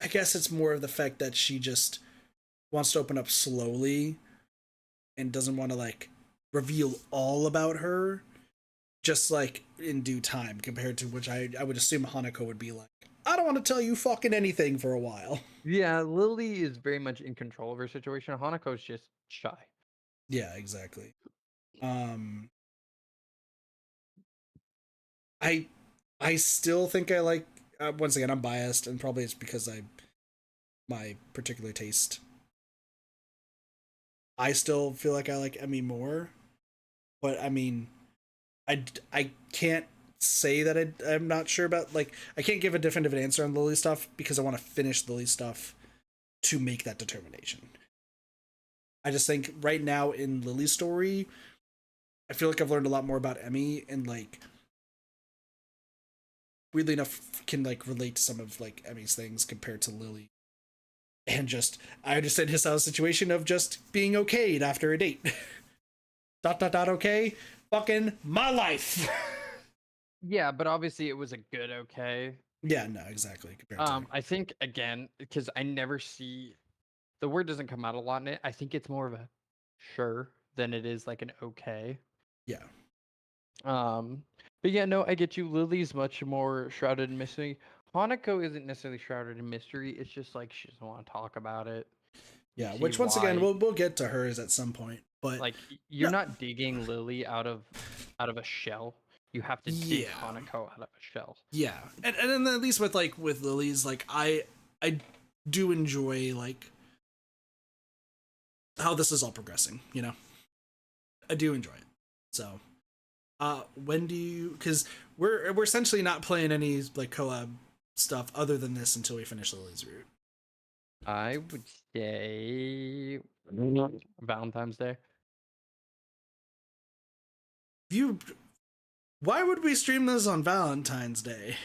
guess it's more of the fact that she just wants to open up slowly, and doesn't want to like reveal all about her, just like in due time. Compared to which I would assume Hanako would be like, I don't want to tell you fucking anything for a while. Yeah, Lily is very much in control of her situation. Hanako's just shy. Yeah, exactly. I still think I like. Once again, I'm biased, and probably it's because my particular taste. I still feel like I like Emmy more, but I mean, I can't say that I'm not sure about. Like, I can't give a definitive answer on Lily stuff because I want to finish Lily stuff to make that determination. I just think right now in Lily's story, I feel like I've learned a lot more about Emmy, and like weirdly enough can like relate to some of like Emmy's things compared to Lily. And just I understand Hisao's situation of just being okayed after a date. ... okay. Fucking my life. Yeah, but obviously it was a good okay. Yeah, no, exactly. I think again, because I never see the word doesn't come out a lot in it. I think it's more of a sure than it is like an okay. Yeah. But yeah, no, I get you. Lily's much more shrouded in mystery. Hanako isn't necessarily shrouded in mystery. It's just like she doesn't want to talk about it. Yeah, See which once again why. we'll get to hers at some point. But Like you're no, not digging Lily out of a shell. You have to dig yeah, Hanako out of a shell. yeah, and then at least with with Lily's, like I do enjoy like how this is all progressing. You know, I do enjoy it. So, when do you? Because we're essentially not playing any like collab stuff other than this until we finish Lily's route. I would say Valentine's Day. You, why would we stream this on Valentine's Day?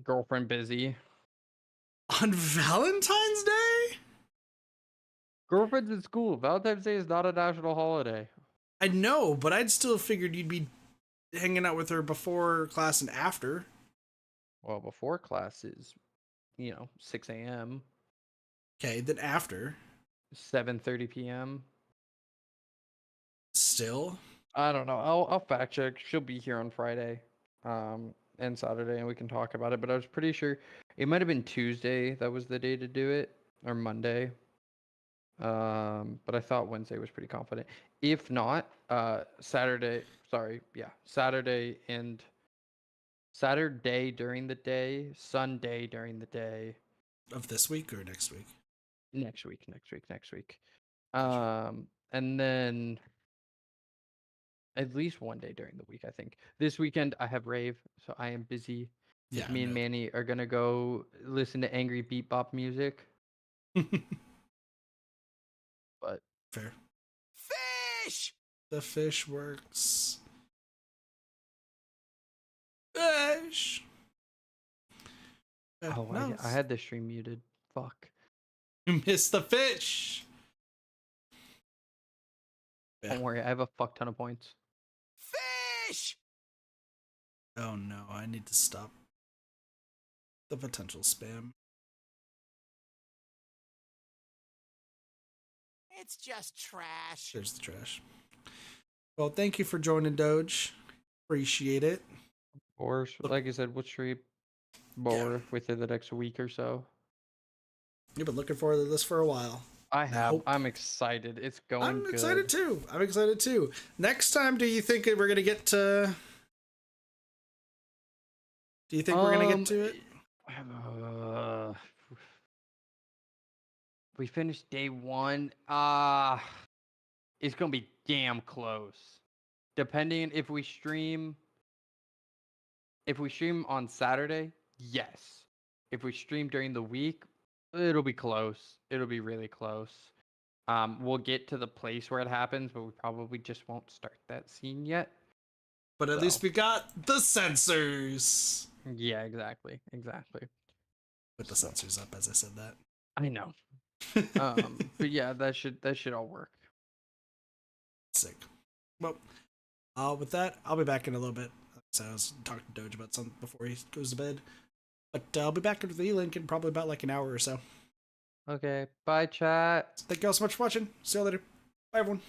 Girlfriend busy. On Valentine's Day? Girlfriend's in school. Valentine's Day is not a national holiday. I know, but I'd still figured you'd be hanging out with her before class and after. Well, before class is, 6 a.m., Okay, then after. 7:30 p.m. Still? I don't know. I'll fact check. She'll be here on Friday, and Saturday, and we can talk about it. But I was pretty sure it might have been Tuesday that was the day to do it, or Monday. But I thought Wednesday was pretty confident. If not, Saturday. Sorry, yeah, Saturday and Saturday during the day, Sunday during the day. Of this week or next week? Next week. Gotcha. And then at least one day during the week, I think. This weekend I have rave, so I am busy. Yeah, Me and Manny are gonna go listen to angry beat bop music. But fair. Fish! The fish works. Fish! oh, No, I had the stream muted. Fuck. you missed the fish. Yeah. Don't worry, I have a fuck ton of points. Fish! Oh no, I need to stop the potential spam. It's just trash. There's the trash. Well, thank you for joining, Doge. Appreciate it. Or like I said, we'll stream more within the next week or so. You've been looking forward to this for a while. I have. hope- I'm excited. It's going I'm good. excited too. I'm excited too. Next time, do you think we're gonna get to? Do you think we're gonna get to it? We finished day one. It's gonna be damn close. Depending if we stream. If we stream on Saturday, yes. If we stream during the week, it'll be close. It'll be really close. We'll get to the place where it happens, but we probably just won't start that scene yet. But at least we got the sensors. Yeah, exactly. With the sensors up, as I said that. I know. But yeah, that should all work. Sick. Well, with that, I'll be back in a little bit. So I was talking to Doge about something before he goes to bed. But I'll be back with E-Link in probably about like an hour or so. Okay, bye chat. Thank you all so much for watching. See you later. Bye, everyone.